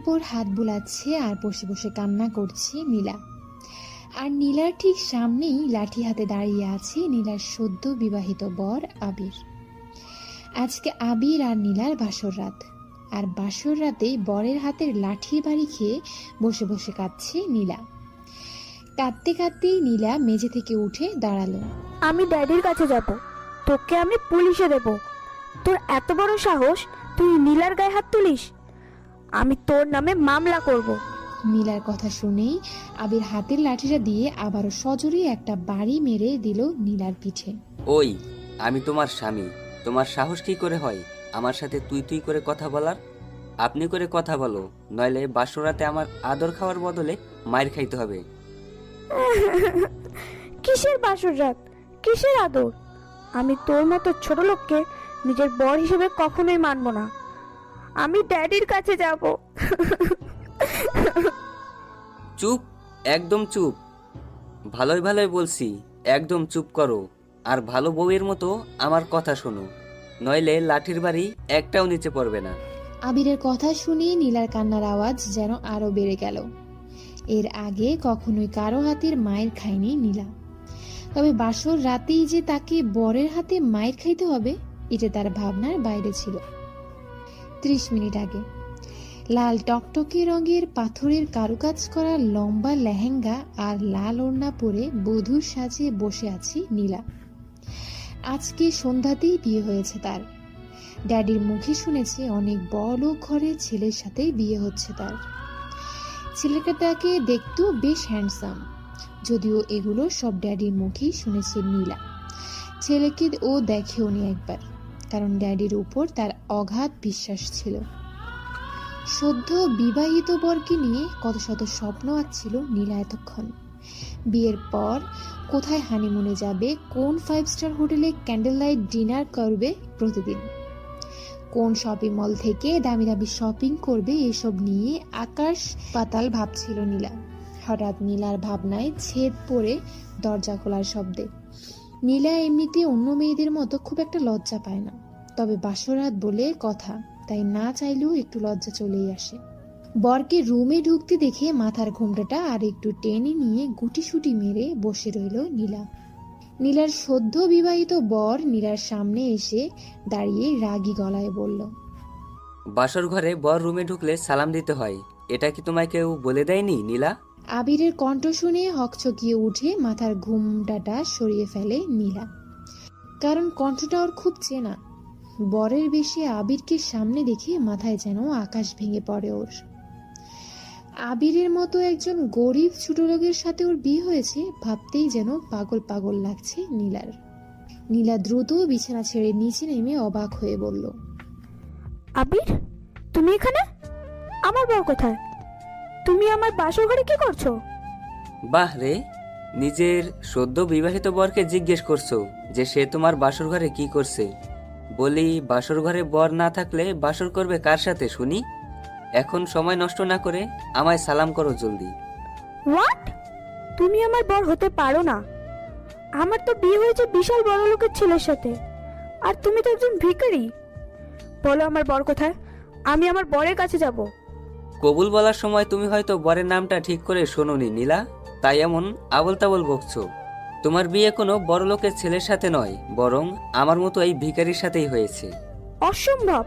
উপর হাত বুলাচ্ছে আর বসে বসে কান্না করছে নীলা। আর নীলার ঠিক সামনেই লাঠি হাতে দাঁড়িয়ে আছে নীলার সদ্য বিবাহিত বর আবির। আজকে আবির আর নীলার বাসর রাত, আর বাসর রাতে বরের হাতের লাঠির বাড়ি খেয়ে বসে বসে কাঁদছে নীলা। কাঁদতে কাঁদতেই নীলা মেঝে থেকে উঠে দাঁড়ালো। আমি ড্যাডির কাছে যাব, তোকে আমি পুলিশে দেব। তোর এত বড় সাহস, তুই নীলার গায়ে হাত তুলিস? আমি তোর নামে মামলা করব। নীলার কথা শুনেই আবির হাতের লাঠিটা দিয়ে আবারও সজোরে একটা বাড়ি মেরে দিল নীলার পিঠে। ওই, আমি তোমার স্বামী, তোমার সাহস কি করে হয় আমার সাথে তুই তুই করে কথা বলার? আপনি করে কথা বলো, নইলে বাসরাতে আমার আদর খাওয়ার বদলে মায়ের খাইতে হবে। কিসের বাসর রাত, কিসের আদর? আমি তোর মতো ছোট লোককে নিজের বর হিসেবে কখনোই মানব না। আমি ড্যাডির কাছে যাব। চুপ, একদম চুপ। ভালোই ভালোই বলছি, একদম চুপ করো। আর ভালো বউয়ের মতো আমার কথা শোনো, নইলে লাঠির বাড়ি একটাও নিচে পড়বে না। আবিরের কথা শুনে নীলার কান্নার আওয়াজ যেন আরো বেড়ে গেল। এর আগে কখনোই কারো হাতের মায়ের খায়নি নীলা, তবে বাসর রাতেই যে তাকে বরের হাতে মায়ের খাইতে হবে এটা তার ভাবনার বাইরে ছিল। 30 মিনিট আগে লাল টকটকে রঙের পাথরের কারুকাজ করা লম্বা লেহেঙ্গা আর লাল ওড়না পরে বধূর সাজে বসে আছি নীলা। আজকে সন্ধ্যাতেই বিয়ে হয়েছে তার। ড্যাডির মুখে শুনেছে অনেক বড়লোক ঘরের ছেলের সাথেই বিয়ে হচ্ছে তার। ছেলেটাকে দেখতেও বেশ হ্যান্ডসাম, যদিও এগুলো সব ড্যাডির মুখেই শুনেছে নীলা। ছেলেকে ও দেখেও নি একবার, কারণ ড্যাডির উপর তার অগাধ বিশ্বাস ছিল। সদ্য বিবাহিত বরকে নিয়ে কত শত স্বপ্ন আঁকছিল নীলা এতক্ষণ। বিয়ের পর কোথায় হানিমুনে যাবে, কোন 5 স্টার হোটেলে ক্যান্ডেল লাইট ডিনার করবে প্রতিদিন, কোন শপিং মল থেকে দামি দামি শপিং করবে, এসব নিয়ে আকাশ পাতাল ভাবছিল নীলা। হঠাৎ নীলার ভাবনায় ছেদ পড়ে দরজা খোলার শব্দে। নীলা এমনিতে অন্য মেয়েদের মতো খুব একটা লজ্জা পায় না, তবে বাসরাত বলে কথা, তাই না চাইলেও একটু লজ্জা চলেই আসে। বরকে রুমে ঢুকতে দেখে মাথার ঘোমটাটা আর একটু টেনে নিয়ে গুটিসুটি মেরে বসে রইল নীলা। নীলার সদ্য বিবাহিত বর নীলার সামনে এসে দাঁড়িয়ে রাগী গলায় বলল, বাসর ঘরে বর রুমে ঢুকলে সালাম দিতে হয়, এটা কি তোমায় কেউ বলে দেয়নি নীলা? আবিরের কণ্ঠ শুনে হকচকিয়ে উঠে মাথার ঘুমটাটা সরিয়ে ফেলে নীলা, কারণ কণ্ঠটা ওর খুব চেনা। বরের বেশি আবিরকে সামনে দেখে মাথায় যেন আকাশ ভেঙে পড়ে ওর। আবিরের মতো একজন গরিব ছোট লোকের সাথে ওর বিয়ে হয়েছে ভাবতেই যেন পাগল পাগল লাগছে নীলার। নীলা দ্রুত বিছানা ছেড়ে নিচে নেমে অবাক হয়ে বলল, আবির, তুমি এখানে? আমার বর কোথায়? তুমি আমার বাসর ঘরে কি করছো? বাহ রে, নিজের সদ্য বিবাহিত বরকে জিজ্ঞেস করছো যে সে তোমার বাসর ঘরে কি করছে। বলি, বাসর ঘরে বর না থাকলে বাসর করবে কার সাথে শুনি? এখন সময় নষ্ট না করে আমায় সালাম করো জলদি। হোয়াট? তুমি আমার বর হতে পারো না। আমার তো বিয়ে হয়েছে বিশাল বড় লোকের ছেলের সাথে, আর তুমি তো একজন ভিখারি। বলো আমার বর কোথায়, আমি আমার বরের কাছে যাব। কবুল বলার সময় তুমি হয়তো বরের নামটা ঠিক করে শোনোনি নীলা, তাই এমন আবল তাবল বকছো। তোমার বিয়ে কোনো বড় লোকের ছেলের সাথে নয়, বরং আমার মতো এই ভিখারির সাথেই হয়েছে। অসম্ভব,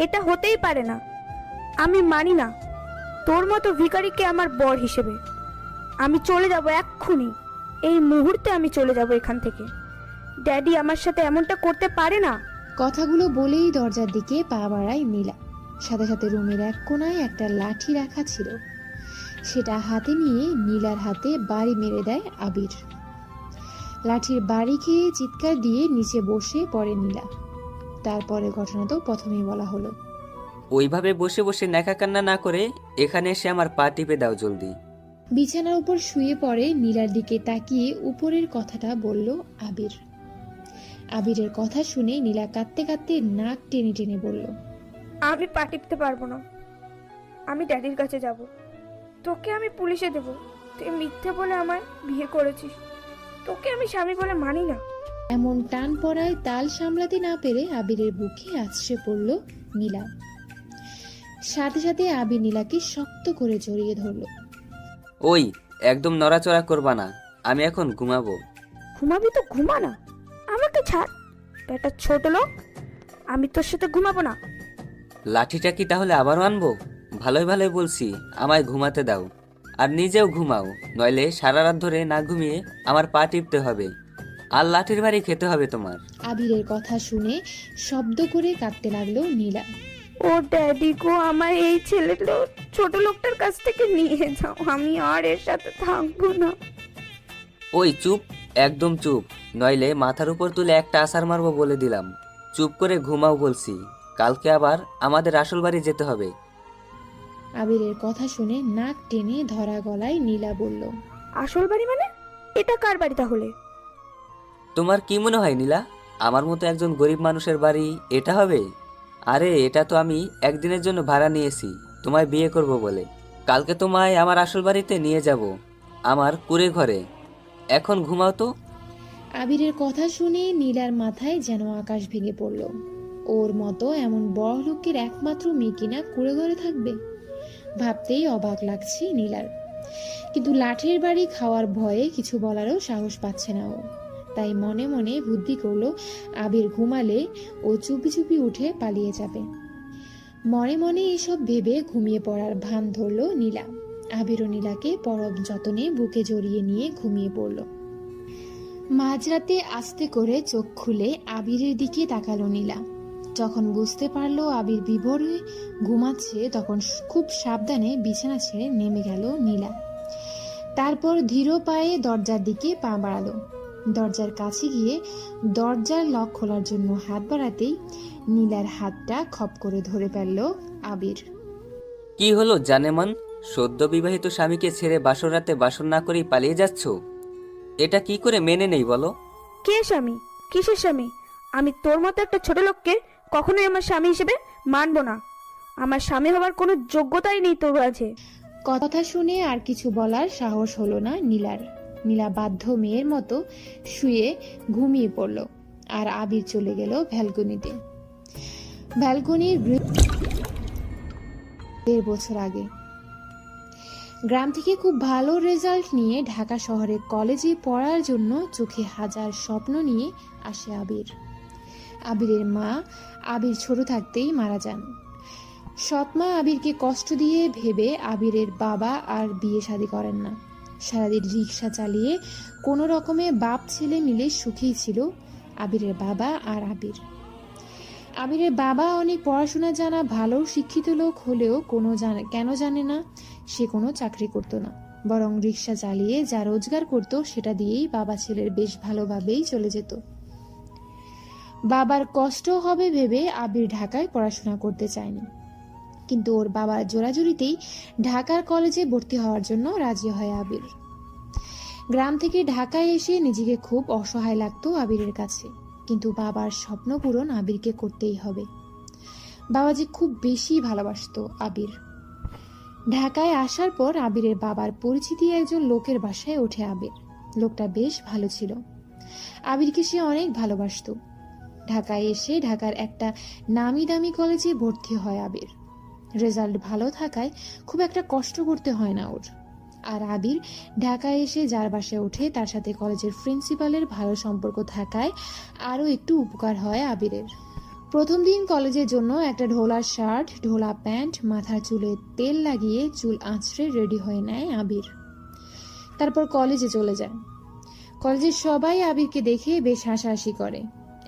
এটা হতেই পারে না। আমি মানি না তোর মতো ভিখারিকে আমার বর হিসেবে। আমি চলে যাব এক্ষুনি, এই মুহূর্তে আমি চলে যাব এখান থেকে। ড্যাডি আমার সাথে এমনটা করতে পারে না। কথাগুলো বলেই দরজার দিকে পা বাড়ায় নীলা। সাথে সাথে রুমের এক কোনায় একটা লাঠি রাখা ছিল, সেটা হাতে নিয়ে নীলার হাতে বাড়ি মেরে দেয় আবির। লাঠির বাড়ি খেয়ে চিৎকার দিয়ে নিচে বসে পড়ে নীলা। তারপরে ঘটনা তো প্রথমেই বলা হলো। ওইভাবে বসে বসে ন্যাকা কান্না না করে এখানে এসে আমার পা টিপে দাও জলদি। বিছানার উপর শুয়ে পড়ে নীলার দিকে তাকিয়ে উপরের কথাটা বলল আবির। আবিরের কথা শুনে নীলা কাঁদতে কাঁদতে নাক টেনে টেনে বলল, আমি পা টিপতে পারবো না। আমি ড্যাডির কাছে যাব, তোকে আমি পুলিশে দেব। তুই মিথ্যে বলে আমায় বিয়ে করেছিস, তোকে আমি স্বামী বলে মানি না। এমন টান পড়ায় তাল সামলাতে না পেরে আবিরের বুকে আছড়ে পড়ল নীলা। সাথে সাথে আবির নীলাকে শক্ত করে জড়িয়ে ধরল। ওই, একদম নড়াচড়া করবা না, আমি এখন ঘুমাবো। ঘুমাবি তো ঘুমা না, আমাকে ছাড়। বেটা ছোট লোক, আমি তোর সাথে ঘুমাবো না। লাঠিটা কি তাহলে আবারও আনবো? ভালোই ভালোই বলছি, আমায় ঘুমাতে দাও। আর নিজেও ঘুমাও, নইলে সারা রাত ধরে না ঘুমিয়ে আমার পা টিপতে হবে, আর লাঠির বাড়ি খেতে হবে তোমার। আবিরের কথা শুনে শব্দ করে কাঁদতে লাগলো নীলা। ও ড্যাডি গো, আমার এই ছোট লোকটার কাছ থেকে নিয়ে যাও, আমি আর এর সাথে থাকবো না। ওই চুপ, একদম চুপ, নইলে মাথার উপর তুলে একটা আছাড় মারবো বলে দিলাম। চুপ করে ঘুমাও বলছি, কালকে আবার আমাদের আসল বাড়ি যেতে হবে। আবিরের কথা শুনে নাক টেনে ধরা গলায় নীলা বলল, আসল বাড়ি মানে? এটা কার বাড়ি তাহলে? তোমার কি মনে হয় নীলা, আমার মতো একজন গরিব মানুষের বাড়ি এটা হবে? আরে এটা তো আমি একদিনের জন্য ভাড়া নিয়েছি তোমায় বিয়ে করব বলে। কালকে তোমায় আমার আসল বাড়িতে নিয়ে যাব, আমার কুঁড়ে ঘরে। এখন ঘুমাও তো। আবিরের কথা শুনে নীলার মাথায় যেন আকাশ ভেঙে পড়ল। ওর মতো এমন বড় লোকের একমাত্র মেয়ে কিনা কুঁড়ে ঘরে থাকবে, ভাবতেই অবাক লাগছে নীলার। কিন্তু লাঠির বাড়ি খাওয়ার ভয়ে কিছু বলারও সাহস পাচ্ছে না ও। তাই মনে মনে বুদ্ধি করলো আবির ঘুমালে ও চুপি চুপি উঠে পালিয়ে যাবে। মনে মনে এসব ভেবে ঘুমিয়ে পড়ার ভান ধরলো নীলা। আবির ও নীলাকে পরম যতনে বুকে জড়িয়ে নিয়ে ঘুমিয়ে পড়ল। মাঝরাতে আস্তে করে চোখ খুলে আবিরের দিকে তাকালো নীলা। যখন বুঝতে পারলো আবির বিভোর হয়ে ঘুমাচ্ছে, তখন খুব সাবধানে বিছানা ছেড়ে নেমে গেল নীলা। তারপর ধীর পায়ে দরজার দিকে পা বাড়ালো। দরজার কাছে গিয়ে দরজার লক খোলার জন্য হাত বাড়াতেই নীলার হাতটা খপ করে ধরে ফেলল আবির। কি হলো জানেমান, সদ্য বিবাহিত স্বামীকে ছেড়ে বাসর রাতে বাসর না করেই পালিয়ে যাচ্ছ? এটা কি করে মেনে নেই বলো? কে স্বামী? কিসের স্বামী? আমি তোর মতো একটা ছোট লোককে কখনোই আমার স্বামী হিসেবে মানবো না। আমার স্বামী হবার কোনো যোগ্যতাই নেই তোর কাছে। কথা শুনে আর কিছু বলার সাহস হলো না নীলার। নীলা বাধ্য মেয়ের মতো শুয়ে ঘুমিয়ে পড়ল। আর আবির চলে গেল ভ্যালকনিতে। ভ্যালকনির 1.5 বছর আগে গ্রাম থেকে খুব ভালো রেজাল্ট নিয়ে ঢাকা শহরে কলেজে পড়ার জন্য চোখে হাজার স্বপ্ন নিয়ে আসে আবির। আবিরের মা আবির ছোট থাকতেই মারা যান। সৎমা আবিরকে কষ্ট দিয়ে ভেবে আবিরের বাবা আর বিয়ে শাদী করেন না। সারাদিন রিক্সা চালিয়ে কোনো রকমে বাপ ছেলে মিলে সুখেই ছিল আবিরের বাবা আর আবির। আবিরের বাবা অনেক পড়াশোনা জানা ভালো শিক্ষিত লোক হলেও কেন জানে না সে কোনো চাকরি করতো না, বরং রিক্সা চালিয়ে যা রোজগার করতো সেটা দিয়েই বাবা ছেলের বেশ ভালোভাবেই চলে যেত। বাবার কষ্ট হবে ভেবে আবির ঢাকায় পড়াশোনা করতে চায়নি, কিন্তু ওর বাবার জোরাজুরিতেই ঢাকার কলেজে ভর্তি হওয়ার জন্য রাজি হয় আবির। গ্রাম থেকে ঢাকায় এসে নিজেকে খুব অসহায় লাগতো আবিরের কাছে, কিন্তু বাবার স্বপ্ন পূরণ আবিরকে করতেই হবে। বাবা যে খুব বেশি ভালোবাসতো আবির। ঢাকায় আসার পর আবিরের বাবার পরিচিতি একজন লোকের বাসায় ওঠে আবির। লোকটা বেশ ভালো ছিল, আবিরকে সে অনেক ভালোবাসতো। ঢাকায় এসে ঢাকার একটা নামি দামি কলেজে ভর্তি হয় আবির। রেজাল্ট ভালো থাকায় খুব একটা কষ্ট করতে হয় না ওর। আর আবির ঢাকায় এসে যার বাসায় ওঠে তার সাথে কলেজের প্রিন্সিপালের ভালো সম্পর্ক থাকায় আরও একটু উপকার হয় আবিরের। প্রথম দিন কলেজের জন্য একটা ঢোলা শার্ট, ঢোলা প্যান্ট, মাথার চুলে তেল লাগিয়ে চুল আঁচড়ে রেডি হয়ে নেয় আবির। তারপর কলেজে চলে যায়। কলেজের সবাই আবিরকে দেখে বেশ হাসাহাসি করে,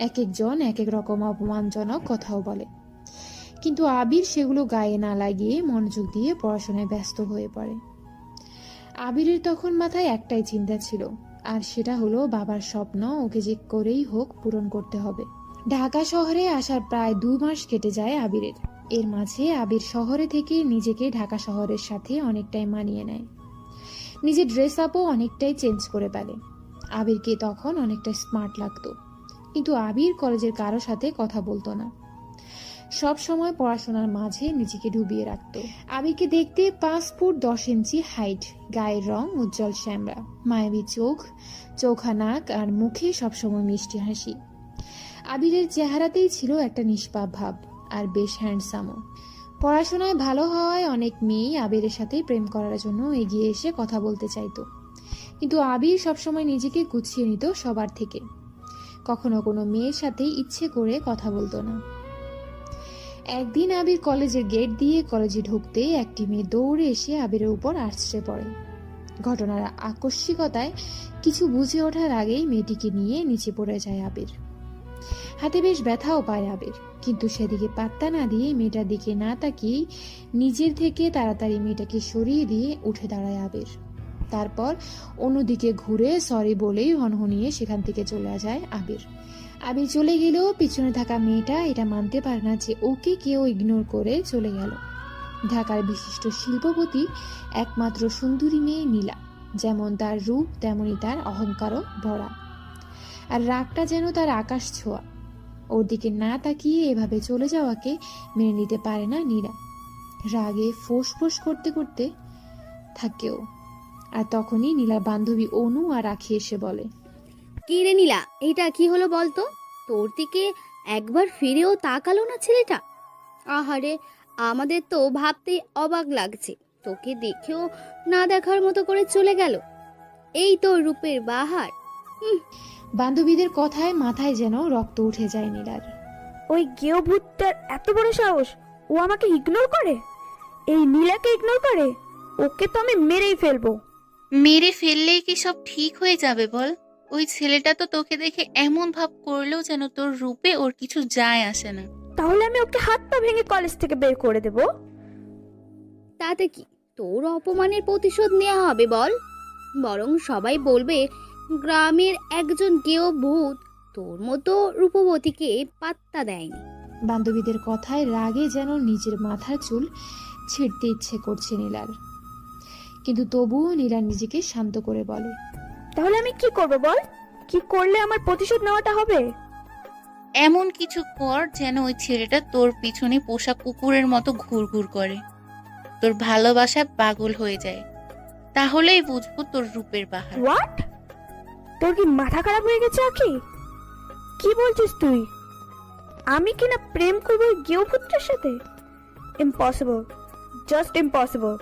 এক একজন এক এক রকম অপমানজনক কথাও বলে, কিন্তু আবির সেগুলো গায়ে না লাগিয়ে মনোযোগ দিয়ে পড়াশোনায় ব্যস্ত হয়ে পড়ে। আবিরের তখন মাথায় একটাই চিন্তা ছিল, আর সেটা হলো বাবার স্বপ্ন ওকে যে করেই হোক পূরণ করতে হবে। ঢাকা শহরে আসার প্রায় 2 মাস কেটে যায় আবিরের। এর মাঝে আবির শহরে থেকে নিজেকে ঢাকা শহরের সাথে অনেকটাই মানিয়ে নেয়। নিজের ড্রেস আপও অনেকটাই চেঞ্জ করে ফেলে। আবিরকে তখন অনেকটা স্মার্ট লাগতো, কিন্তু আবির কলেজের কারো সাথে কথা বলতো না। সব সময় পড়াশোনার মাঝে নিজেকে ডুবিয়ে রাখতো। আবিরকে দেখতে 5 ফুট 10 ইঞ্চি হাইট, গায়ের রং উজ্জ্বল শ্যামলা, মায়াবী চোখ, চোখা নাক আর মুখে সবসময় মিষ্টি হাসি। আবিরের চেহারাতেই ছিল একটা নিষ্পাপ ভাব, আর বেশ হ্যান্ডসামও। পড়াশোনায় ভালো হওয়ায় অনেক মেয়েই আবিরের সাথে প্রেম করার জন্য এগিয়ে এসে কথা বলতে চাইতো, কিন্তু আবির সবসময় নিজেকে গুছিয়ে নিত সবার থেকে। কখনো কোনো মেয়ের সাথে ইচ্ছে করে কথা বলতো না। একদিন আবির কলেজের গেট দিয়ে কলেজে ঢুকতে একটি মেয়ে দৌড়ে এসে আবিরের উপর আছড়ে পড়ে। ঘটনার আকস্মিকতায় কিছু বুঝে ওঠার আগেই মেয়েটিকে নিয়ে নিচে পড়ে যায় আবির। হাতে বেশ ব্যথাও পায় আবির, কিন্তু সেদিকে পাত্তা না দিয়ে মেয়েটার দিকে না তাকিয়ে নিজের থেকে তাড়াতাড়ি মেয়েটাকে সরিয়ে দিয়ে উঠে দাঁড়ায় আবির। তারপর অন্যদিকে ঘুরে সরি বলেই হনহনিয়ে সেখান থেকে চলে যায় আবির। আবির চলে গেলেও পিছনে থাকা মেয়েটা এটা মানতে পারে না যে ওকে কেউ ইগনোর করে চলে গেল। ঢাকার বিশিষ্ট শিল্পপতি একমাত্র সুন্দরী মেয়ে নীলা, যেমন তার রূপ তেমনি তার অহংকারও ভরা, আর রাগটা যেন তার আকাশ ছোঁয়া। ওর দিকে না তাকিয়ে এভাবে চলে যাওয়াকে মেনে নিতে পারে না নীলা। রাগে ফোঁস ফোঁস করতে করতে থাকেও। আর তখনই নীলার বান্ধবী অনু আর আখি এসে বলে, কি রে নীলা, এটা কি হলো বলতো? তোর দিকে একবার ফিরেও তাকালো না ছেলেটা। আহারে, আমাদের তো ভাবতেই অবাক লাগছে, তোকে দেখেও না দেখার মতো করে চলে গেল। এই তো রূপের বাহার। বান্ধবীদের কথায় মাথায় যেন রক্ত উঠে যায় নীলার। ওই গেও ভূতটার এত বড় সাহস, ও আমাকে ইগনোর করে, এই নীলাকে ইগনোর করে। ওকে তো আমি মেরেই ফেলবো। মেরে ফেললেই কি সব ঠিক হয়ে যাবে বল? ওই ছেলেটা তো তোকে দেখে এমন ভাব করলেও যেন তোর রূপে ওর কিছু যায় আসে না। তাহলে আমি ওকে হাত পা ভেঙে কলেজ থেকে বের করে দেব। তাতে কি, তোর অপমানের প্রতিশোধ নেওয়া হবে বল? বরং সবাই বলবে গ্রামের একজন গেও ভূত তোর মতো রূপবতীকে পাত্তা দেয়নি। বান্ধবীদের কথায় রাগে যেন নিজের মাথার চুল ছিঁড়তে ইচ্ছে করছে নীলার, কিন্তু তবুও নীলা নিজেকে শান্ত করে বলে, তাহলে আমি কি করব বল? কি করলে আমার প্রতিশোধ নেওয়াটা হবে? এমন কিছু কর যেন ওই ছেলেটা তোর পিছনে পোষা কুকুরের মতো ঘুরঘুর করে, তোর ভালোবাসায় পাগল হয়ে যায়। তাহলেই বুঝবো তোর রূপের বাহার। হোয়াট? তোর কি মাথা খারাপ হয়ে গেছে আকি? কি বলছিস তুই? আমি কিনা প্রেম করবো ওই গেও ভূতটার সাথে? Impossible, just impossible.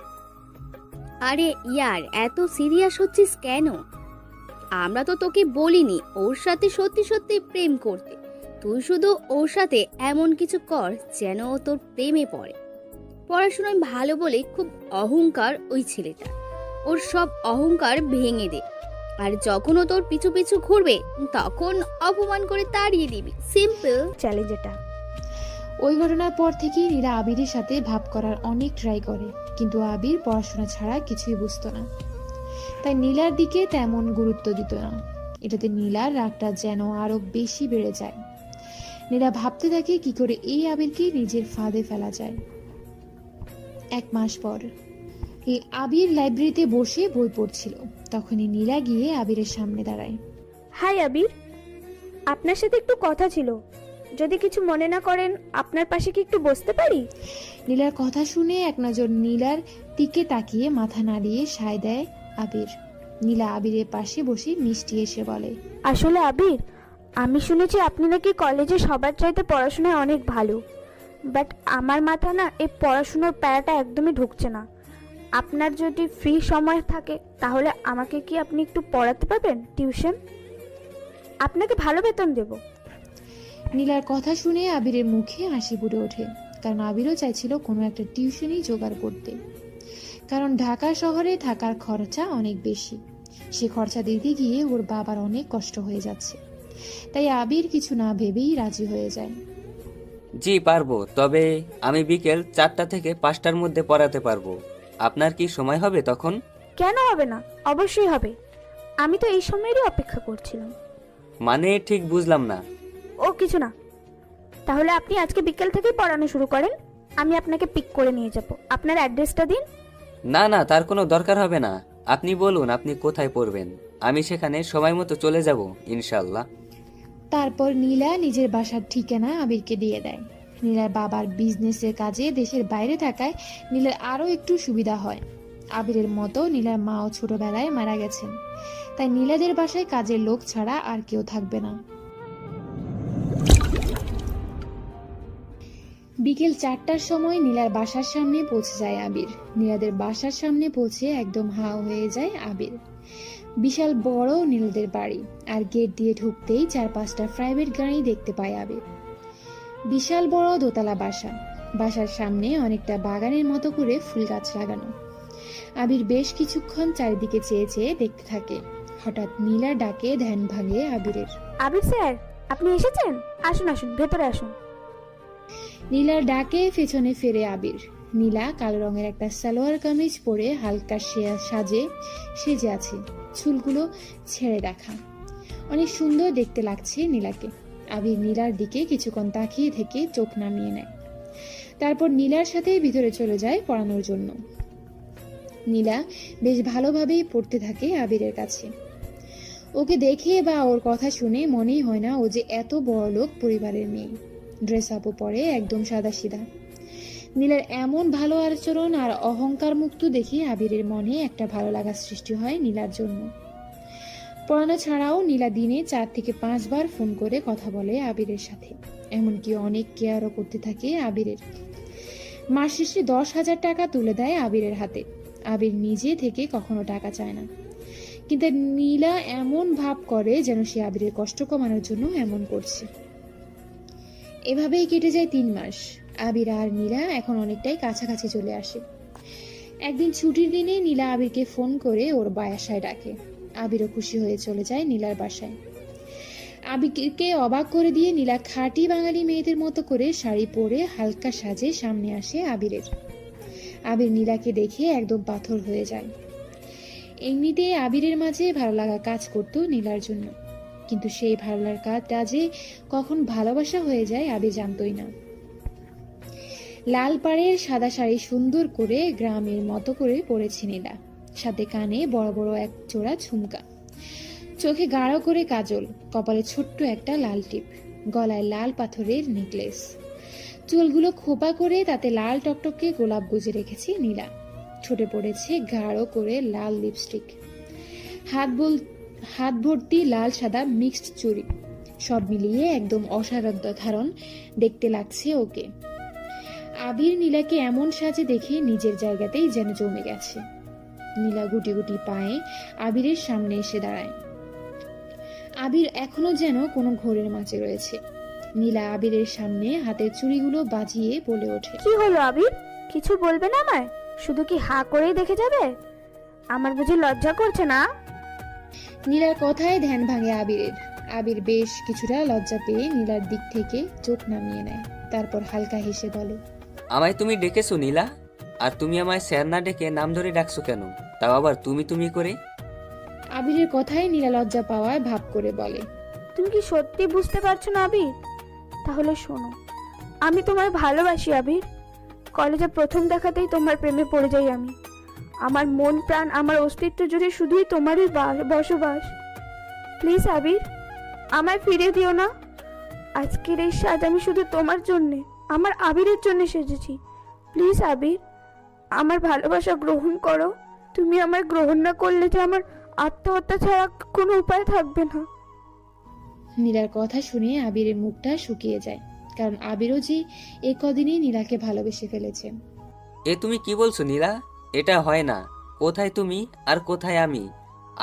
আরে ইয়ার, এত সিরিয়াস হচ্ছিস কেন? আমরা তো তোকে বলিনি ওর সাথে সত্যি সত্যি প্রেম করতে। তুই শুধু ওর সাথে এমন কিছু কর যেন ও তোর প্রেমে পড়ে। পড়াশোনায় ভালো বলে খুব অহংকার ওই ছেলেটা, ওর সব অহংকার ভেঙে দে। আর যখন ও তোর পিছু পিছু ঘুরবে তখন অপমান করে তাড়িয়ে দিবি। সিম্পল চ্যালেঞ্জ এটা। ওই ঘটনার পর থেকেই নীলা আবিরের সাথে ভাব করার অনেক ট্রাই করে, কিন্তু আবির পড়াশোনা ছাড়া কিছুই বুঝতো না, তাই নীলার দিকে তেমন গুরুত্ব দিত না। এটাতে নীলার রাগটা যেন আরো বেশি বেড়ে যায়। নীলা ভাবতে থাকে কি করে এই আবিরকে নিজের ফাঁদে ফেলা যায়। 1 মাস পর এই আবির লাইব্রেরিতে বসে বই পড়ছিল। তখনই নীলা গিয়ে আবিরের সামনে দাঁড়ায়। হাই আবির, আপনার সাথে একটু কথা ছিল, যদি কিছু মনে না করেন আপনার পাশে কি একটু বসতে পারি? নীলার কথা শুনে এক নজর নীলার দিকে তাকিয়ে মাথা নাড়িয়ে সায় দেয় আবির। নীলা আবিরের পাশে বসে মিষ্টি এসে বলে, আসলে আবির, আমি শুনেছি আপনি নাকি কলেজে সবার চাইতে পড়াশোনায় অনেক ভালো, বাট আমার মাথা না এই পড়াশোনার প্যারাটা একদমই ঢুকছে না। আপনার যদি ফ্রি সময় থাকে তাহলে আমাকে কি আপনি একটু পড়াতে পারবেন টিউশন? আপনাকে ভালো বেতন দেব। নীলার কথা শুনে আবিরের মুখে হাসি ফুটে ওঠে, কারণ আবিরও চাইছিল কোনো একটা টিউশনই জোগাড় করতে। কারণ ঢাকা শহরে থাকার খরচা অনেক বেশি, সে খরচা দিতে গিয়ে ওর বাবার অনেক কষ্ট হয়ে যাচ্ছে। তাই আবির কিছু না ভেবেই রাজি হয়ে যায়। জি পারবো, তবে আমি বিকেল 4টা থেকে 5টার মধ্যে পড়াতে পারবো। আপনার কি সময় হবে তখন? কেন হবে না, অবশ্যই হবে। আমি তো এই সময়েরই অপেক্ষা করছিলাম। মানে ঠিক বুঝলাম না। ও কিছু না, তাহলে আপনি আজকে বিকেল থেকেই পড়ানো শুরু করেন, আমি আপনাকে পিক করে নিয়ে যাব। আপনার অ্যাড্রেসটা দিন। না না, তার কোনো দরকার হবে না। আপনি বলুন আপনি কোথায় পড়বেন, আমি সেখানে সময় মতো চলে যাব ইনশাল্লাহ। তারপর নীলা নিজের বাসার ঠিকানা আবিরকে দিয়ে দেয়। নীলার বাবার বিজনেসের কাজে দেশের বাইরে থাকায় নীলার আরও একটু সুবিধা হয়। আবিরের মতো নীলার মাও ছোটবেলায় মারা গেছেন, তাই নীলাদের বাসায় কাজের লোক ছাড়া আর কেউ থাকবে না। বিকেল 4টার সময় নীলার বাসার সামনে পৌঁছে যায় আবির। নীলাদের বাসার সামনে পৌঁছে একদম হাও হয়ে যায় আবির। বিশাল বড় নীলাদের বাড়ি, আর গেট দিয়ে ঢুকতেই 4-5টা প্রাইভেট গাড়ি দেখতে পায় আবির। বিশাল বড় দোতলা বাসা, বাসার সামনে অনেকটা বাগানের মতো করে ফুল গাছ লাগানো। আবির বেশ কিছুক্ষণ চারিদিকে চেয়ে চেয়ে দেখতে থাকে। হঠাৎ নীলার ডাকে ধ্যান ভাঙে আবিরের। আবির স্যার, আপনি এসেছেন? আসুন আসুন, ভেতরে আসুন। নীলার ডাকে পেছনে ফিরে আবির। নীলা কালো রঙের একটা সালোয়ার কামিজ পরে হালকা সেজে আছে, চুলগুলো ছেড়ে দেখা। অনেক সুন্দর দেখতে লাগছে নীলাকে। আবির নীলার দিকে কিছুক্ষণ তাকিয়ে থেকে চোখ নামিয়ে নেয়। তারপর নীলার সাথে ভিতরে চলে যায় পড়ানোর জন্য। নীলা বেশ ভালোভাবেই পড়তে থাকে আবিরের কাছে। ওকে দেখে বা ওর কথা শুনে মনেই হয় না ও যে এত বড় লোক পরিবারের মেয়ে। ড্রেস আপও পরে একদম সাদাসিধা। নীলার এমন ভালো আচরণ আর অহংকার মুক্ত দেখে আবিরের মনে একটা ভালো লাগা সৃষ্টি হয় নীলার জন্য। পড়ানো ছাড়াও নীলা দিনে 4 থেকে 5 বার ফোন করে কথা বলে আবিরের সাথে। এমনকি অনেক কেয়ারও করতে থাকে আবিরের। মাস শেষে 10,000 টাকা তুলে দেয় আবিরের হাতে। আবির নিজে থেকে কখনো টাকা চায় না, কিন্তু নীলা এমন ভাব করে যেন সে আবিরের কষ্ট কমানোর জন্য এমন করছে। এভাবেই কেটে যায় 3 মাস। আবির আর নীলা এখন অনেকটাই কাছাকাছি চলে আসে। একদিন ছুটির দিনে নীলা আবিরকে ফোন করে ওর বাসায় ডাকে। আবিরও খুশি হয়ে চলে যায় নীলার বাসায়। আবিরকে অবাক করে দিয়ে নীলা খাঁটি বাঙালি মেয়েদের মতো করে শাড়ি পরে হালকা সাজে সামনে আসে আবিরের। আবির নীলাকে দেখে একদম পাথর হয়ে যায়। এমনিতে আবিরের মাঝে ভালো লাগা কাজ করতো নীলার জন্য, কিন্তু সেই ভালো লাগাটা যে কখন ভালোবাসা হয়ে যায় আবির জানতোই না। লাল পাড়ের সাদা শাড়ি সুন্দর করে গ্রামের মতো করে পরেছে নীলা, সাথে কানে বড় বড় এক জোড়া ঝুমকা, চোখে গাঢ় করে কাজল, কপালে ছোট্ট একটা লাল টিপ, গলায় লাল পাথরের নেকলেস, চুলগুলো খোপা করে তাতে লাল টকটকে গোলাপ গুজে রেখেছে নীলা। ঠোঁটে পড়েছে গাঢ় করে লাল লিপস্টিক, হাত ভর্তি লাল সাদা মিক্সড চুড়ি। সব মিলিয়ে একদম অসাধারণ দেখতে লাগছে ওকে। আবির নীলাকে এমন সাজে দেখে নিজের জায়গাতেই যেন জমে গেছে। নীলা গুটি গুটি পায়ে আবিরের সামনে এসে দাঁড়ায়। আবির এখনো যেন কোনো ঘোরের মাঝে রয়েছে। নীলা আবিরের সামনে হাতের চুড়িগুলো বাজিয়ে বলে ওঠে, কি হলো আবির, কিছু বলবে না আমায়? শুধু কি হা করেই দেখে যাবে? আমার বুঝি লজ্জা করছে না? নীলার কথায় ধ্যান ভাঙে আবিরের। আবির বেশ কিছুটা লজ্জা পেয়ে নীলার দিক থেকে চোখ নামিয়ে নেয়। তারপর হালকা হেসে বলে, আমায় তুমি ডেকেছো নীলা? আর তুমি আমায় স্যার না ডেকে নাম ধরে ডাকছো কেন? তাও আবার তুমি তুমি করে। আবিরের কথায় নীলা লজ্জা পাওয়ায় ভাব করে বলে, তুমি কি সত্যি বুঝতে পারছো না আবির? তাহলে শোনো, আমি তোমায় ভালোবাসি আবির। কলেজে প্রথম দেখাতেই তোমার প্রেমে পড়ে যাই আমি। আমার মন প্রাণ আমার অস্তিত্ব জুড়ে শুধুই তোমারই বসবাস। প্লিজ আবির, আমায় ফিরে দিও না। আজকের এই সাজ আমি শুধু তোমার জন্যে, আমার আবিরের জন্য সেজেছি। প্লিজ আবির, আমার ভালোবাসা গ্রহণ করো। তুমি আমায় গ্রহণ না করলে যে আমার আত্মহত্যা ছাড়া কোনো উপায় থাকবে না। নীলার কথা শুনে আবিরের মুখটা শুকিয়ে যায়, কারণ আবিরও যে এ কদিনই নীলাকে ভালোবেসে ফেলেছে। এ তুমি কি বলছো নীলা? এটা হয় না। কোথায় তুমি আর কোথায় আমি?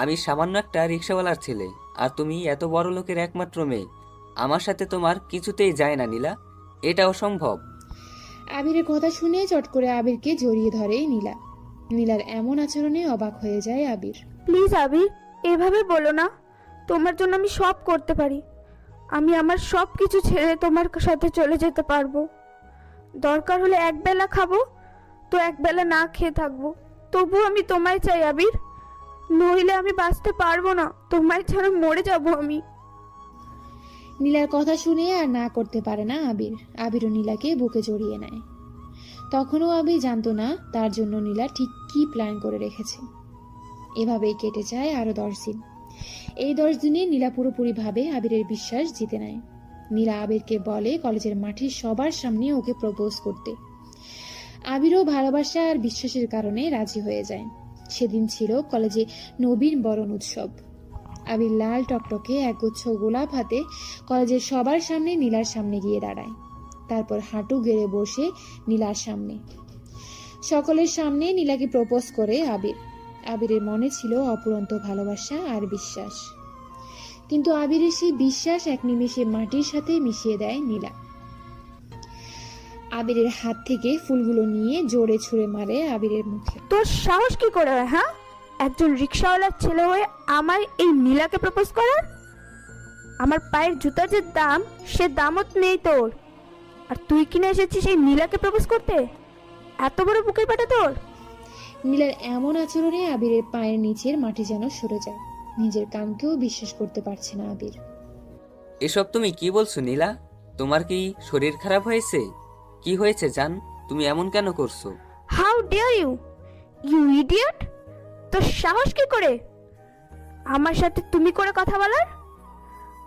আমি সামান্য একটা রিক্সাওয়ালার ছেলে, আর তুমি এত বড় লোকের একমাত্র মেয়ে। আমার সাথে তোমার কিছুতেই যায় না নীলা, এটা অসম্ভব। আবিরের কথা শুনে চট করে আবিরকে জড়িয়ে ধরে নীলা। নীলার এমন আচরণে অবাক হয়ে যায় আবির। প্লিজ আবির, এভাবে বলো না। তোমার জন্য আমি সব করতে পারি। আমি আমার সব কিছু ছেড়ে তোমার সাথে চলে যেতে পারবো। দরকার হলে একবেলা খাবো তো একবেলা না খেয়ে থাকবো, তবুও আমি তোমায় চাই আবির। নইলে আমি বাঁচতে পারবো না, তোমায় ছাড়া মরে যাবো আমি। নীলার কথা শুনে আর না করতে পারে না আবির। আবিরও নীলাকে বুকে জড়িয়ে নেয়। তখনও আবির জানতো না তার জন্য নীলা ঠিক কি প্ল্যান করে রেখেছে। এভাবেই কেটে যায় আরো 10 দিন। এই 10 দিনে নীলা পুরোপুরিভাবে আবিরের বিশ্বাস জিতে নেয়। নীলা আবিরকে বলে কলেজের মাঠে সবার সামনে ওকে প্রপোজ করতে। আবিরও ভালোবাসা আর বিশ্বাসের কারণে রাজি হয়ে যায়। সেদিন ছিল কলেজে নবীন বরণ উৎসব। আবির লাল টকটকে একগুচ্ছ গোলাপ হাতে কলেজের সবার সামনে নীলার সামনে গিয়ে দাঁড়ায়। তারপর হাঁটু গেড়ে বসে নীলার সামনে। সকলের সামনে নীলাকে প্রপোজ করে আবির। আবিরের মনে ছিল অপুরন্ত ভালোবাসা আর বিশ্বাস, কিন্তু আবিরের সেই বিশ্বাস এক নিমেষে মাটির সাথে মিশিয়ে দেয় নীলা। আবিরের হাত থেকে ফুলগুলো নিয়ে জোরে ছুঁড়ে মারে আবিরের মুখে। তোর সাহস কি করে হয়, হ্যাঁ? একজন রিক্সাওয়ালার ছেলে হয়ে আমার এই নীলাকে প্রপোজ করার? আমার পায়ের জুতার যে দাম, সে দামও নেই তোর, আর তুই কিনে এসেছিস এই নীলাকে প্রপোজ করতে? এত বড় বুকের পাটা তোর! নীলার এমন আচরণে আবিরের পায়ের নিচের মাটি যেন সরে যায়। নিজের কানকেও বিশ্বাস করতে পারছে না আবির। এসব তুমি কি বলছো নীলা? তোমার কি শরীর খারাপ হয়েছে? কি হয়েছে জান? তুমি এমন কেন করছো? How dare you, you idiot! তোর সাহস কি করে আমার সাথে তুমি করে কথা বলার,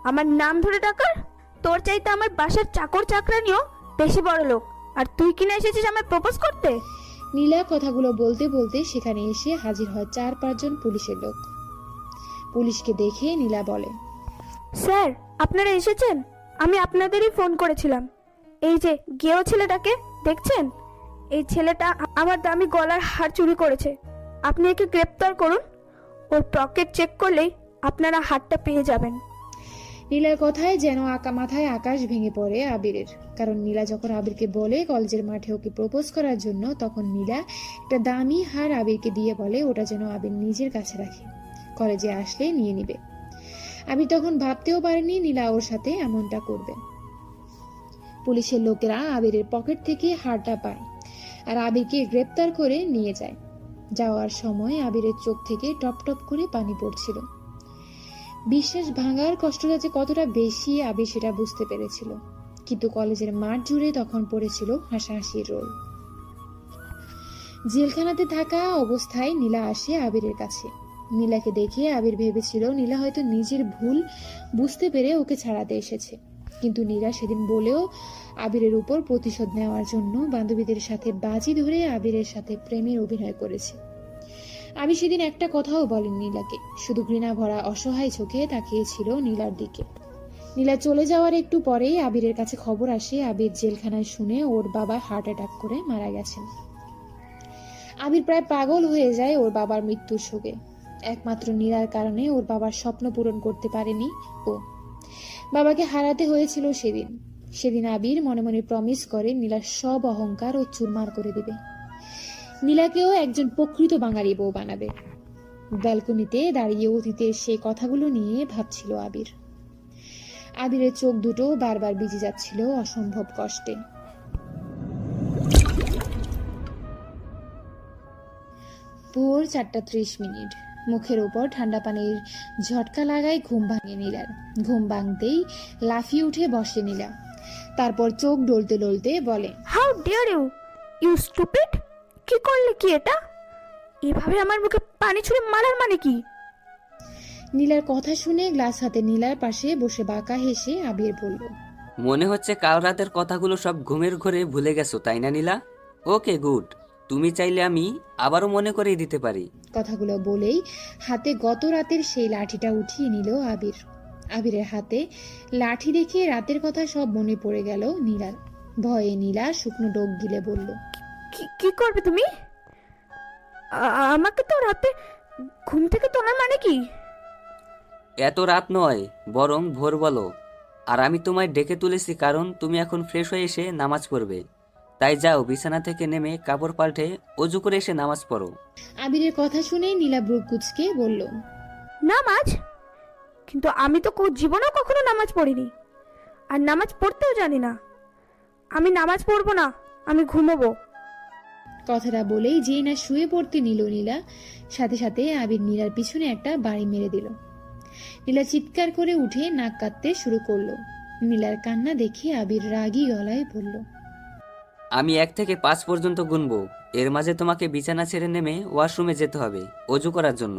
আমার নাম ধরে ডাকার? তোর চাইতে আমার বাসার চাকর চাকরানিও বেশি বড় লোক, আর তুই কিনে এসেছিস আমায় প্রপোজ করতে? নীলা কথাগুলো বলতে বলতে সেখানে এসে হাজির হয় 4-5 জন পুলিশের লোক। পুলিশকে দেখে নীলা বলে, স্যার, আপনারা এসেছেন? আমি আপনাদেরই ফোন করেছিলাম। এই যে গেও ছেলেটাকে দেখছেন, এই ছেলেটা আমার দামি গলার হার চুরি করেছে। আপনি একে গ্রেপ্তার করুন, ওর পকেট চেক করলেই আপনারা হারটা পেয়ে যাবেন। নীলার কথায় যেন মাথায় আকাশ ভেঙে পড়ে আবিরের। কারণ নীলা যখন আবিরকে বলে কলেজের মাঠে ওকে প্রপোজ করার জন্য, তখন নীলা একটা দামি হার আবিরকে দিয়ে বলে ওটা যেন আবির নিজের কাছে রাখে, কলেজে আসলে নিয়ে নিবে। আবির তখন ভাবতেও পারেনি নীলা ওর সাথে এমনটা করবে। পুলিশের লোকেরা আবিরের পকেট থেকে হারটা পায় আর আবিরকে গ্রেপ্তার করে নিয়ে যায়। যাওয়ার সময় আবিরের চোখ থেকে টপ টপ করে পানি পড়ছিল। বিশ্বাস ভাঙার কষ্টটা যে কতটা বেশি আবির সেটা বুঝতে পেরেছিল, কিন্তু কলেজের মাঠ জুড়ে তখন পড়েছিল হাসাহাসির রোল। জেলখানাতে থাকা অবস্থায় নীলা আসে আবিরের কাছে। নীলাকে দেখে আবির ভেবেছিল নীলা হয়তো নিজের ভুল বুঝতে পেরে ওকে ছাড়াতে এসেছে, কিন্তু নীলা সেদিন বলেও আবিরের উপর প্রতিশোধ নেওয়ার জন্য বান্ধবীদের সাথে বাজি ধরে আবিরের সাথে প্রেমের অভিনয় করেছে। আবির সেদিন একটা কথাও বলেন নীলাকে, শুধু ঘৃণা ভরা অসহায় চোখে তাকিয়েছিল নীলার দিকে। নীলা চলে যাওয়ার একটু পরেই আবিরের কাছে খবর আসে আবির জেলখানায় শুনে ওর বাবা হার্ট অ্যাটাক করে মারা গেছেন। আবির প্রায় পাগল হয়ে যায় ওর বাবার মৃত্যুর শোকে। একমাত্র নীলার কারণে ওর বাবার স্বপ্ন পূরণ করতে পারেনি ও। বাবাকে হারাতে হয়েছিল সেদিন। সেদিন আবির মনে মনে প্রমিস করে নীলার সব অহংকার ও চুরমার করে দিবে। নীলাকেও একজন প্রকৃত বাঙালি বউ বানাবে। ব্যালকনিতে দাঁড়িয়ে অতীতের সেই কথাগুলো নিয়ে ভাবছিল আবির। আবিরের চোখ দুটো বারবার ভিজে যাচ্ছিল অসম্ভব কষ্টে। ভোর 4:30। মুখের উপর ঠান্ডা পানির ঝটকা লাগায় ঘুম ভাঙে নীলার। ঘুম ভাঙতেই লাফিয়ে উঠে বসে নীলা। তারপর চোখ ডলতে ডলতে বলে, how dare you, you stupid! কি করলে কি এটা? এভাবে আমার মুখে পানি ছুঁড়ে মারার মানে কি? নীলার কথা শুনে গ্লাস হাতে নীলার পাশে বসে বাঁকা হেসে আবির বলল, মনে হচ্ছে কাল রাতের কথাগুলো সব ঘুমের ঘরে ভুলে গেছো, তাই না নীলা? ওকে, গুড। তুমি চাইলে আমি আবারও মনে করিয়ে দিতে পারি। কথাগুলো বলেই হাতে গত রাতের সেই লাঠিটা উঠিয়ে নিল আবির। আবিরের হাতে লাঠি দেখে রাতের কথা সব মনে পড়ে গেল নীলার। ভয়ে নীলা শুকনো ডোক গিলে বলল, কি করবে তুমি? আমাকে তো রাতে ঘুম থেকে তোলার মানে কি? এত রাত নয়, বরং ভোর বলো। আর আমি তোমায় ডেকে তুলেছি কারণ তুমি এখন ফ্রেশ হয়ে এসে নামাজ পড়বে। তাই যাও, বিছানা থেকে নেমে কাপড় পাল্টে অজু করে এসে নামাজ পড়ো। আবিরের কথা শুনে নীলা ব্রু কুঁচকে বলল, নামাজ? কিন্তু আমি তো জীবনেও কখনো নামাজ পড়িনি, আর নামাজ পড়তেও জানি না। আমি নামাজ পড়বো না, আমি ঘুমোবো। কথাটা বলেই যেই না শুয়ে পড়তে নিল নীলা, সাথে সাথে আবির নীলার পিছনে একটা বাড়ি মেরে দিল। নীলা চিৎকার করে উঠে নাক কাটতে শুরু করলো। নীলার কান্না দেখে আবির রাগী গলায় বলল, আমি 1 থেকে 5 পর্যন্ত গুনবো। এর মাঝে তোমাকে বিছানা ছেড়ে নেমে ওয়াশরুমে যেতে হবে অজু করার জন্য।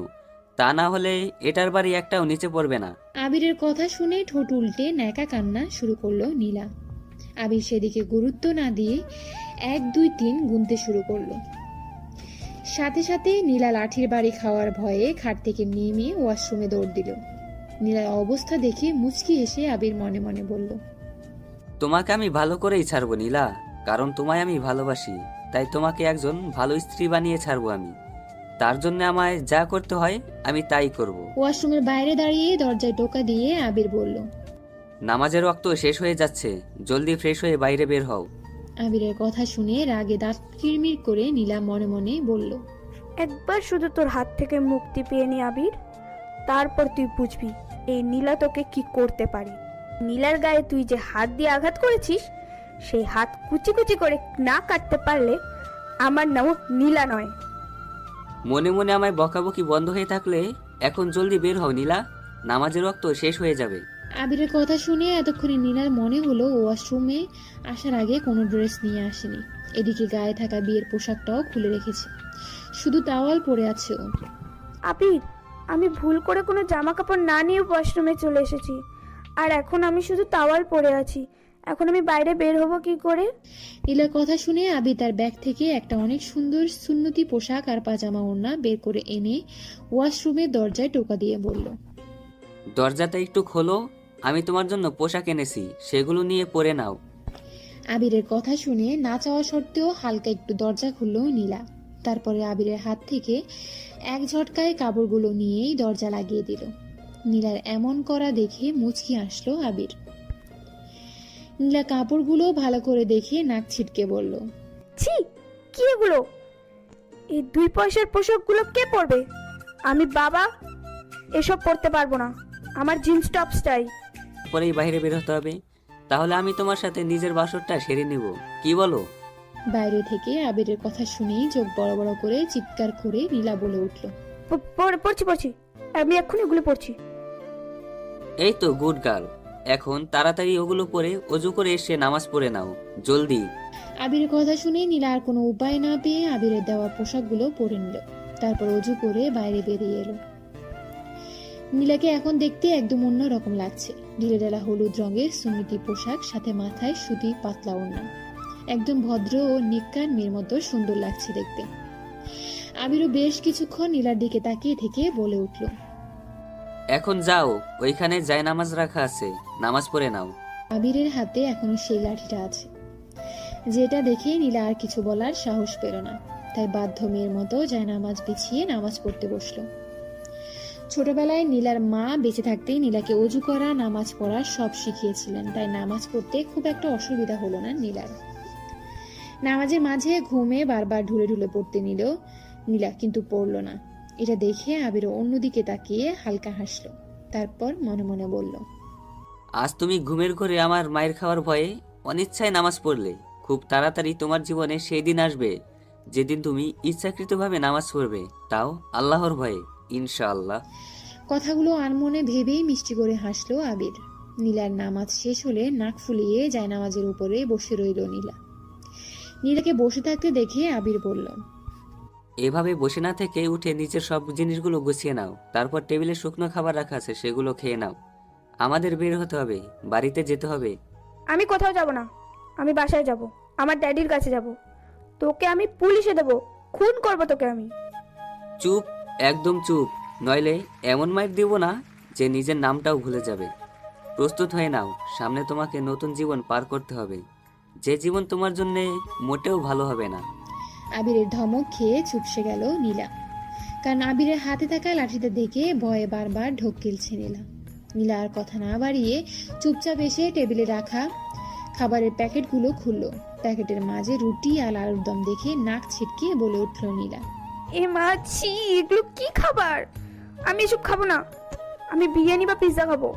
তা না হলে এটার বাড়ি একটাও নিচে পড়বে না। আবিরের কথা শুনে ঠোঁট উল্টে ন্যাকা কান্না শুরু করলো নীলা। আবির সেদিকে গুরুত্ব না দিয়ে 1, 2, 3 গুনতে শুরু করলো। সাথে সাথে নীলা লাঠির বাড়ি খাওয়ার ভয়ে খাট থেকে নেমে ওয়াশরুমে দৌড় দিল। নীলার অবস্থা দেখে মুচকি হেসে আবির মনে মনে বলল, তোমাকে আমি ভালো করেই ছাড়বো নীলা, কারণ তোমায় আমি ভালোবাসি। তাই তোমাকে একজন ভালো স্ত্রী বানিয়ে ছাড়বো আমি। তার জন্য আমায় যা করতে হয় আমি তাই করব। ওয়াশরুমের বাইরে দাঁড়িয়ে দরজায় টোকা দিয়ে আবির বলল। নামাজের রক্ত শেষ হয়ে যাচ্ছে, জলদি ফ্রেশ হয়ে বাইরে বের হও। আবিরের কথা শুনে রাগে দাঁত কিরমির করে নীলা মনে মনে বলল। একবার শুধু তোর হাত থেকে মুক্তি পেয়ে নি আবির, তারপর তুই বুঝবি এই নীলা তোকে কি করতে পারে। নীলার গায়ে তুই যে হাত দিয়ে আঘাত করেছিস, সেই হাত কুচি কুচি করে না কাটতে পারলে আমার নাম নীলা নয়। মনে মনে আমায় বকাবকি বন্ধ হয়ে থাকলে এখন জলদি বের হও নীলা, নামাজের রক্ত শেষ হয়ে যাবে। আবিরের কথা শুনে এতক্ষণে নীলার মনে হলো ওয়াশরুমে আসার আগে কোনো ড্রেস নিয়ে আসেনি। এদিকে গায়ে থাকা বিয়ের পোশাকটাও খুলে রেখেছে, শুধু টাওয়াল পরে আছে ও। আবির, আমি ভুল করে কোনো জামা কাপড় না নিয়ে ওয়াশরুমে চলে এসেছি, আর এখন আমি শুধু টাওয়াল পরে আছি। এখন আমি বাইরে বের হব কি করে? নীলার কথা শুনে আবির তার ব্যাগ থেকে একটা অনেক সুন্দর সুন্নতি পোশাক আর পাজামা ওড়না বের করে এনে ওয়াশরুমের দরজায় টোকা দিয়ে বলল। দরজাটা একটু খোলো, আমি তোমার জন্য পোশাক এনেছি, সেগুলো নিয়ে পরে নাও। আবিরের কথা শুনে না চাওয়া সত্ত্বেও হালকা একটু দরজা খুলল নীলা। তারপরে আবিরের হাত থেকে এক ঝটকায় কাপড়গুলো নিয়েই দরজা লাগিয়ে দিল। নীলার এমন করা দেখে মুচকি আসলো আবির। নীলা কাপড়গুলো ভালো করে দেখে নাক ছিটকে বলল। ছি, কি এগুলো? এই 2 পয়সার পোশাকগুলো কে পরবে? আমি বাবা, এসব পরতে পারবো না। আমার জিন্স টপ চাই। পরেই বাইরে বের হতে হবে, তাহলে আমি তোমার সাথে নিজের বাসরটা সেরে নিব, কি বলো? বাইরে থেকে আবিরের কথা শুনেই চোখ বড় বড় করে চিৎকার করে নীলা বলে উঠল। পড়ছি, আমি এক্ষুনি এগুলো পড়ছি। এই তো গুড গার্ল, এখন তাড়াতাড়ি ওগুলো পরে অজু করে এসে নামাজ পড়ে নাও, জলদি। আবিরের কথা শুনে নীলা আর কোনো উপায় না পেয়ে আবিরের দেওয়া পোশাকগুলো পরে নিল। তারপর অজু করে বাইরে বেরিয়ে এলো। নীলাকে এখন দেখতে একদম অন্যরকম লাগছে। ঢিলেঢালা হলুদ রঙের সুন্নতি পোশাক, সাথে মাথায় সুতি পাতলা ওড়না, একদম ভদ্র ও নিকার মেয়ের মতো সুন্দর লাগছে দেখতে। আবিরও বেশ কিছুক্ষণ নীলার দিকে তাকিয়ে থেকে বলে উঠল। এখন যাও, ওইখানে যায় নামাজ রাখা আছে, নামাজ পড়ে নাও। আবিরের হাতে এখনো সেই লাঠিটা আছে, যেটা দেখে নীলা আর কিছু বলার সাহস পেল না। তাই বাধ্য মেয়ের মতো যায় নামাজ বিছিয়ে নামাজ পড়তে বসলো। ছোটবেলায় নীলার মা বেঁচে থাকতেই নীলাকে অজু করা, নামাজ পড়া সব শিখিয়েছিলেন, তাই নামাজ পড়তে খুব একটা অসুবিধা হলো না নীলার। নামাজের মাঝে ঘুমে বারবার ঢুলে ঢুলে পড়তে নিলেও নীলা কিন্তু পড়ল না। এটা দেখে আবির অন্যদিকে তাকিয়ে হালকা হাসলো। তারপর মনে মনে বলল, আজ তুমি ঘুমের ঘরে আমার মায়ের খাওয়ার ভয়ে অনিচ্ছায় নামাজ পড়লে। খুব তাড়াতাড়ি তোমার জীবনে সেই দিন আসবে যেদিন তুমি ইচ্ছাকৃতভাবে নামাজ পড়বে, তাও আল্লাহর ভয়ে, ইনশাআল্লাহ। কথাগুলো আনমনে ভেবেই মিষ্টি করে হাসলো আবির। নীলার নামাজ শেষ হলে নাক ফুলিয়ে যায় নামাজের উপরে বসে রইল নীলা। নীলাকে বসে থাকতে দেখে আবির বলল, এভাবে বসে না থেকে উঠে নিচের সব জিনিসগুলো গুছিয়ে নাও, তারপর টেবিলে শুকনো খাবার রাখা আছে, সেগুলো খেয়ে নাও। আমাদের বের হতে হবে, বাড়িতে যেতে হবে। আমি কোথাও যাব না, আমি বাসায় যাব, আমার ড্যাডির কাছে যাব। তোকে আমি পুলিশে দেব, খুন করব তোকে আমি। চুপ, একদম চুপ, নইলে এমন মাইর দিব না যে নিজের নামটাও ভুলে যাবে। প্রস্তুত হয়ে নাও, সামনে তোমাকে নতুন জীবন পার করতে হবে, যে জীবন তোমার জন্য মোটেও ভালো হবে না। আবিরের ধমক খেয়ে চুপসে গেল নীলা, কারণ আবিরের হাতে থাকা লাঠিটা দেখে ভয়ে বারবার ঢোক গিলছে নীলা। নীলা আর কথা না বাড়িয়ে চুপচাপ এসে টেবিলে রাখা খাবারের প্যাকেটগুলো খুললো। প্যাকেটের মাঝে রুটি আর আলুর দম দেখে নাক ছিটকে বলে উঠল নীলা, এ মা, ছি, এগুলো কি খাবার? আমি এসব খাবো না। আমি বিরিয়ানি বা পিৎজা খাবো।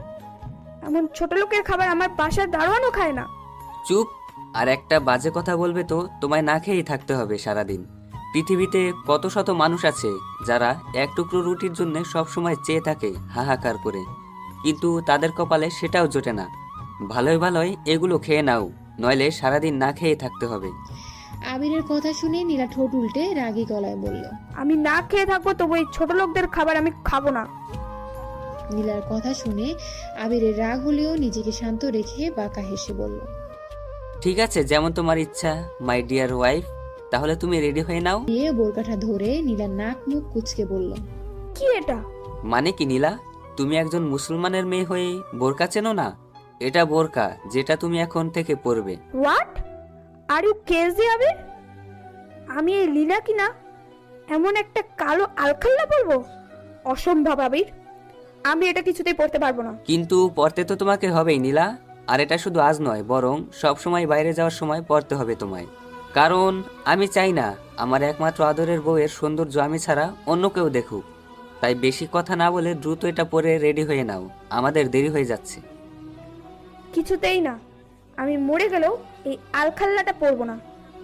এমন ছোট লোকের খাবার আমার বাসার দারোয়ানও খায় না। চুপ, আর একটা বাজে কথা বলবে তো তোমায় না খেয়েই থাকতে হবে সারাদিন। পৃথিবীতে কত শত মানুষ আছে যারা এক টুকরো রুটির জন্য সবসময় চেয়ে থাকে হাহাকার করে, কিন্তু তাদের কপালে সেটাও জোটে না। ভালোই ভালোই এগুলো খেয়ে নাও, নইলে সারাদিন না খেয়ে থাকতে হবে। আবিরের কথা শুনে নীলা ঠোঁট উল্টে রাগী গলায় বলল, আমি না খেয়ে থাকবো, তবু এই ছোট লোকদের খাবার আমি খাবো না। নীলার কথা শুনে আবিরের রাগ হলেও নিজেকে শান্ত রেখে বাঁকা হেসে বলল, ঠিক আছে, যেমন তোমার ইচ্ছা মাই ডিয়ার ওয়াইফ, তাহলে তুমি রেডি হয়ে নাও। দিয়ে বোরকাটা ধরে নীলা নাক মুখ কুচকে বলল, কি এটা? মানে কি নীলা, তুমি একজন মুসলমানের মেয়ে হয়ে বোরকা চেনো না? এটা বোরকা, যেটা তুমি এখন থেকে পরবে। হোয়াট আর ইউ ক্রেজি আবির? আমি এই লীলা কিনা এমন একটা কালো আলখাল্লা পরবো? অসম্ভব আবির, আমি এটা কিছুতেই পড়তে পারবো না। কিন্তু পরতে তো তোমাকে হবেই নীলা। আর এটা শুধু আজ নয়, বরং সব সময় বাইরে যাওয়ার সময় পরতে হবে তোমায়। কারণ আমি চাই না আমার একমাত্র আদরের বউয়ের সৌন্দর্য আমি ছাড়া অন্য কেউ দেখুক। তাই বেশি কথা না বলে দ্রুত এটা পরে রেডি হয়ে নাও, আমাদের দেরি হয়ে যাচ্ছে। কিছুতেই না, আমি মরে গেলেও এই আলখাল্লাটা পরবো না।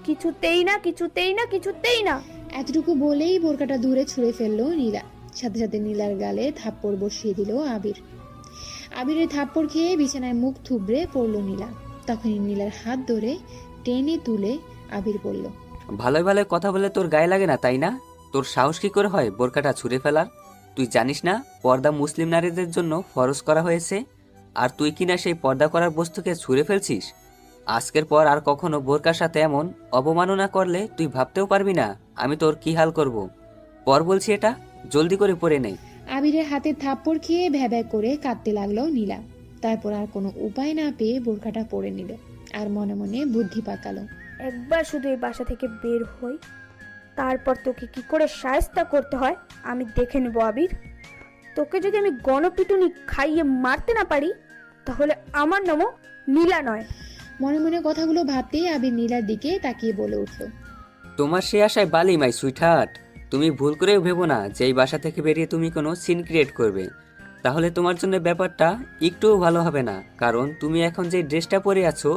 কিছুতেই না, কিছুতেই না, কিছুতেই না। এতটুকু বলেই বোরকাটা দূরে ছুঁড়ে ফেললো নীলা। সাথে সাথে নীলার গালে থাপ্পড় বসিয়ে দিল আবির। আবিরের থাপ্পড় খেয়ে বিছানায় মুখ থুবড়ে পড়ল নীলা। তখনই নীলার হাত ধরে টেনে তুলে আবির বলল, ভালোই ভালোই কথা বলে তোর গায়ে লাগে না তাই না? তোর সাহস কি করে হয় বোরকাটা ছুঁড়ে ফেলার? তুই জানিস না পর্দা মুসলিম নারীদের জন্য ফরজ করা হয়েছে? আর তুই কিনা সেই পর্দা করার বস্তুকে ছুঁড়ে ফেলছিস। আজকের পর আর কখনো বোরকার সাথে এমন অবমাননা করলে তুই ভাবতেও পারবি না আমি তোর কি হাল করব। পর বলছি, এটা জলদি করে পরে নে। আবিরের হাতে থাপ্পড় খেয়ে ভ্যাভ্যা করে কাঁদতে লাগলো নীলা। তারপর আর কোনো উপায় না পেয়ে বোরকাটা পরে নিল আর মনে মনে বুদ্ধি পাকালো, একবার শুধু এই বাসা থেকে বের হই, তারপর তোকে কি করে শায়েস্তা করতে হয় আমি দেখে নেব আবির। তোকে যদি আমি গণপিটুনি খাইয়ে মারতে না পারি, তাহলে আমার নামও নীলা নয়। মনে মনে কথাগুলো ভাবতেই আবির নীলার দিকে তাকিয়ে বলে উঠল, তোমার সে আশায় বালি মাই সুইটহার্ট। তুমি ভুল করেও ভেবো না যে এই বাসা থেকে বেরিয়ে তুমি কোনো সিন ক্রিয়েট করবে। তাহলে তোমার জন্য ব্যাপারটা একটুও ভালো হবে না। কারণ তুমি এখন যে ড্রেসটা পরে আছো,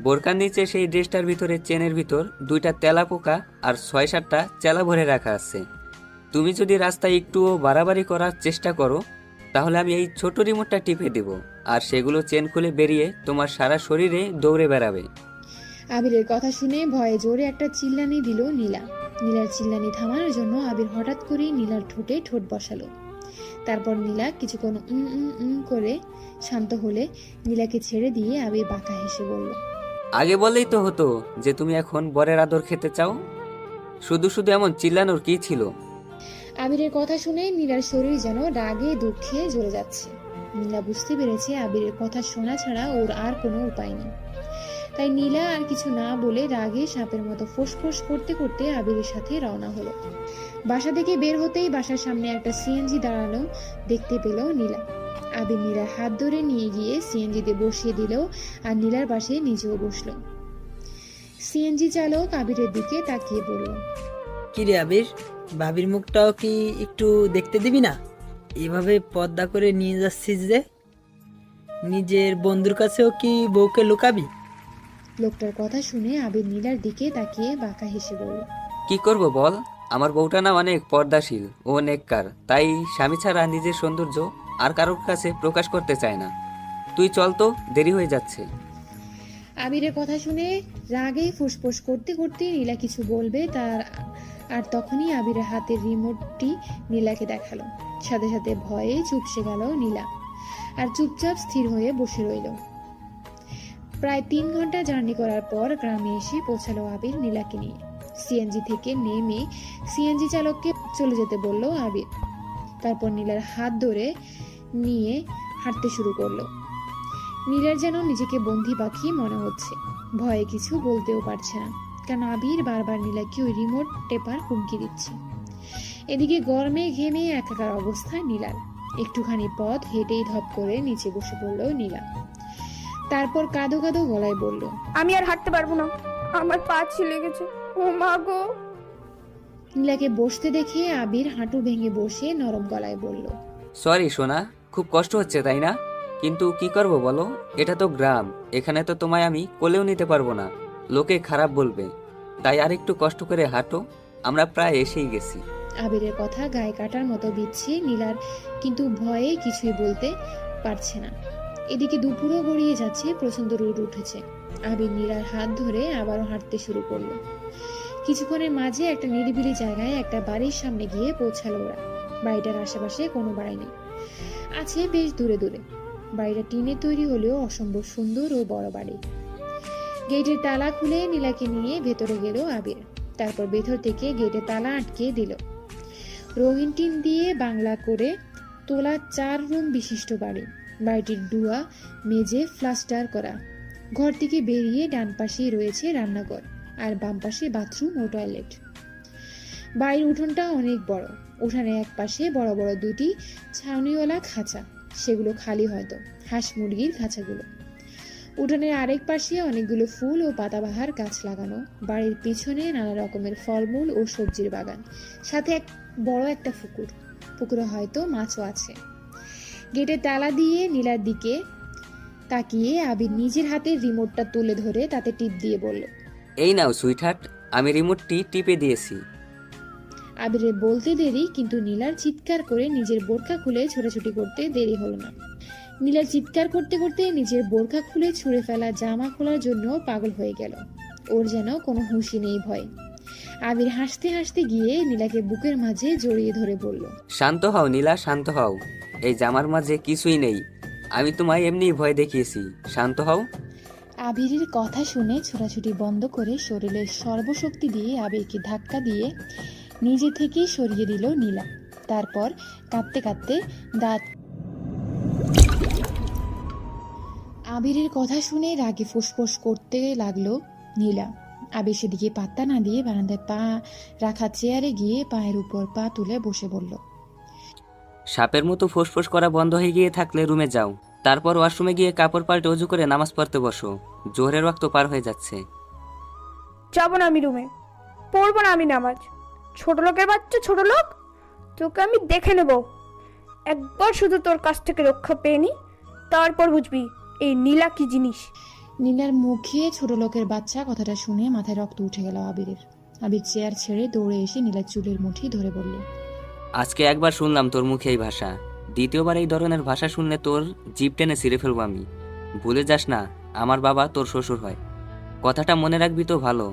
বোরকার নিচে সেই ড্রেসটার ভিতরে চেনের ভিতর 2টা তেলা পোকা আর 6-7টা চেলা ভরে রাখা আছে। তুমি যদি রাস্তায় একটুও বাড়াবাড়ি করার চেষ্টা করো, তাহলে আমি এই ছোট রিমোটটা টিপে দেব আর সেগুলো চেন খুলে বেরিয়ে তোমার সারা শরীরে দৌড়ে বেড়াবে। আবিরের কথা শুনে ভয়ে জোরে একটা চিল্লানি দিল নীলা। নীলার চিল্লানি থামানোর জন্য আবির হঠাৎ করেই নীলার ঠোঁটে ঠোঁট বসালো। তারপর নীলা কিছুক্ষণ করে শান্ত হলে নীলাকে ছেড়ে দিয়ে আবির বাঁকা হেসে বলল, আগে বললেই তো হতো যে তুমি এখন বরের আদর খেতে চাও। শুধু শুধু এমন চিল্লানোর কি ছিল? আবিরের কথা শুনে নীলার শরীর যেন রাগে দুঃখে জ্বলে যাচ্ছে। নীলা বুঝতে পেরেছে আবিরের কথা শোনা ছাড়া ওর আর কোনো উপায় নেই। তাই নীলা আর কিছু না বলে রাগে সাপের মতো ফোঁস করতে করতে আবিরের সাথে রওনা হলো। বাসা থেকে বের হতেই বাসার সামনে একটা সিএনজি দাঁড়ানো দেখতে পেল নীলা। আবির নীলার হাত ধরে নিয়ে গিয়ে সিএনজিতে বসিয়ে দিল আর নীলার পাশে নিজেও বসলো। সিএনজি চালক আবিরের দিকে তাকিয়ে বলল, কিরে আবির, ভাবির মুখটাও কি একটু দেখতে দিবি না? এভাবে পর্দা করে নিয়ে যাচ্ছিস যে, নিজের বন্ধুর কাছেও কি বউকে লুকাবি? লোকটার কথা শুনে আবির নীলার দিকে তাকিয়ে বাঁকা হেসে বলল, কি করব বল, আমার বউটা না অনেক পর্দাশীল ও নেককার, তাই স্বামী ছাড়া নিজের সৌন্দর্য আর কারোর কাছে প্রকাশ করতে চায় না। তুই চল তো, দেরি হয়ে যাচ্ছে। আবিরের কথা শুনে রাগে ফুসফুস করতে করতে নীলা কিছু বলবে আর তখনই আবিরের হাতের রিমোটটি নীলাকে দেখালো। সাথে সাথে ভয়ে চুপসে গেল নীলা আর চুপচাপ স্থির হয়ে বসে রইল। প্রায় 3 ঘন্টা জার্নি করার পর গ্রামে এসে পৌঁছালো আবির নীলাকে নিয়ে। সিএনজি থেকে নেমে সিএনজি চালককে চলে যেতে বলল আবির। তারপর নীলার হাত ধরে নিয়ে হাঁটতে শুরু করলো। নীলার যেন নিজেকে বন্দি পাখি মনে হচ্ছে, ভয়ে কিছু বলতেও পারছে না, কারণ আবির বারবার নীলাকে ওই রিমোট টেপার হুমকি দিচ্ছে। এদিকে গরমে ঘেমে একাকার অবস্থায় নীলার। একটুখানি পথ হেঁটেই ধপ করে নিচে বসে পড়ল নীলা। তারপর কাঁদো কাঁদো গলায় বলল, আমি আর হাঁটতে পারবো না, আমার পা ছিলে গেছে। ও মা গো! নীলাকে বসতে দেখে আবির হাঁটু ভেঙে বসে নরম গলায় বলল, সরি সোনা, খুব কষ্ট হচ্ছে তাই না? কিন্তু কি করব বলো, এটা তো গ্রাম, এখানে তো তোমায় আমি কোলেও নিতে পারবো না, লোকে খারাপ বলবে। তাই আর একটু কষ্ট করে হাঁটো, আমরা প্রায় এসেই গেছি। আবিরের কথা গায়ে কাটার মতো বিচ্ছে নীলার, কিন্তু ভয়ে কিছুই বলতে পারছে না। এদিকে দুপুরও গড়িয়ে যাচ্ছে, প্রচন্ড রোদ উঠেছে। আবির নীলার হাত ধরে আবারও হাঁটতে শুরু করলো। কিছুক্ষণের মাঝে একটা নিরিবিলি জায়গায় একটা বাড়ির সামনে গিয়ে পৌঁছালো ওরা। বাড়িটার আশেপাশে কোনো বাড়ি নেই, আছে বেশ দূরে দূরে। বাড়িটা টিনের তৈরি হলেও অসম্ভব সুন্দর ও বড় বাড়ি। গেটের তালা খুলে নীলাকে নিয়ে ভেতরে গেল আবির। তারপর ভেতর থেকে গেটে তালা আটকে দিল। রঙিন টিন দিয়ে বাংলা করে তোলা 4 রুম বিশিষ্ট বাড়ি। বাড়িটির ডুয়া মেঝে প্লাস্টার করা। ঘর থেকে বেরিয়ে ডান পাশেই রয়েছে রান্নাঘর, আর বাম পাশে বাথরুম ও টয়লেট। বাড়ির উঠোনটা অনেক বড়। উঠানের এক পাশে বড় বড় দুটি ছাউনিওয়ালা খাঁচা, সেগুলো খালি হয়তো, হাঁস মুরগির খাঁচাগুলো। উঠানের আরেক পাশে অনেকগুলো ফুল ও পাতাবাহার গাছ লাগানো। বাড়ির পিছনে নানা রকমের ফলমূল ও সবজির বাগান, সাথে এক বড় একটা পুকুর। পুকুরে হয়তো মাছও আছে। গেটে তালা দিয়ে নীলার দিকে তাকিয়ে আবির নিজের হাতে রিমোটটা তুলে ধরে তাতে টিপ দিয়ে বলল, এই নাও সুইটহার্ট, আমি রিমোটটি টিপে দিয়েছি। আবিরের বলতে দেরি, কিন্তু নীলার চিৎকার করে নিজের বোরখা খুলে ছোটাছুটি করতে দেরি হলো না। নীলার চিৎকার করতে করতে নিজের বোরখা খুলে ছুঁড়ে ফেলা জামা খোলার জন্য পাগল হয়ে গেল। ওর যেন কোনো হুঁশি নেই ভয়। আবির হাসতে হাসতে গিয়ে নীলাকে বুকের মাঝে জড়িয়ে ধরে বলল, শান্ত হও নীলা, শান্ত হও। এই জামার মাঝে কিছুই নেই, আমি তোমায় এমনি ভয় দেখিয়েছি। শান্ত হও। আবিরের কথা শুনে ছোটাছুটি বন্ধ করে শরীরের সর্বশক্তি দিয়ে আবিরকে ধাক্কা দিয়ে নিজে থেকেই সরিয়ে দিল নীলা। তারপর কাঁদতে কাঁদতে দাঁত। আবিরের কথা শুনে রাগে ফুসফুস করতে লাগলো নীলা। আবির সেদিকে পাত্তা না দিয়ে বারান্দায় পা রাখা চেয়ারে গিয়ে পায়ের উপর পা তুলে বসে বলল, সাপের মতো ফোঁস করা বন্ধ হয়ে গিয়ে থাকলে রুমে যাও, তারপর ওয়াশরুমে গিয়ে কাপড় পাল্টে অজু করে নামাজ পড়তে বসো। জোহরের ওয়াক্ত পার হয়ে যাচ্ছে। যাবো না আমি রুমে, পড়বো না আমি নামাজ। ছোট লোকের বাচ্চা, ছোট লোক, তোকে আমি দেখে নেব। একবার শুধু তোর কাছ থেকে রক্ষা পেয়ে নি, তারপর বুঝবি এই নীলা কি জিনিস। নীলার মুখে ছোট লোকের বাচ্চা কথাটা শুনে মাথায় রক্ত উঠে গেল আবিরের। আবির চেয়ার ছেড়ে দৌড়ে এসে নীলার চুলের মুঠি ধরে বলল, আজকে একবার শুনলাম তোর মুখে এই ভাষা, দ্বিতীয়বার এই ধরনের ভাষা শুনলে তোর জিভ টেনে ছিঁড়ে ফেলবো আমি। ভুলে যাস না আমার বাবা তোর শ্বশুর হয়। কথাটা মনে রাখবি তো ভালো,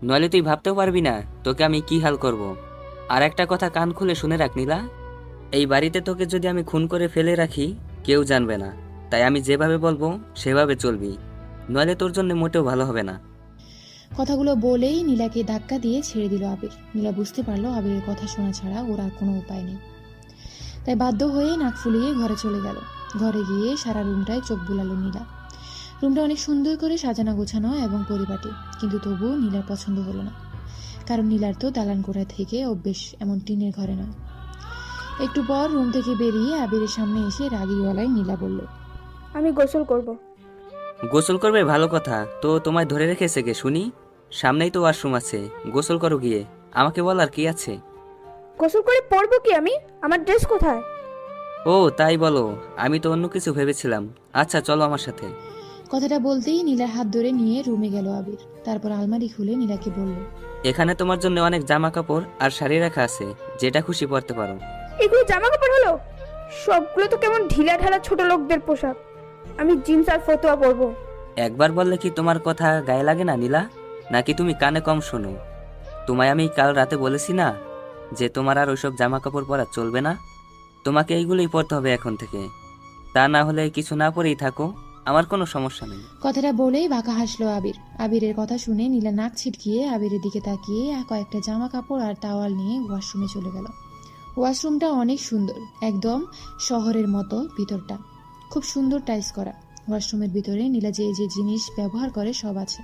নইলে তুই ভাবতেও পারবি না তোকে আমি কি হাল করব। আর একটা কথা কান খুলে শুনে রাখ নীলা, এই বাড়িতে তোকে যদি আমি খুন করে ফেলে রাখি কেউ জানবে না, তাই আমি যেভাবে বলবো সেভাবে চলবি, নইলে তোর জন্য মোটেও ভালো হবে না। কথাগুলো বলেই নীলাকে ধাক্কা দিয়ে ছেড়ে দিল আবির। নীলা বুঝতে পারলো আবিরের কথা শোনা ছাড়া ওর আর কোনো উপায় নেই, তাই বাধ্য হয়ে নাক ফুলিয়ে ঘরে চলে গেল। ঘরে গিয়ে সারা রুমটায় চোখ বুলালো নীলা। রুমটা অনেক সুন্দর করে সাজানো গোছানো এবং পরিপাটি, কিন্তু তবুও নীলার পছন্দ হলো না, কারণ নীলার তো দালান কোঠা থেকে অভ্যেস, এমন টিনের ঘরে নয়। একটু পর রুম থেকে বেরিয়ে আবিরের সামনে এসে রাগী গলায় নীলা বলল, আমি গোসল করব। গোসল করবে ভালো কথা, তো তোমায় ধরে রেখেছে কে শুনি? সামনেই তো ওয়াশরুম আছে, গোসল করো গিয়ে, আমাকে বলার কি আছে? গোসল করে পরবো কি আমি? আমার ড্রেস কোথায়? ও তাই বলো, আমি তো অন্য কিছু ভেবেছিলাম। আচ্ছা চলো আমার সাথে। কথাটা বলতেই নীলার হাত ধরে নিয়ে রুমে গেল আবির। তারপর আলমারি খুলে নীলাকে বলল, এখানে তোমার জন্য অনেক জামা কাপড় আর শাড়ি রাখা আছে, যেটা খুশি পরতে পারো। এগুলো জামা কাপড় হলো? সবগুলো তো কেমন ঢিলা ঢালা ছোট লোকদের পোশাক। আমি জিন্স আর ফতুয়া পরবো। একবার বললে কি তোমার কথা গায়ে লাগে না নীলা? নাকি তুমি কানে কম শোনো? তোমায় আমি কাল রাতে বলেছি না যে তোমার আর ওইসব জামা কাপড় পরা চলবে না? তোমাকে এইগুলোই পরতে হবে এখন থেকে, তা না হলে কিছু না পরেই থাকো, আমার কোনো সমস্যা নেই। কথাটা বলেই বাঁকা হাসলো আবির। আবিরের কথা শুনে নীলা নাক ছিটকিয়ে আবিরের দিকে তাকিয়ে কয়েকটা জামা কাপড় আর টাওয়াল নিয়ে ওয়াশরুমে চলে গেল। ওয়াশরুমটা অনেক সুন্দর, একদম শহরের মতো ভিতরটা, খুব সুন্দর টাইলস করা। ওয়াশরুমের ভিতরে নীলা যে যে জিনিস ব্যবহার করে সব আছে,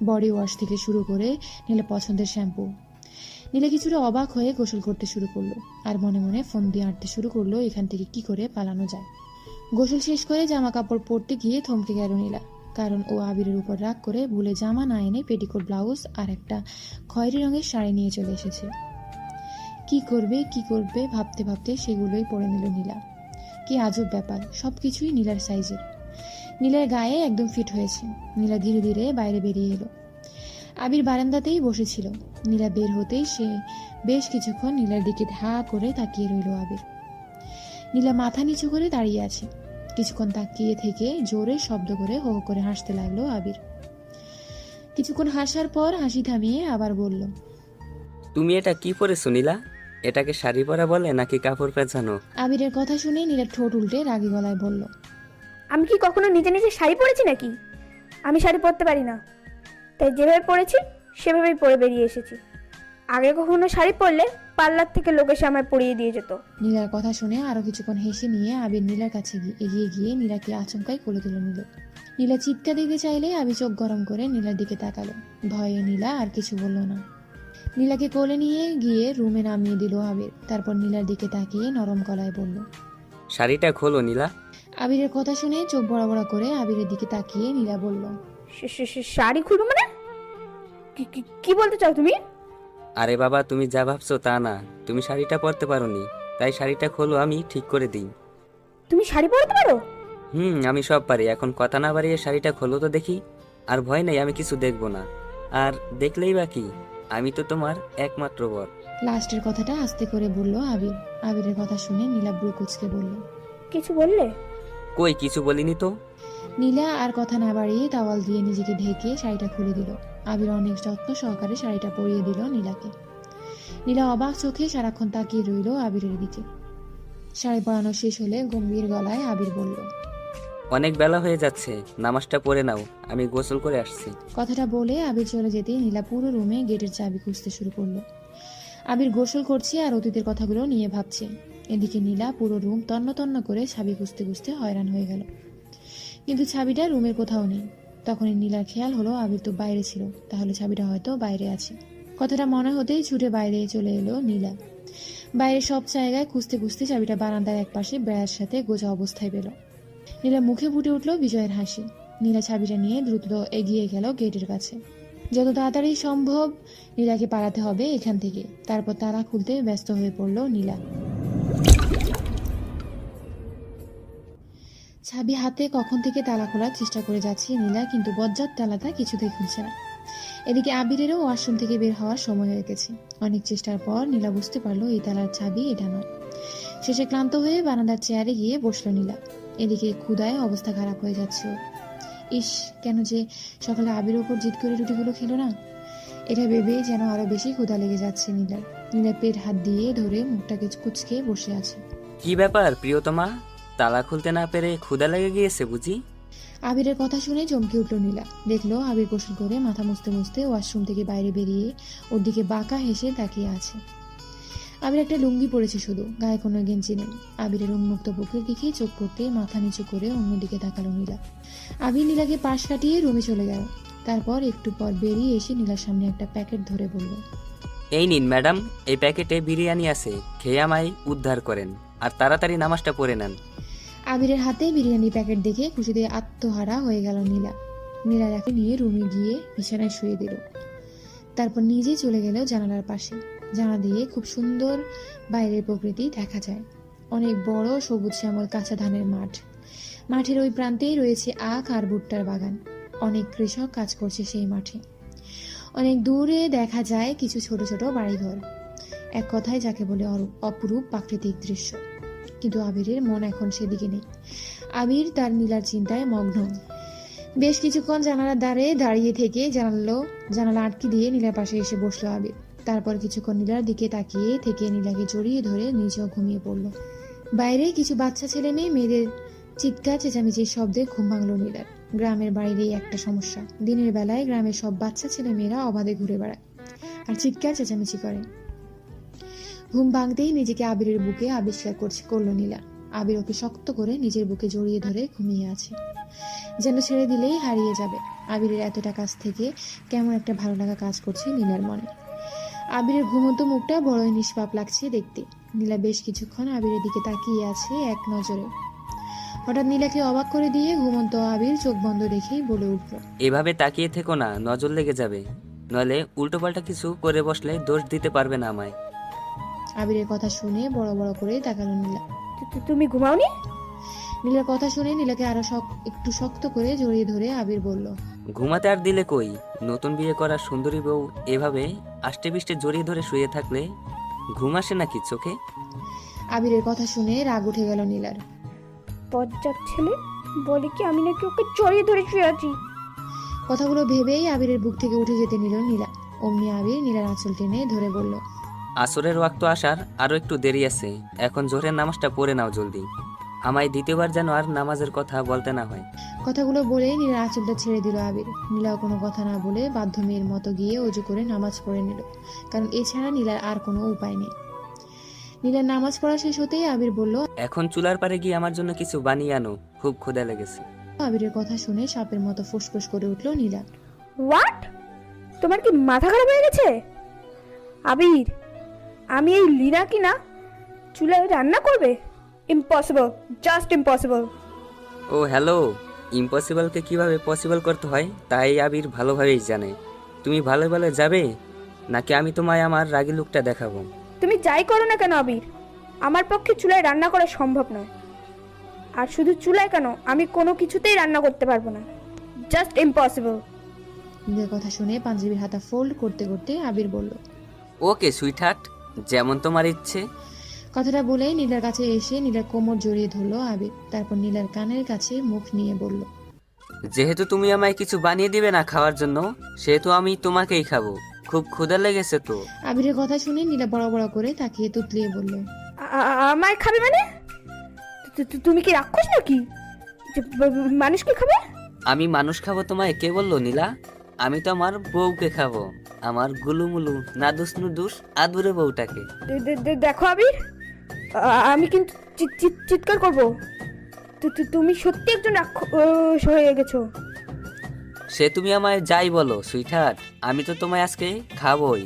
বডি ওয়াশ থেকে শুরু করে নীলা পছন্দের শ্যাম্পু। নীলা কিছুটা অবাক হয়ে গোসল করতে শুরু করলো, আর মনে মনে ফোন দিয়ে আঁটতে শুরু করলো এখান থেকে কি করে পালানো যায়। গোসল শেষ করে জামা কাপড় পরতে গিয়ে থমকে গেল নীলা, কারণ ও আবিরের উপর রাগ করে ভুলে জামা না এনে পেটিকোট ব্লাউজ আর একটা খয়েরি রঙের শাড়ি নিয়ে চলে এসেছে। কি করবে ভাবতে ভাবতে সেগুলোই পরে নিল নীলা। কি আজব ব্যাপার, সবকিছুই নীলার সাইজের। নীলার গায়ে একদম ফিট হয়েছে। নীলা ধীরে ধীরে বাইরে বেরিয়ে এলো। আবির বারান্দাতেই বসেছিল। নীলা বের হতেই সে বেশ কিছুক্ষণ নীলার দিকে ধা করে তাকিয়ে রইল আবির। নীলা মাথা নিচু করে দাঁড়িয়ে আছে। কিছুক্ষণ তাকিয়ে থেকে জোরে শব্দ করে হো হো করে হাসতে লাগলো আবির। কিছুক্ষণ হাসার পর হাসি থামিয়ে আবার বলল, তুমি এটা কি পরেছো নীলা? এটাকে শাড়ি পরা বলে নাকি কাপড় পেঁচানো? আবিরের কথা শুনে নীলা ঠোঁট উল্টে রাগী গলায় বলল, আমি কি কখনো নিজে নিজে শাড়ি পরেছি নাকি? আমি শাড়ি পরতে পারি না, তাই যেভাবে পরেছি সেভাবেই পরে বেরিয়ে এসেছি। আগে কখনো শাড়ি পরলে পার্লার থেকে লোক এসে আমায় পরিয়ে দিয়ে যেত। নীলার কথা শুনে আরো কিছুক্ষণ হেসে নিয়ে আবির নীলার কাছে এগিয়ে গিয়ে নীলাকে আচমকাই কোলে তুলে নিল। নীলা চিৎকার দিতে চাইলে আবির চোখ গরম করে নীলার দিকে তাকালো। ভয়ে নীলা আর কিছু বলল না। নীলাকে কোলে নিয়ে গিয়ে রুমে নামিয়ে দিল আবির। তারপর নীলার দিকে তাকিয়ে নরম গলায় বলল, শাড়িটা খোলো নীলা। আবিরের কথা শুনে চোখ বড় বড় করে আবিরের দিকে তাকিয়ে নীলা বলল, শাড়ি খুলবো মানে? কি বলতে চাও তুমি? আরে বাবা, তুমি যা ভাবছো তা না। তুমি শাড়িটা পরতে পারোনি, তাই শাড়িটা খোলো, আমি ঠিক করে দিই। তুমি শাড়ি পরতে পারো? আমি সব পারি। এখন কথা না বাড়িয়ে শাড়িটা খোলো তো দেখি। আর ভয় নেই, আমি কিছু দেখবো না। আর দেখলেই বা কি, আমি তো তোমার একমাত্র বর। লাস্টের কথাটা আস্তে করে বলল আবির। আবিরের কথা শুনে নীলা ব্রু কুঁচকে বলল, কিছু বললে? কই কিছু বলিনি তো। নীলা আর কথা না বাড়িয়ে টাওয়াল দিয়ে নিজেকে ঢেকে শাড়িটা খুলে দিল। আবির অনেক যত্ন সহকারে শাড়িটা পরিয়ে দিল নীলাকে। নীলা অবাক চোখে সারাক্ষণ তাকিয়ে রইল আবিরের দিকে। শাড়ি পরানো শেষ হলে গম্ভীর গলায় আবির বলল, অনেক বেলা হয়ে যাচ্ছে, নামাজটা পড়ে নাও, আমি গোসল করে আসছি। কথাটা বলে আবির চলে যেতে নীলা পুরো রুমে গেটের চাবি খুঁজতে শুরু করলো। আবির গোসল করছে আর অতীতের কথাগুলো নিয়ে ভাবছে। এদিকে নীলা পুরো রুম তন্ন তন্ন করে চাবি খুঁজতে খুঁজতে হয়রান হয়ে গেল, কিন্তু চাবিটা রুমের কোথাও নেই। তখনই নীলার খেয়াল হলো আবির তো বাইরে ছিল, তাহলে চাবিটা হয়তো বাইরে আছে। কথাটা মনে হতেই ছুটে বাইরে চলে এলো নীলা। বাইরে সব জায়গায় খুঁজতে খুঁজতে চাবিটা বারান্দার এক পাশে বেড়ার সাথে গোজা অবস্থায় পেল। নীলা মুখে ফুটে উঠল বিজয়ের হাসি। নীলা চাবিটা নিয়ে দ্রুত এগিয়ে গেল গেটের কাছে। যত তাড়াতাড়ি সম্ভব নীলাকে পালাতে হবে এখান থেকে। তারপর তালা খুলতে ব্যস্ত হয়ে পড়ল নীলা। চাবি হাতে কখন থেকে তালা খোলার চেষ্টা করে যাচ্ছে নীলা, কিন্তু বজ্জাত তালাটা কিছুতেই খুলছে না। এদিকে আবিরেরও ওয়াশরুম থেকে বের হওয়ার সময় হয়ে গেছে। অনেক চেষ্টার পর নীলা বুঝতে পারলো এই তালার চাবি এটা নয়। শেষে ক্লান্ত হয়ে বারান্দার চেয়ারে গিয়ে বসলো নীলা। এদিকে ক্ষুধায় অবস্থা খারাপ হয়ে যাচ্ছে ওর। ইস, কেন যে সকালে আবির ওপর জিদ করে রুটিগুলো খেলো না, এটা ভেবে যেন আরো বেশি ক্ষুধা লেগে যাচ্ছে নীলার। নীলা পেট হাত দিয়ে ধরে মুখটাকে কুঁচকে বসে আছে। কি ব্যাপার প্রিয়তমা, তালা খুলতে না পেরে ক্ষুধা লেগে গিয়েছে বুঝি? আবিরের কথা শুনে চমকে উঠল নীলা। দেখলো আবির গোসল করে মাথা মুছতে মুছতে ওয়াশরুম থেকে বাইরে বেরিয়ে ওর দিকে বাঁকা হেসে তাকিয়ে আছে। আবির একটা লুঙ্গি পরেছে, শুধু গায়ে কোনো গেঞ্জি নেই। আবিরের উন্মুক্ত বুকের দিকে চোখ পড়তে মাথা নিচু করে অন্যদিকে তাকালো নীলা। আবির নীলাকে পাশ কাটিয়ে রুমে চলে গেল। তারপর একটু পর বেরিয়ে এসে নীলার সামনে একটা প্যাকেট ধরে বলল, এই নিন ম্যাডাম, এই প্যাকেটে বিরিয়ানি আছে, খেয়ে আমায় উদ্ধার করেন আর তাড়াতাড়ি নামাজটা পড়ে নেন। আবিরের হাতে বিরিয়ানি প্যাকেট দেখে খুশিতে আত্মহারা হয়ে গেল নীলা। নীলাকে নিয়ে রুমে গিয়ে বিছানায় শুয়ে দিল। তারপর নিজে চলে গেল জানালার পাশে। জানালা দিয়ে খুব সুন্দর বাইরের প্রকৃতি দেখা যায়। অনেক বড় সবুজ শ্যামল কাঁচা ধানের মাঠ। মাঠের ওই প্রান্তেই রয়েছে আখ আর ভুট্টার বাগান। অনেক কৃষক কাজ করছে সেই মাঠে। অনেক দূরে দেখা যায় কিছু ছোট ছোট বাড়িঘর। এক কথায় যাকে বলে অপরূপ প্রাকৃতিক দৃশ্য। কিন্তু আবিরের মন এখন সেদিকে নেই। আবির তার নীলার চিন্তায় মগ্ন। বেশ কিছুক্ষণ জানালার দ্বারে দাঁড়িয়ে থেকে জানালা আটকে দিয়ে নীলার পাশে এসে বসলো আবির। তারপর কিছুক্ষণ নীলার দিকে তাকিয়ে থেকে নীলাকে জড়িয়ে ধরে নিজেও ঘুমিয়ে পড়ল। বাইরে কিছু বাচ্চা ছেলে মেয়েদের চিৎকার চেঁচামেচির শব্দে ঘুম ভাঙল নীলার। গ্রামের বাইরেই একটা সমস্যা, দিনের বেলায় গ্রামের সব বাচ্চা ছেলে মেয়েরা অবাধে ঘুরে বেড়ায় আর চিৎকার চেঁচামেচি করে। ঘুম ভাঙতেই নিজেকে আবিরের বুকে আবিষ্কার করলো নীলা। আবির ওকে শক্ত করে নিজের বুকে জড়িয়ে ধরে ঘুমিয়ে আছে, যেন ছেড়ে দিলেই হারিয়ে যাবে। আবিরের এতটা কাছ থেকে কেমন একটা ভালো লাগা কাজ করছে নীলার মনে। আবিরের ঘুমন্ত মুখটা বড়ই নিষ্পাপ লাগছে দেখতে। নীলা বেশ কিছুক্ষণ আবিরের দিকে তাকিয়ে আছে এক নজরে। হঠাৎ নীলাকে অবাক করে দিয়ে ঘুমন্ত আবির চোখ বন্ধ রেখেই বলে উঠল, এভাবে তাকিয়ে থেকো না, নজর লেগে যাবে, নইলে উল্টোপাল্টা কিছু করে বসলে দোষ দিতে পারবে না আমায়। আবিরের কথা শুনে বড় বড় করে তাকালো নীলা। তুমি ঘুমাওনি? নীলার কথা শুনে নীলাকে আরো একটু শক্ত করে জড়িয়ে ধরে আবির বলল, ঘুমাতে আর দিলে কই, নতুন বিয়ে করা সুন্দরী বউ এভাবে আষ্টে পিষ্টে জড়িয়ে ধরে শুয়ে থাকলে ঘুম আসে নাকি চোখে? আবিরের কথা শুনে রাগ উঠে গেল নীলার। বজ্জাত ছেলে বলে কি আমি নাকি ওকে জড়িয়ে ধরে শুয়ে আছি? কথাগুলো ভেবেই আবিরের বুক থেকে উঠে যেতে নিল নীলা। অমনি আবির নীলার আঁচল টেনে ধরে বলল, আসরের ওয়াক্ত আসার আরো একটু দেরি আছে, এখন জোহরের নামাজটা পড়ে নাও জলদি, আমায় দ্বিতীয়বার যেন আর নামাজের কথা বলতে না হয়। কথাগুলো বলে নীলার আঁচলটা ছেড়ে দিল আবির। নীলাও কোনো কথা না বলে বাধ্য মেয়ের মতো গিয়ে অজু করে নামাজ পড়ে নিল, কারণ এছাড়া নীলার আর কোনো উপায় নেই। নীলার নামাজ পড়া শেষ হতেই আবির বলল। এখন চুলার পারে গিয়ে আমার জন্য কিছু বানিয়ে আনো, খুব ক্ষুধা লেগেছে। আবিরের কথা শুনে সাপের মতো ফুসফুস করে উঠল নীলা। হোয়াট? তোমার কি মাথা খারাপ হয়ে গেছে? আবির, আমি এই লীনা কি না চুলায় রান্না করবে? Impossible, just impossible. Oh hello, ইম্পসিবলকে কিভাবে পসিবল করতে হয় তাই আবির ভালোভাবেই জানে। তুমি ভালো ভালো যাবে নাকি আমি তোমায় আমার রাগী লুকটা দেখাবো? তুমি যাই করো না কেন আবির, আমার পক্ষে চুলায় রান্না করা সম্ভব নয়। আর শুধু চুলায় কেন, আমি কোনো কিছুতেই রান্না করতে পারবো না। Just impossible. নীলার কথা শুনে পাঞ্জাবির হাতা ফোল্ড করতে করতে আবির বলল। ওকে সুইটহার্ট, যেমন তোমার ইচ্ছে। কথাটা বলে নীলার কাছে এসে নীলার কোমর জড়িয়ে ধরল আবির। তারপর নীলার কানের কাছে মুখ নিয়ে বলল। যেহেতু তুমি আমায় কিছু বানিয়ে দিবে না খাওয়ার জন্য, সেহেতু আমি তোমাকেই খাবো। খুব ক্ষুধা লেগেছে তো। আবিরের কথা শুনে নীলা বড় বড় করে তাকিয়ে তুতলিয়ে বলল। আমায় খাবে মানে? তুমি কি রাক্ষস নাকি যে মানুষকে খাবে? আমি মানুষ খাবো তোমায় কে বললো নীলা? আমি তো আমার বউকে খাবো, আমার গুলুমুলু নাদুস নুদুস আদুরে বউটাকে। দেখো আবির, আমি কিন্তু চিৎকার করবো। তুমি সত্যি একজন রাক্ষস হয়ে গেছো। সে তুমি আমায় যাই বলো সুইটহার্ট, আমি তো তোমায় আজকে খাবোই।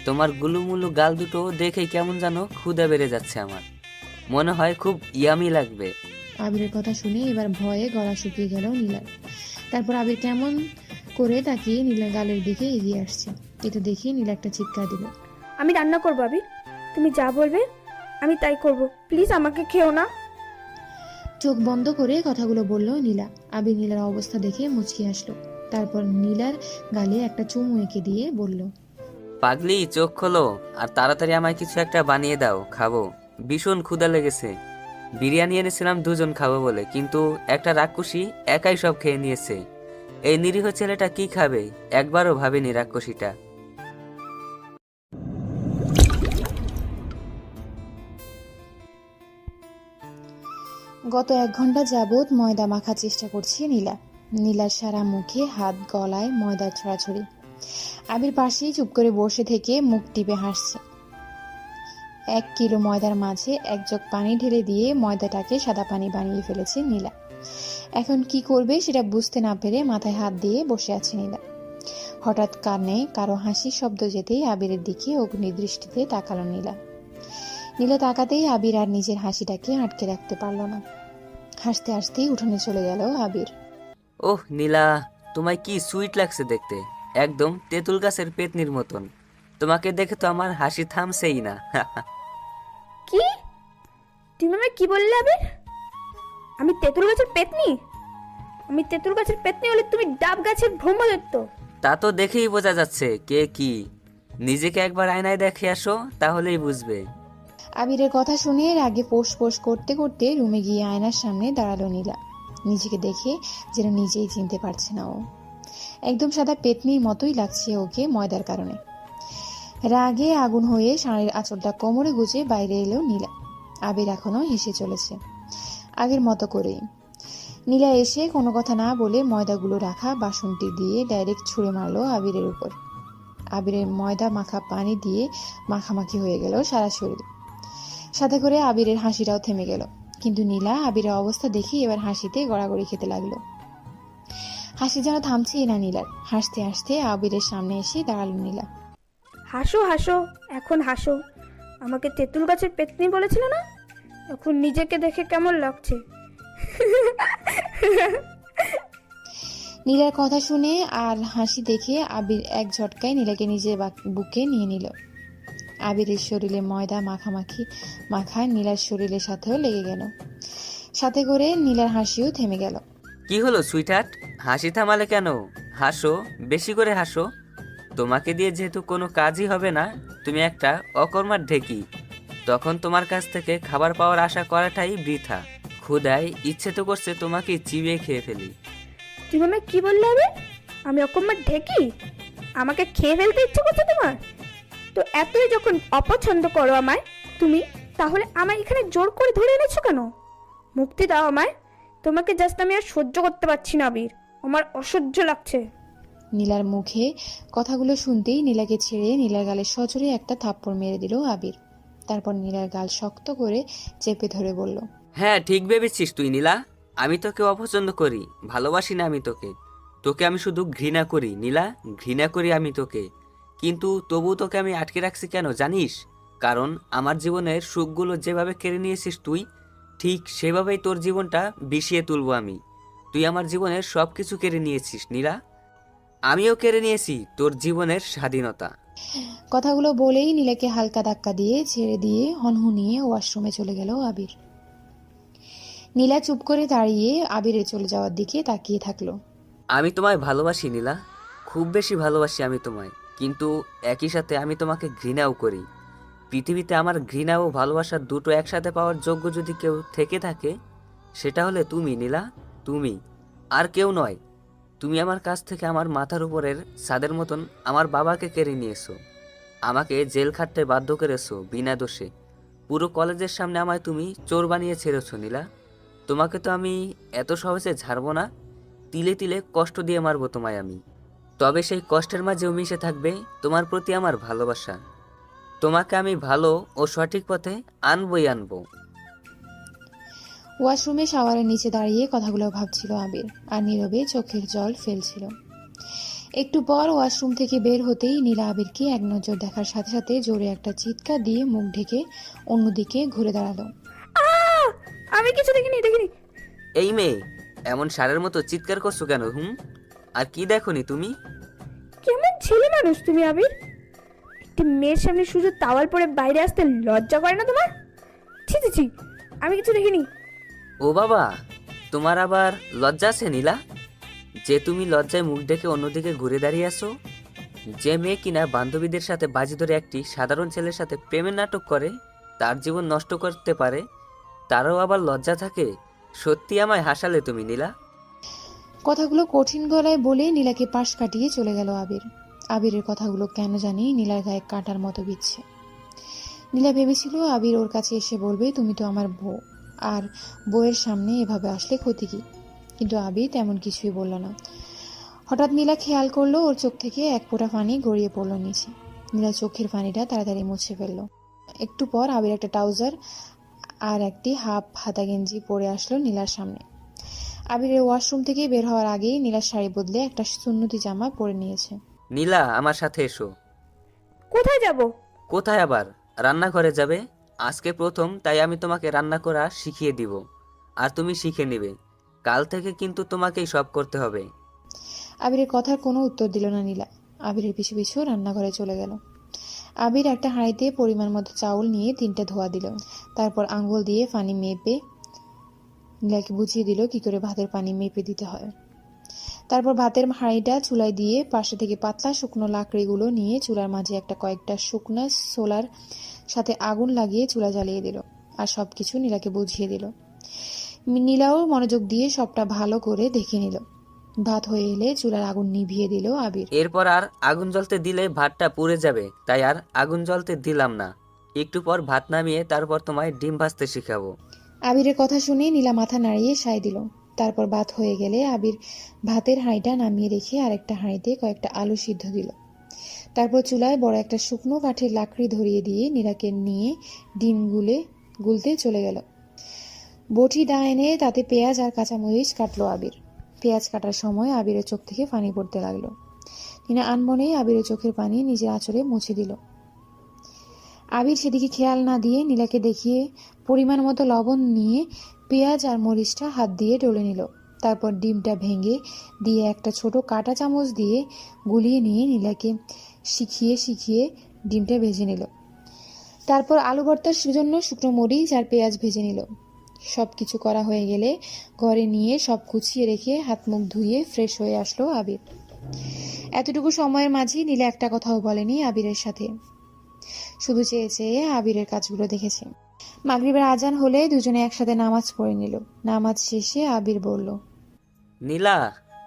তোমার গুলুমুলু গাল দুটো দেখেই কেমন যেন ক্ষুধা বেড়ে যাচ্ছে আমার। মনে হয় খুব ইয়ামি লাগবে। আবিরের কথা শুনে এবার ভয়ে গলা শুকিয়ে গেল নীলার। তারপর আবির কেমন করে তাকিয়ে নীলার গালের দিকে এগিয়ে আসছে। এটা দেখে নীলা একটা চিৎকার দিল। আমি রান্না করবো আবির, তুমি যা বলবে আমি তাই করব। প্লিজ আমাকে খেও না। চোখ বন্ধ করে কথাগুলো বলল নীলা। আবির নীলার অবস্থা দেখে মুচকি আসলো। তারপর নীলার গালে একটা চুমু এঁকে দিয়ে বলল। পাগলি, চোখ খোলো আর তাড়াতাড়ি আমায় কিছু একটা বানিয়ে দাও, খাবো। ভীষণ ক্ষুধা লেগেছে। বিরিয়ানি এনেছিলাম দুজন খাবো বলে, কিন্তু একটা রাক্ষসী একাই সব খেয়ে নিয়েছে। এই নিরীহ ছেলেটা কি খাবে একবারও ভাবেনি রাক্ষসীটা। গত 1 ঘন্টা যাবৎ ময়দা মাখার চেষ্টা করছে নীলা। নীলার সারা মুখে হাত, গলায় ময়দা ছড়াছড়ি। আবির পাশেই চুপ করে বসে থেকে মুখ টিপে হাসছে। 1 কিলো ময়দার মাঝে 1 জগ পানি ঢেলে দিয়ে ময়দাটাকে সাদা পানি বানিয়ে ফেলেছে নীলা। এখন কি করবে সেটা বুঝতে না পেরে মাথায় হাত দিয়ে বসে আছে নীলা। হঠাৎ কানে কারো হাসির শব্দ যেতেই আবিরের দিকে অগ্নিদৃষ্টিতে তাকালো নীলা। নীলা তাকাতেই আবির আর নিজের হাসিটাকে আটকে রাখতে পারল না। হাসতে হাসতেই উঠোনে চলে গেল আবির। ওহ নীলা, তোমায় কি সুইট লাগছে দেখতে, একদম তেঁতুল গাছের পেতনির মতন। তোমাকে দেখে তো আমার হাসি থামছেই না। কি? তুমি আমায় কি বললে আবির? আমি তেঁতুল গাছের পেতনি? আমি তেঁতুল গাছের পেতনি হলে তুমি ডাব গাছের ব্রহ্মদত্ত। তা তো দেখেই বোঝা যাচ্ছে কে কি। নিজেকে একবার আয়নায় দেখে আসো, তাহলেই বুঝবে। আবিরের কথা শুনে রাগে পোষ পোষ করতে করতে রুমে গিয়ে আয়নার সামনে দাঁড়ালো নীলা। নিজেকে দেখে যেন নিজেই চিনতে পারছে না ও। একদম সাদা পেতনির মতোই লাগছে ওকে ময়দার কারণে। রাগে আগুন হয়ে শাড়ির আঁচলটা কোমরে গুজে বাইরে এলো নীলা। আবির এখনো হেসে চলেছে আগের মতো করেই। নীলা এসে কোনো কথা না বলে ময়দাগুলো রাখা বাসনটি দিয়ে ডাইরেক্ট ছুঁড়ে মারলো আবিরের উপর। আবিরের ময়দা মাখা পানি দিয়ে মাখামাখি হয়ে গেল সারা শরীর। সাথে করে আবিরের হাসিটাও থেমে গেল। কিন্তু নীলা আবিরের অবস্থা দেখে এবার হাসিতে গড়াগড়ি খেতে লাগলো। হাসি যেন থামছেই না নীলার। হাসতে হাসতে আবিরের সামনে এসে দাঁড়ালো নীলা। হাসো হাসো, এখন হাসো। আমাকে তেঁতুল গাছের পেতনি বলেছিল না? এখন নিজেকে দেখে কেমন লাগছে? নীলার কথা শুনে আর হাসি দেখে আবির এক ঝটকায় নীলাকে নিজের বুকে নিয়ে নিল। আবিরের শরীরে ময়দা মাখা নীলার শরীরের সাথেও লেগে গেল। সাথে করে নীলার হাসিও থেমে গেল। কি হলো সুইটহার্ট, হাসি থামালে কেন? হাসো, বেশি করে হাসো। তোমাকে দিয়ে যেহেতু কোনো কাজই হবে না, তুমি একটা অকর্মার ঢেকি, তখন তোমার কাছ থেকে খাবার পাওয়ার আশা করাটাই বৃথা। ক্ষুধায় ইচ্ছে তো করছে তোমাকে চিবিয়ে খেয়ে ফেলি। তুমি আমায় কি বললে আবির? আমি অকম্মার ঢেকি? আমাকে খেয়ে ফেলতে ইচ্ছে করছে তোমার? তো এতই যখন অপছন্দ করো আমায় তুমি, তাহলে আমায় এখানে জোর করে ধরে এনেছো কেন? মুক্তি দাও আমায়। তোমাকে জাস্ট আমি আর সহ্য করতে পারছি না আবির, আমার অসহ্য লাগছে। নীলার মুখে কথাগুলো শুনতেই নীলাকে ছেড়ে নীলার গালে সজোরে একটা থাপ্পড় মেরে দিল আবির। তারপর নীলার গাল শক্ত করে চেপে ধরে বলল, হ্যাঁ ঠিক ভেবেছিস তুই নীলা। আমি তোকে অপছন্দ করি, ভালোবাসি না আমি তোকে। তোকে আমি শুধু ঘৃণা করি নীলা, ঘৃণা করি আমি তোকে। কিন্তু তবু তোকে আমি আটকে রাখছি কেন জানিস? কারণ আমার জীবনের সুখগুলো যেভাবে কেড়ে নিয়েছিস তুই, ঠিক সেভাবেই তোর জীবনটা বিষিয়ে তুলবো আমি। তুই আমার জীবনের সব কিছু কেড়ে নিয়েছিস নীলা। আমিও কেড়ে নিয়েছি তোর জীবনের স্বাধীনতা। কথাগুলো বলেই নীলাকে হালকা ধাক্কা দিয়ে ছেড়ে দিয়ে হনহনিয়ে ওয়াশরুমে চলে গেল আবির। নীলা চুপ করে দাঁড়িয়ে আবিরের চলে যাওয়ার দিকে তাকিয়ে থাকলো। আমি তোমায় ভালোবাসি নীলা, খুব বেশি ভালোবাসি আমি তোমায়। কিন্তু একই সাথে আমি তোমাকে ঘৃণাও করি। পৃথিবীতে আমার ঘৃণা ও ভালোবাসার দুটো একসাথে পাওয়ার যোগ্য যদি কেউ থেকে থাকে, সেটা হলে তুমি নীলা, তুমি, আর কেউ নয়। তুমি আমার কাছ থেকে আমার মাথার উপরের ছাদের মতন আমার বাবাকে কেড়ে নিয়েছো, আমাকে জেল খাটতে বাধ্য করেছো বিনা দোষে। পুরো কলেজের সামনে আমায় তুমি চোর বানিয়ে ছেড়েছো নীলা। তোমাকে তো আমি এত সহজে ছাড়বো না, তিলে তিলে কষ্ট দিয়ে মারবো তোমায় আমি। তবে সেই কষ্টের মাঝেও মিশে থাকবে তোমার প্রতি আমার ভালোবাসা। তোমাকে আমি ভালো ও সঠিক পথে আনবই আনবো। ওয়াশরুমে শাওয়ারের নিচে দাঁড়িয়ে কথাগুলো ভাবছিল আবির, আর নীরবে চোখের জল ফেলছিল। একটু পর ওয়াশরুম থেকে বের হতেই নীলা আবিরকে এক নজর দেখার সাথে সাথে জোরে একটা চিৎকার দিয়ে মুখ ঢেকে অন্যদিকে ঘুরে দাঁড়ালো। আহ! আমি কিছু দেখিনি দেখিনি। এই মেয়ে, এমন সারের মতো চিৎকার করছো কেন? আর কি দেখোনি তুমি? কেমন ছেলে মানুষ তুমি আবির? একটি মেয়ের সামনে শুধু তাওয়াল পরে বাইরে আসতে লজ্জা করে না তোমার? ছি ছি ছি, আমি কিছু দেখিনি। ও বাবা, তোমার আবার লজ্জা আছে নীলা, যে তুমি লজ্জায় মুখ ডেকে অন্যদিকে ঘুরে দাঁড়িয়ে আসো? যে মেয়ে কিনা বান্ধবীদের সাথে বাজি ধরে একটি সাধারণ ছেলের সাথে প্রেমের নাটক করে তার জীবন নষ্ট করতে পারে, তারও আবার লজ্জা থাকে? সত্যি আমায় হাসালে তুমি নীলা। কথাগুলো কঠিন গলায় বলে নীলাকে পাশ কাটিয়ে চলে গেল আবির। আবিরের কথাগুলো কেন জানি নীলার গায়ে কাঁটার মতো বিচ্ছে। নীলা ভেবেছিল আবির ওর কাছে এসে বলবে, তুমি তো আমার বউ, আর বউয়ের সামনে এভাবে আসলে ক্ষতি কি? কিন্তু আবির তেমন কিছুই বলল না। হঠাৎ নীলা খেয়াল করলো ওর চোখ থেকে এক ফোঁটা পানি গড়িয়ে পড়লো নিচে। নীলা চোখের পানিটা তাড়াতাড়ি মুছে ফেললো। একটু পর আবির একটা ট্রাউজার আর একটি হাফ হাতা গেঞ্জি পরে আসলো নীলার সামনে। আবিরের ওয়াশরুম থেকে বের হওয়ার আগেই নীলার শাড়ি বদলে একটা সুন্নতি জামা পরে নিয়েছে। নীলা, আমার সাথে এসো। কোথায় যাব? কোথায় আবার? রান্নাঘরে যাবে। আজকে প্রথম, তাই আমি তোমাকে রান্না করা শিখিয়ে দিব, আর তুমি শিখে নেবে। কাল থেকে কিন্তু তোমাকেই সব করতে হবে। আবিরের কথার কোনো উত্তর দিল না নীলা। আবিরের পিছু পিছু রান্নাঘরে চলে গেল। আবির একটা হাঁড়িতে পরিমাণ মতো চাউল নিয়ে 3টে ধোয়া দিল। তারপর আঙ্গুল দিয়ে পানি মেপে নীলাকে বুঝিয়ে দিল কি করে ভাতের পানি মেপে দিতে হয়। তারপর ভাতের হাঁড়িটা চুলায় দিয়ে পাশে থেকে পাতলা শুকনো লাকড়িগুলো নিয়ে চুলার মাঝে কয়েকটা শুকনো সোলার সাথে আগুন লাগিয়ে চুলা জ্বালিয়ে দিল, আর সবকিছু নীলাকে বুঝিয়ে দিল। নীলাও মনোযোগ দিয়ে সবটা ভালো করে দেখে নিল। ভাত হয়ে এলে চুলার আগুন নিভিয়ে দিল আবির। এরপর আর আগুন জ্বলতে দিলে ভাতটা পুড়ে যাবে, তাই আর আগুন জ্বলতে দিলাম না। একটু পর ভাত নামিয়ে তারপর তোমায় ডিম ভাজতে শিখাবো। আবিরের কথা শুনে নীলা মাথা নাড়িয়ে সায় দিল। তারপর ভাত হয়ে গেলে আবির ভাতের হাঁড়িটা নামিয়ে রেখে আরেকটা হাঁড়িতে কয়েকটা আলু সিদ্ধ দিল। তারপর চুলায় বড় একটা শুকনো কাঠের লাকড়ি ধরিয়ে দিয়ে নীলাকে নিয়ে ডিম গুলতে চলে গেল। বটি দা এনে তাতে পেঁয়াজ আর কাঁচামরিচ কাটলো আবির। পেঁয়াজ কাটার সময় আবিরের চোখ থেকে পানি পড়তে লাগলো। নীলা আনমনেই আবিরের চোখের পানি নিজের আঁচড়ে মুছে দিল। আবির সেদিকে খেয়াল না দিয়ে নীলাকে দেখিয়ে পরিমাণ মতো লবণ নিয়ে পেঁয়াজ আর মরিচটা হাত দিয়ে ডলে নিল। তারপর ডিমটা ভেঙে দিয়ে একটা ছোট কাঁটা চামচ দিয়ে গুলিয়ে নিয়ে নীলাকে শিখিয়ে শিখিয়ে ডিমটা ভেজে নিল। তারপর আলু ভর্তার জন্য শুকনো মরিচ আর পেঁয়াজ ভেজে নিল। সব কিছু করা হয়ে গেলে ঘরে নিয়ে সব গুছিয়ে রেখে হাত মুখ ধুয়ে ফ্রেশ হয়ে আসলো আবির। এতটুকু সময়ের মাঝে নীলা একটা কথাও বলেনি আবিরের সাথে, শুধু চেয়ে চেয়ে আবিরের কাজগুলো দেখেছে। মাগরিবের আজান হলে দুজনে একসাথে নামাজ পড়ে নিল। নামাজ শেষে আবির বলল, নীলা,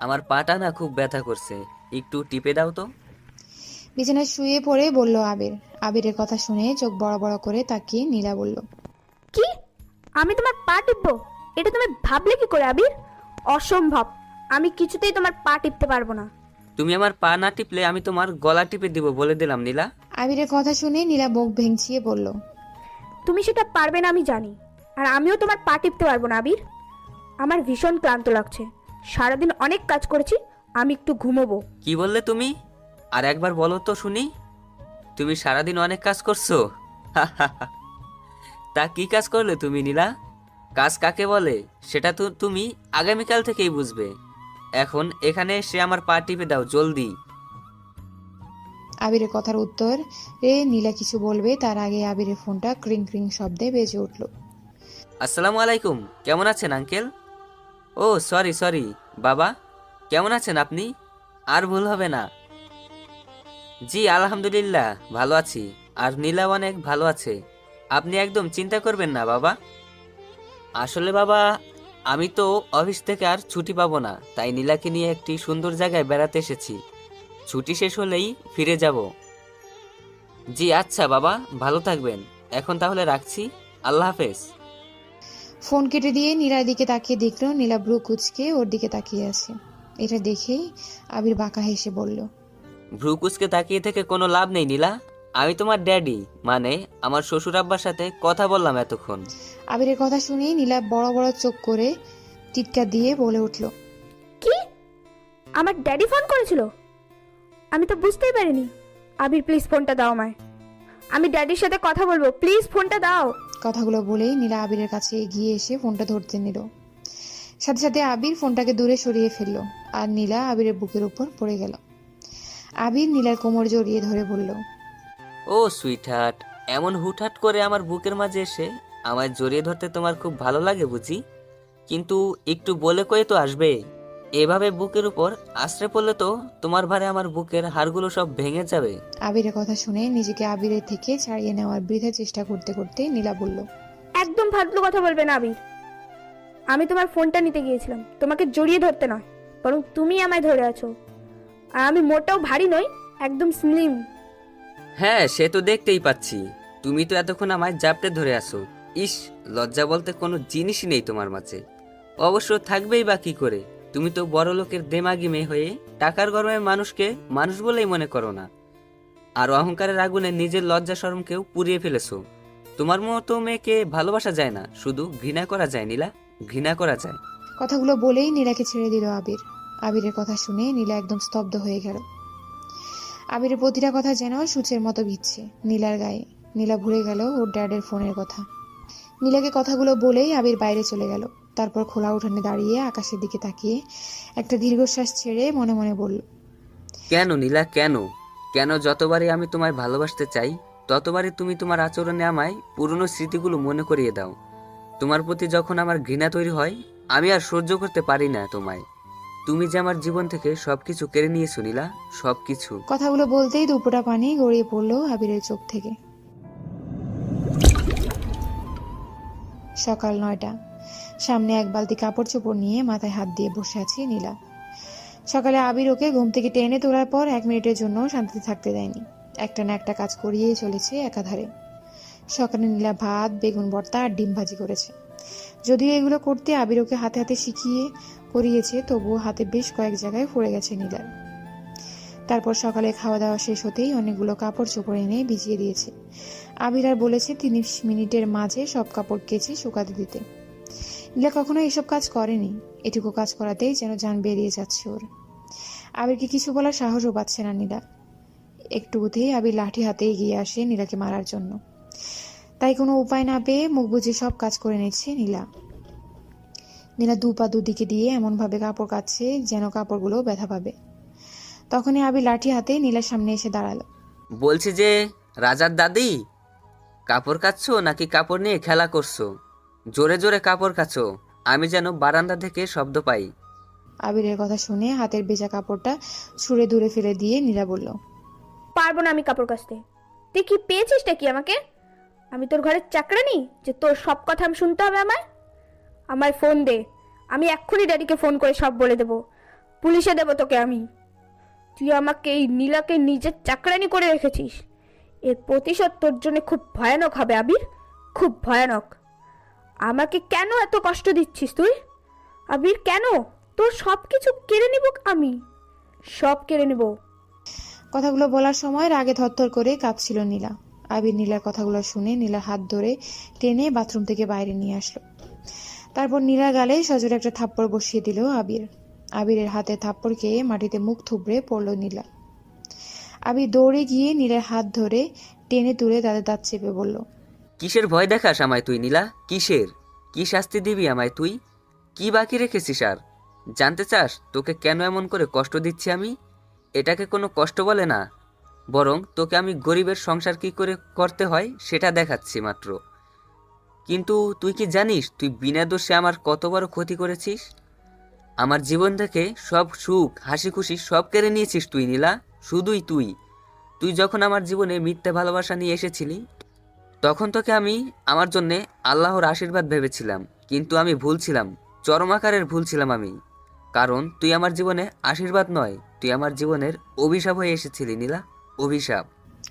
আমার পাটা না খুব ব্যথা করছে, একটু টিপে দাও তো। বিছানায় শুয়ে পড়ে বলল আবির। আবিরের কথা শুনে চোখ বড় বড় করে তাকিয়ে নীলা বলল, কি? আমি তোমার পা টিপবো? এটা তুমি ভাবলে কি করে আবির? অসম্ভব, আমি কিছুতেই তোমার পা টিপতে পারবো না। তুমি আমার পা না টিপলে আমি তোমার গলা টিপে দিব, বলে দিলাম নীলা। আবিরের কথা শুনে নীলা বুক ভেঙচিয়ে বলল, তুমি সেটা পারবে না আমি জানি, আর আমিও তোমার পা টিপতে পারবো না আবির। আমার ভীষণ ক্লান্ত লাগছে, সারাদিন অনেক কাজ করেছি, আমি একটু ঘুমোবো। কি বললে তুমি? আর একবার বলো তো শুনি। তুমি সারাদিন অনেক কাজ করছো? তা কি কাজ করলে তুমি নীলা? কাজ কাকে বলে সেটা তো তুমি আগামীকাল থেকেই বুঝবে। এখন এখানে এসে আমার পা টিপে দাও জলদি। আবিরের কথার উত্তর নীলা কিছু বলবে তার আগে আবিরের ফোনটা ক্রিং ক্রিং শব্দে বেজে উঠল। আসসালামু আলাইকুম, কেমন আছেন আঙ্কেল? ও সরি সরি বাবা, কেমন আছেন আপনি? আর ভুল হবে না। জি আলহামদুলিল্লাহ ভালো আছি, আর নীলা অনেক ভালো আছে। আপনি একদম চিন্তা করবেন না বাবা। আসলে বাবা, আমি তো অফিস থেকে আর ছুটি পাবো না, তাই নীলাকে নিয়ে একটি সুন্দর জায়গায় বেড়াতে এসেছি। ছুটি শেষ হলেই ফিরে যাব। জি আচ্ছা বাবা, ভালো থাকবেন। এখন তাহলে রাখছি, আল্লাহ হাফেজ। ফোন কেটে দিয়ে নীলার দিকে তাকিয়ে দেখলো নীলা ব্রু কুচকে ওর দিকে তাকিয়ে আছে। এটা দেখেই আবির বাঁকা হেসে বলল, ভ্রুকুচকে তাকিয়ে থেকে কোনো লাভ নেই নীলা। আমি তোমার ড্যাডি, মানে আমার শ্বশুর আব্বার সাথে কথা বললাম এতক্ষণ। আবিরের কথা শুনেই নীলা বড় বড় চোখ করে চিৎকার দিয়ে বলে উঠল, কি? আমার ড্যাডি ফোন করেছিল? আমি তো বুঝতেই পারিনি। আবির প্লিজ ফোনটা দাও আমায়, আমি ড্যাডির সাথে কথা বলবো, প্লিজ ফোনটা দাও। কথাগুলো বলেই নীলা আবিরের কাছে এগিয়ে এসে ফোনটা ধরতে নিল। সাথে সাথে আবির ফোনটাকে দূরে সরিয়ে ফেলল, আর নীলা আবিরের বুকের উপর পড়ে গেল। আবির নীলার কোমর জড়িয়ে ধরে বলল, ও সুইটহার্ট, এমন হুটহাট করে আমার বুকের মাঝে এসে আমায় জড়িয়ে ধরতে তোমার খুব ভালো লাগে বুঝি? কিন্তু একটু বলে কয়ে তো আসবে। এভাবে বুকের উপর আশ্রে পড়লে তো তোমার ভারে আমার বুকের হাড়গুলো সব ভেঙে যাবে। আবিরের কথা শুনে নিজেকে আবিরের থেকে ছাড়িয়ে নেওয়ার বৃথা চেষ্টা করতে করতে নীলা বলল, একদম ফালতু কথা বলবে না আবির। আমি তোমার ফোনটা নিতে গিয়েছিলাম, তোমাকে জড়িয়ে ধরতে নয়, বরং তুমি আমায় ধরে আছো। আর আমি মোটেও ভারী নই, একদম স্লিম। হ্যাঁ সে তো দেখতেই পাচ্ছি, তুমি তো এতক্ষণ আমায় জাপটে ধরে আসো। ইস, লজ্জা বলতে কোনো জিনিসই নেই তোমার মাঝে। অবশ্য থাকবেই বা কি করে, তুমি তো বড় লোকের দেমাগি মেয়ে হয়ে টাকার গরমে মানুষকে মানুষ বলেই মনে করো না, আর অহংকারের আগুনে নিজের লজ্জা শরমকেও পুড়িয়ে ফেলেছো। তোমার মতো মেয়েকে ভালোবাসা যায় না, শুধু ঘৃণা করা যায় নীলা, ঘৃণা করা যায়। কথাগুলো বলেই নীলাকে ছেড়ে দিল আবির। আবিরের কথা শুনে নীলা একদম স্তব্ধ হয়ে গেল। আবিরের প্রতিটা কথা যেন সূচের মতো বিচ্ছে নীলার গায়ে। নীলা ভুলে গেল ওর ড্যাডের ফোনের কথা। নীলাকে কথাগুলো বলেই আবির বাইরে চলে গেল। তারপর খোলা উঠানে দাঁড়িয়ে আকাশের দিকে তাকিয়ে একটা দীর্ঘশ্বাস ছেড়ে মনে মনে বলল, কেন নীলা, কেন কেন যতবারই আমি তোমায় ভালোবাসতে চাই ততবারই তুমি তোমার আচরণে আমায় পুরনো স্মৃতিগুলো মনে করিয়ে দাও। তোমার প্রতি যখন আমার ঘৃণা তৈরি হয়, আমি আর সহ্য করতে পারি না তোমায়। তুমি যে আমার জীবন থেকে সবকিছু কেড়ে নিয়েছো নীলা, সবকিছু। কথাগুলো বলতেই দুপোটা পানি গড়িয়ে পড়ল আবিরের চোখ থেকে। সকাল 9টা। সামনে এক বালতি কাপড় চোপড় নিয়ে মাথায় হাত দিয়ে বসে আছে নীলা। সকালে আবির ওকে ঘুম থেকে টেনে তোলার পর 1 মিনিটের জন্য শান্তিতে থাকতে দেয়নি। একটা না একটা কাজ করিয়েই চলেছে একাধারে। সকালে নীলা ভাত, বেগুন ভর্তা আর ডিম ভাজি করেছে। যদিও এগুলো করতে আবির ওকে হাতে হাতে শিখিয়ে করিয়েছে, তবুও হাতে বেশ কয়েক জায়গায় পড়ে গেছে নীলার। তারপর সকালে খাওয়া দাওয়া শেষ হতেই অনেকগুলো কাপড় চোপড় এনে ভিজিয়ে দিয়েছে। আবির আর বলেছে 30 মিনিটের মাঝে সব কাপড় কেচে শুকাতে দিতে। নীলা কখনো এসব কাজ করেনি। এটুকু কাজ করাতেই যেন জান বেরিয়ে যাচ্ছে ওর। আবিরকে কিছু বলার সাহসও পাচ্ছে না নীলা। একটুতেই আবির লাঠি হাতে এগিয়ে আসে নীলাকে মারার জন্য। তাই কোনো উপায় না পেয়ে মুখ বুজে সব কাজ করে নিচ্ছে নীলা। নীলা দুপা দুদিকে দিয়ে এমনভাবে কাপড় কাচ্ছে যেন কাপড়গুলো ব্যথা পাবে। তখনই আবির লাঠি হাতে নীলার সামনে এসে দাঁড়ালো। বলছি যে রাজার দাদি, কাপড় কাচ্ছো নাকি কাপড় নিয়ে খেলা করছো? জোরে জোরে কাপড় কাচ্ছো, আমি যেন বারান্দা থেকে শব্দ পাই। আবিরের কথা শুনে হাতের ভেজা কাপড়টা ছুঁড়ে দূরে ফেলে দিয়ে নীলা বলল, পারবো না আমি কাপড় কাচতে। তুই কি পেয়েছিসটা কি আমাকে? আমি তোর ঘরের চাকরানি যে তোর সব কথা আমি শুনতে হবে আমায়? আমায় ফোন দে, আমি এক্ষুনি ড্যাডিকে ফোন করে সব বলে দেবো, পুলিশে দেবো তোকে আমি। তুই আমাকে এই নীলাকে নিজের চাকরানি করে রেখেছিস, এর প্রতিশোধ তোর জন্য খুব ভয়ানক হবে আবির, খুব ভয়ানক। আমাকে কেন এত কষ্ট দিচ্ছিস তুই আবির? কেন? তোর সব কিছু কেড়ে নিব আমি, সব কেড়ে নেব। কথাগুলো বলার সময় রাগে থরথর করে কাঁপছিল নীলা। আবির নীলার কথাগুলো শুনে নীলার হাত ধরে টেনে বাথরুম থেকে বাইরে নিয়ে আসলো। তারপর নীলার গালে সজোরে একটা থাপ্পড় বসিয়ে দিল আবির। আবিরের হাতে থাপ্পড় খেয়ে মাটিতে মুখ থুবড়ে পড়ল নীলা। আবির দৌড়ে গিয়ে নীলার হাত ধরে টেনে তুলে তাদের দাঁত চেপে বলল, কিসের ভয় দেখাস আমায় তুই নীলা? কিসের? কি শাস্তি দিবি আমায় তুই? কি বাকি রেখেছিস আর? জানতে চাস তোকে কেন এমন করে কষ্ট দিচ্ছি আমি? এটাকে কোনো কষ্ট বলে না, বরং তোকে আমি গরিবের সংসার কি করে করতে হয় সেটা দেখাচ্ছি মাত্র। কিন্তু তুই কি জানিস তুই বিনা দোষে আমার কত বড় ক্ষতি করেছিস? আমার জীবন থেকে সব সুখ হাসি খুশি সব কেড়ে নিয়েছিস তুই নীলা, শুধুই তুই। তুই যখন আমার জীবনে মিথ্যে ভালোবাসা নিয়ে এসেছিলি তখন তোকে আমি আমার জন্যে আল্লাহর আশীর্বাদ ভেবেছিলাম, কিন্তু আমি ভুল ছিলাম, চরম আকারের ভুল ছিলাম আমি। কারণ তুই আমার জীবনে আশীর্বাদ নয়, তুই আমার জীবনের অভিশাপ হয়ে এসেছিলি নীলা, অভিশাপ।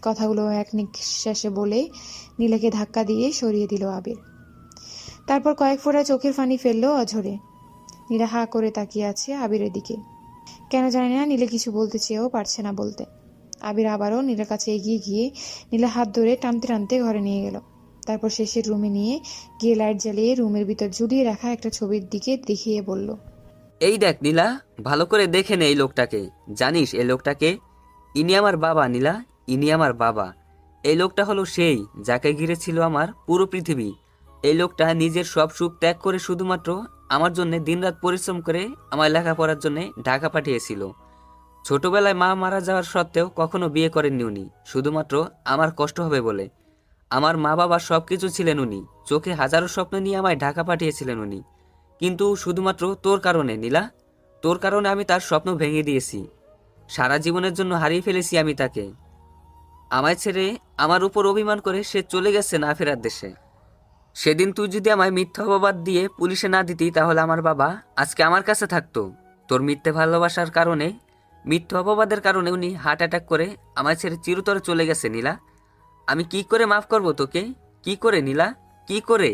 কথাগুলো এক নিঃশ্বাসে বলে নীলাকে ধাক্কা দিয়ে সরিয়ে দিল আবির। তারপর কয়েক ফোঁটা চোখের পানি ফেললো অঝরে। নীলা হা করে তাকিয়ে আছে আবিরের দিকে। কেন জানি না নীলা কিছু বলতে চেয়েও পারছে না বলতে। আবির আবারও নীলার কাছে এগিয়ে গিয়ে নীলা হাত ধরে টানতে টানতে ঘরে নিয়ে গেল। তারপর শেষের রুমে নিয়ে গিয়ে লাইট জ্বালিয়ে রুমের ভিতর ঝুলিয়ে রাখা একটা ছবির দিকে দেখিয়ে বলল, এই দেখ নীলা, ভালো করে দেখে নে এই লোকটাকে। জানিস এই লোকটাকে? ইনি আমার বাবা নীলা, ইনি আমার বাবা। এই লোকটা হলো সেই যাকে ঘিরে ছিল আমার পুরো পৃথিবী। এই লোকটা নিজের সব সুখ ত্যাগ করে শুধুমাত্র আমার জন্য দিনরাত পরিশ্রম করে আমার লেখাপড়ার জন্য ঢাকা পাঠিয়েছিল। ছোটবেলায় মা মারা যাওয়ার সত্ত্বেও কখনো বিয়ে করেননি উনি, শুধুমাত্র আমার কষ্ট হবে বলে। আমার মা বাবা সব কিছু ছিলেন উনি, চোখে হাজারো স্বপ্ন নিয়ে আমায় ঢাকা পাঠিয়েছিলেন উনি। কিন্তু শুধুমাত্র তোর কারণে নীলা, তোর কারণে আমি তার স্বপ্ন ভেঙে দিয়েছি। সারা জীবনের জন্য হারিয়ে ফেলেছি আমি তাকে। আমায় ছেড়ে আমার উপর অভিমান করে সে চলে গেছে না ফেরার দেশে। সেদিন তুই যদি আমায় মিথ্যা অপবাদ দিয়ে পুলিশে না দিতি তাহলে আমার বাবা আজকে আমার কাছে থাকতো। তোর মিথ্যে ভালোবাসার কারণে, মিথ্যা অপবাদের কারণে উনি হার্ট অ্যাটাক করে আমায় ছেড়ে চিরতরে চলে গেছে নীলা। আমি কি করে মাফ করব তোকে? কি করে নীলা, কি করে?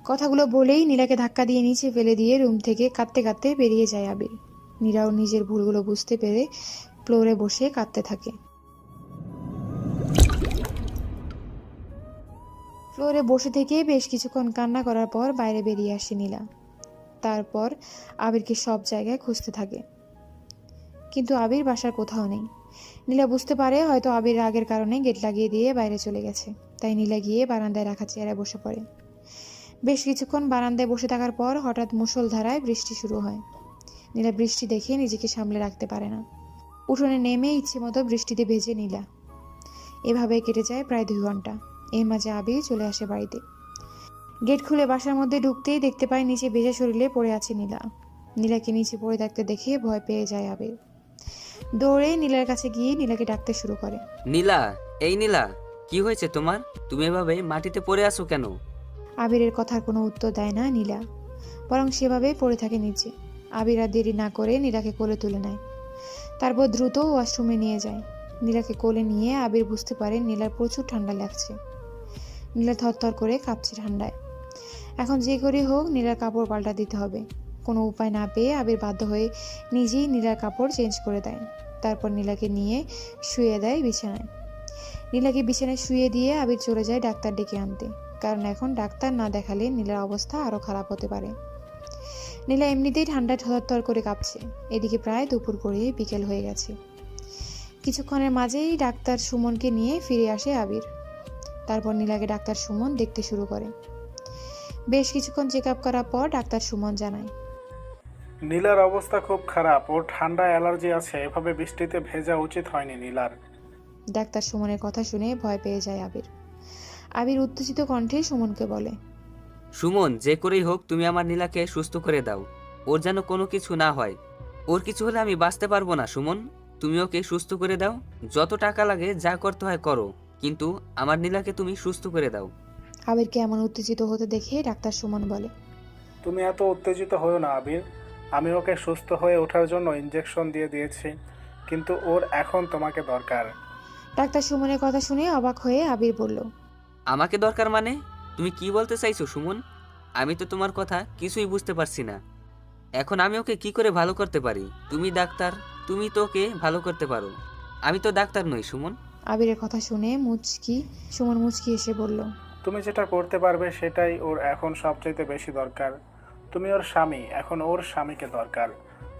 কথাগুলো বলেই নীলাকে ধাক্কা দিয়ে নিচে ফেলে দিয়ে রুম থেকে কাঁদতে কাঁদতে বেরিয়ে যায় আবির। নীলাও নিজের ভুলগুলো বুঝতে পেরে ফ্লোরে বসে কাঁদতে থাকে। ফ্লোরে বসে থেকে বেশ কিছুক্ষণ কান্না করার পর বাইরে বেরিয়ে আসে নীলা। তারপর আবিরকে সব জায়গায় খুঁজতে থাকে, কিন্তু আবির বাসার কোথাও নেই। নীলা বুঝতে পারে হয়তো আবির রাগের কারণে গেট লাগিয়ে দিয়ে বাইরে চলে গেছে। তাই নীলা গিয়ে বারান্দায় রাখা চেয়ারে বসে পড়ে। বেশ কিছুক্ষণ বারান্দায় বসে থাকার পর হঠাৎ মুষলধারায় বৃষ্টি শুরু হয়। নীলা বৃষ্টি দেখে নিজেকে সামলে রাখতে পারে না। উঠোনে নেমে ইচ্ছে মতো বৃষ্টিতে ভেজে নীলা। এভাবে কেটে যায় প্রায় 2 ঘন্টা। এর মাঝে আবির চলে আসে বাড়িতে। গেট খুলে বাসার মধ্যে ঢুকতেই দেখতে পায় নিচে ভেজা শরীরে পড়ে আছে নীলা। নীলাকে নিচে পড়ে থাকতে দেখে ভয় পেয়ে যায় আবির। দৌড়ে নীলার কাছে গিয়ে নীলাকে ডাকতে শুরু করে। নীলা, এই নীলা, কি হয়েছে তোমার? তুমি এভাবে মাটিতে পড়ে আছো কেন? আবিরের কথার কোনো উত্তর দেয় না নীলা, বরং সেভাবেই পড়ে থাকে নিচে। আবির আর দেরি না করে নীলাকে কোলে তুলে নেয়। তারপর দ্রুত ওয়াশরুমে নিয়ে যায়। নীলাকে কোলে নিয়ে আবির বুঝতে পারে নীলার প্রচুর ঠান্ডা লাগছে। নীলা থরথর করে কাঁপছে ঠান্ডায়। এখন যে করে হোক নীলার কাপড় পাল্টা দিতে হবে। কোনো উপায় না পেয়ে আবির বাধ্য হয়ে নিজেই নীলার কাপড় চেঞ্জ করে দেয়। তারপর নীলাকে নিয়ে শুয়ে দেয় বিছানায়। নীলাকে বিছানায় শুয়ে দিয়ে আবির চলে যায় ডাক্তার ডেকে আনতে, কারণ এখন ডাক্তার না দেখালে নীলার অবস্থা আরও খারাপ হতে পারে। নীলা এমনিতেই ঠান্ডায় থরথর করে কাঁপছে। এদিকে প্রায় দুপুর গড়িয়ে বিকেল হয়ে গেছে। কিছুক্ষণের মাঝেই ডাক্তার সুমনকে নিয়ে ফিরে আসে আবির। তারপর নীলাকে ডাক্তার সুমন দেখতে শুরু করে। বেশ কিছুক্ষণ চেক আপ করার পর ডাক্তার সুমন জানায়, নীলার অবস্থা খুব খারাপ, ওর ঠান্ডা অ্যালার্জি আছে, এভাবে বৃষ্টিতে ভেজা উচিত হয়নি নীলার। ডাক্তার সুমনের কথা শুনে ভয় পেয়ে যায় আবির। আবির উত্তেজিত কণ্ঠে সুমনকে বলে, সুমন, যে করেই হোক তুমি আমার নীলাকে সুস্থ করে দাও। ওর যেন কোনো কিছু না হয়। ওর কিছু হলে আমি বাঁচতে পারবো না সুমন। তুমি ওকে সুস্থ করে দাও, যত টাকা লাগে যা করতে হয় করো, কিন্তু আমার নীলাকে তুমি সুস্থ করে দাও। আবিরকে এমন উত্তেজিত হতে দেখে ডাক্তার সুমন বলে, তুমি এত উত্তেজিত হও না আবির, আমি ওকে সুস্থ হয়ে ওঠার জন্য ইঞ্জেকশন দিয়ে দিয়েছি, কিন্তু ওর এখন তোমাকে দরকার। ডাক্তার সুমনের কথা শুনে অবাক হয়ে আবির বলল, আমাকে দরকার মানে? তুমি কি বলতে চাইছো সুমন? আমি তো তোমার কথা কিছুই বুঝতে পারছি না। এখন আমি ওকে কি করে ভালো করতে পারি? তুমি ডাক্তার, তুমি তো ওকে ভালো করতে পারো। আমি তো ডাক্তার নই সুমন। আবিরের কথা শুনে সুমন মুচকি এসে বলল, তুমি যেটা করতে পারবে সেটাই ওর এখন সবচাইতে বেশি দরকার। তুমি ওর স্বামী, এখন ওর স্বামীকে দরকার।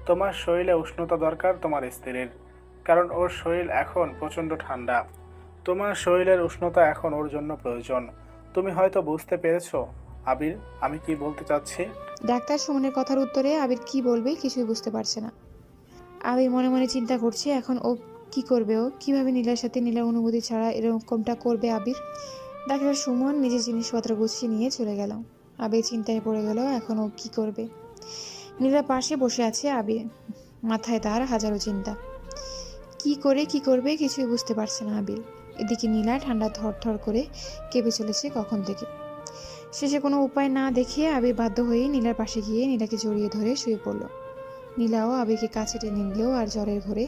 তোমার শরীরে উষ্ণতা দরকার তোমার স্ত্রীর, কারণ ওর শরীর এখন প্রচণ্ড ঠান্ডা। তোমার শরীরের উষ্ণতা এখন ওর জন্য প্রয়োজন। তুমি হয়তো বুঝতে পেরেছো আবির আমি কি বলতে চাচ্ছি। ডাক্তার সুমনের কথার উত্তরে আবির কি বলবে কিছুই বুঝতে পারছে না। আবির মনে মনে চিন্তা করছে এখন ও কি করবে, ও কিভাবে নীলার সাথে নীলার অনুমতি ছাড়া এরকমটা করবে আবির। ডাক্তার সুমন নিজের জিনিসপত্র গুছিয়ে নিয়ে চলে গেল। আবির চিন্তায় পড়ে গেল এখন ও কি করবে। নীলার পাশে বসে আছে আবির, মাথায় তার হাজারো চিন্তা। কি করবে কিছুই বুঝতে পারছে না আবির। এদিকে নীলা ঠান্ডা থরথর করে কেঁপে চলেছে কখন থেকে। শেষে কোনো উপায় না দেখে আবির বাধ্য হয়ে নীলার পাশে গিয়ে নীলাকে জড়িয়ে ধরে শুয়ে পড়ল। নীলাও আবিরকে কাছে টেনে নিল আর জ্বরের ঘরে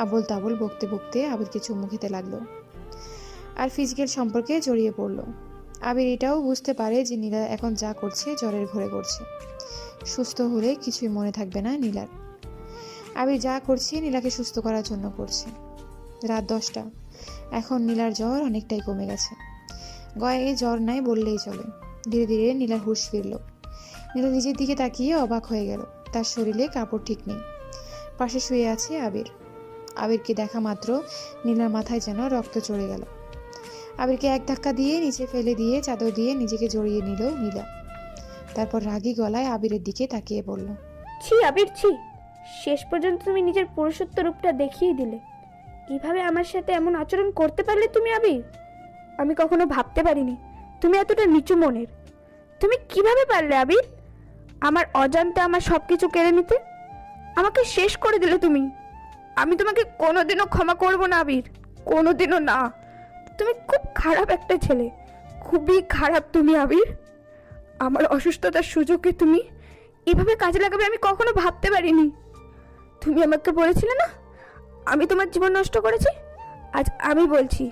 আবোল তাবোল বকতে বকতে আবিরকে চুমু খেতে লাগলো আর ফিজিক্যাল সম্পর্কে জড়িয়ে পড়ল। আবির এটাও বুঝতে পারে যে নীলা এখন যা করছে জ্বরের ঘরে করছে। সুস্থ হলে কিছুই মনে থাকবে না নীলার। আবির যা করছে নীলাকে সুস্থ করার জন্য করছে। রাত 10টা। এখন নীলার জ্বর অনেকটাই কমে গেছে। গায়ে জ্বর নাই বললেই চলে। ধীরে ধীরে নীলার হুঁশ ফিরল। নীলা নিজের দিকে তাকিয়ে অবাক হয়ে গেল। তার শরীরে কাপড় ঠিক নেই। পাশে শুয়ে আছে আবির। আবিরকে দেখা মাত্র নীলার মাথায় যেন রক্ত চড়ে গেল। আবিরকে এক ধাক্কা দিয়ে নিচে ফেলে দিয়ে চাদর দিয়ে নিজেকে জড়িয়ে নিল নীলা। তারপর রাগী গলায় আবিরের দিকে তাকিয়ে বলল, ছি আবির ছি, শেষ পর্যন্ত তুমি নিজের পুরুষত্ব রূপটা দেখিয়ে দিলে। এভাবে আমার সাথে এমন আচরণ করতে পারলে তুমি আবির? আমি কখনো ভাবতে পারিনি তুমি এতটা নিচু মনের। তুমি কিভাবে পারলে আবির আমার অজান্তে আমার সবকিছু কেড়ে নিতে? আমাকে শেষ করে দিলে তুমি। আমি তোমাকে কোনোদিনও ক্ষমা করব না আবির, কোনোদিনও না। তুমি খুব খারাপ একটা ছেলে, খুবই খারাপ তুমি আবির। আমার অসুস্থতার সুযোগে তুমি এভাবে কাজে লাগাবে আমি কখনো ভাবতে পারিনি। তুমি আমাকে বলেছিলে না আমি তোমার জীবন নষ্ট করেছি? আজ আমি বলছি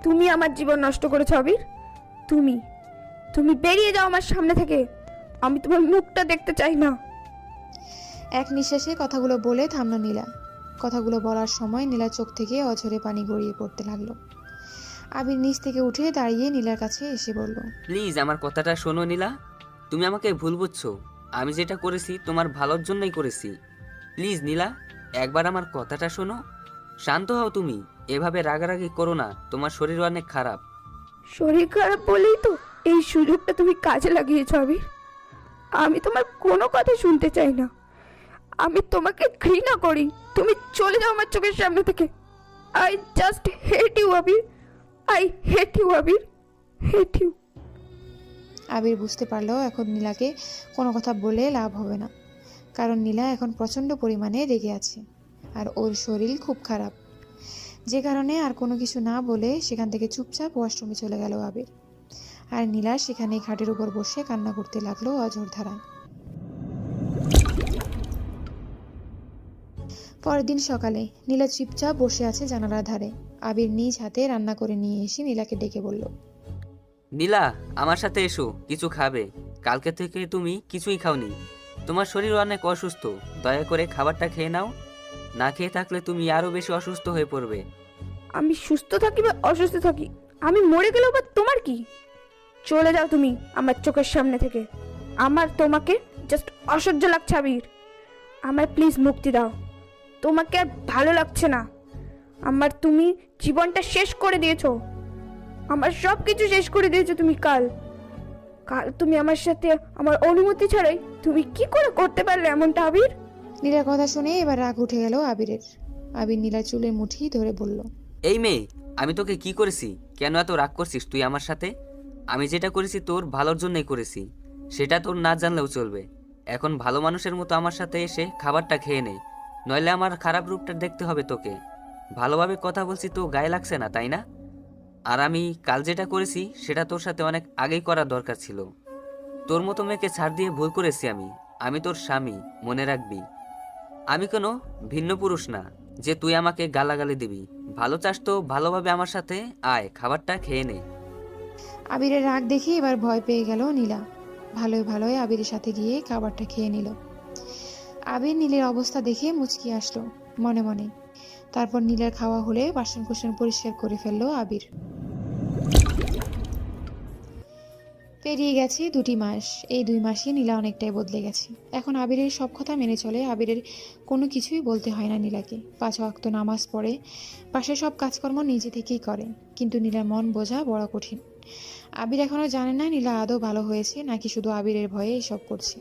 তুমি আমার জীবন নষ্ট করেছো আবির। তুমি তুমি বেরিয়ে যাও আমার সামনে থেকে। আমি তোমার মুখটা দেখতে চাই না। এক নিঃশ্বাসে কথাগুলো বলে থামল নীলা। কথাগুলো বলার সময় নীলার চোখ থেকে অঝরে পানি গড়িয়ে পড়তে লাগলো। আবির নিচ থেকে উঠে দাঁড়িয়ে নীলার কাছে এসে বলল, প্লিজ আমার কথাটা শোনো নীলা। তুমি আমাকে ভুল বুঝছো। আমি যেটা করেছি তোমার ভালোর জন্যই করেছি। প্লিজ নীলা, একবার আমার কথাটা শোনো। শান্ত হও তুমি, এভাবে রাগারাগি করো না, তোমার শরীর অনেক খারাপ। শরীর খারাপ বলেই তো এই সুযোগটা তুমি কাজে লাগিয়েছো আবির। আমি তোমার কোনো কথা শুনতে চাই না। আমি তোমাকে ঘৃণা করি। তুমি চলে যাও আমার চোখের সামনে থেকে। I just hate you Abir. I hate you Abir, hate you. Abir বুঝতে পারলো এখন নীলাকে কোনো কথা বলে লাভ হবে না, কারণ নীলা এখন প্রচণ্ড পরিমাণে রেগে আছে আর ওর শরীর খুব খারাপ। যে কারণে আর কোনো কিছু না বলে সেখান থেকে চুপচাপ ওয়াশরুমে চলে গেল আবির। আর নীলা সেখানে খাটের উপর বসে কান্না করতে লাগলো অঝোর ধারায়। পরের দিন সকালে নীলা চুপচাপ বসে আছে জানালার ধারে। আবির নিজ হাতে রান্না করে নিয়ে এসে নীলাকে ডেকে বলল, নীলা, আমার সাথে এসো, কিছু খাবে। কালকে থেকে তুমি কিছুই খাওনি, তোমার শরীর অনেক অসুস্থ। দয়া করে খাবারটা খেয়ে নাও, না খেয়ে থাকলে তুমি আরো বেশি অসুস্থ হয়ে পড়বে। আমি সুস্থ থাকি বা অসুস্থ থাকি, আমি মরে গেলেও বা তোমার কি? চলে যাও তুমি আমার চোখের সামনে থেকে। আমার তোমাকে জাস্ট অসহ্য লাগছে আবির। আমার প্লিজ মুক্তি দাও। তোমাকে আর ভালো লাগছে না আমার। তুমি জীবনটা শেষ করে দিয়েছো, আমার সব কিছু শেষ করে দিয়েছো তুমি। কাল তুমি আমার সাথে আমার অনুমতি ছাড়াই তুমি কি করে করতে পারলে এমনটা আবির? নীলার কথা শুনে এবার রাগ উঠে গেল আবিরের। আবির নীলার চুলের মুঠি ধরে বলল, এই মেয়ে, আমি তোকে কি করেছি? কেন এত রাগ করছিস তুই আমার সাথে? আমি যেটা করেছি তোর ভালোর জন্যই করেছি, সেটা তোর না জানলেও চলবে। এখন ভালো মানুষের মতো আমার সাথে এসে খাবারটা খেয়ে নে, নইলে আমার খারাপ রূপটা দেখতে হবে তোকে। ভালোভাবে কথা বলছি তো গায়ে লাগছে না, তাই না? আর আমি কাল যেটা করেছি সেটা তোর সাথে অনেক আগেই করার দরকার ছিল। তোর মতো মেয়েকে ছাড় দিয়ে ভুল করেছি আমি তোর স্বামী, মনে রাখবি। আমি কোনো ভিন্ন পুরুষ না যে তুই আমাকে গালাগালি দিবি। ভালো চাস তো ভালোভাবে আমার সাথে আয়, খাবারটা খেয়ে নে। আবিরের রাগ দেখে এবার ভয় পেয়ে গেল নীলা। ভালোই ভালোই আবিরের সাথে গিয়ে খাবারটা খেয়ে নিল। আবির নীলের অবস্থা দেখে মুচকি আসলো মনে মনে। তারপর নীলার খাওয়া হলে বাসন কোসন পরিষ্কার করে ফেললো আবির। পেরিয়ে গেছে 2টি মাস। এই 2 মাসে নীলা অনেকটাই বদলে গেছে। এখন আবিরের সব কথা মেনে চলে। আবিরের কোনো কিছুই বলতে হয় না নীলাকে। 5 ওয়াক্ত নামাজ পড়ে, পাশের সব কাজকর্ম নিজে থেকেই করে। কিন্তু নীলার মন বোঝা বড় কঠিন। আবির এখনো জানে না নীলা আদৌ ভালো হয়েছে নাকি শুধু আবিরের ভয়ে এসব করছে।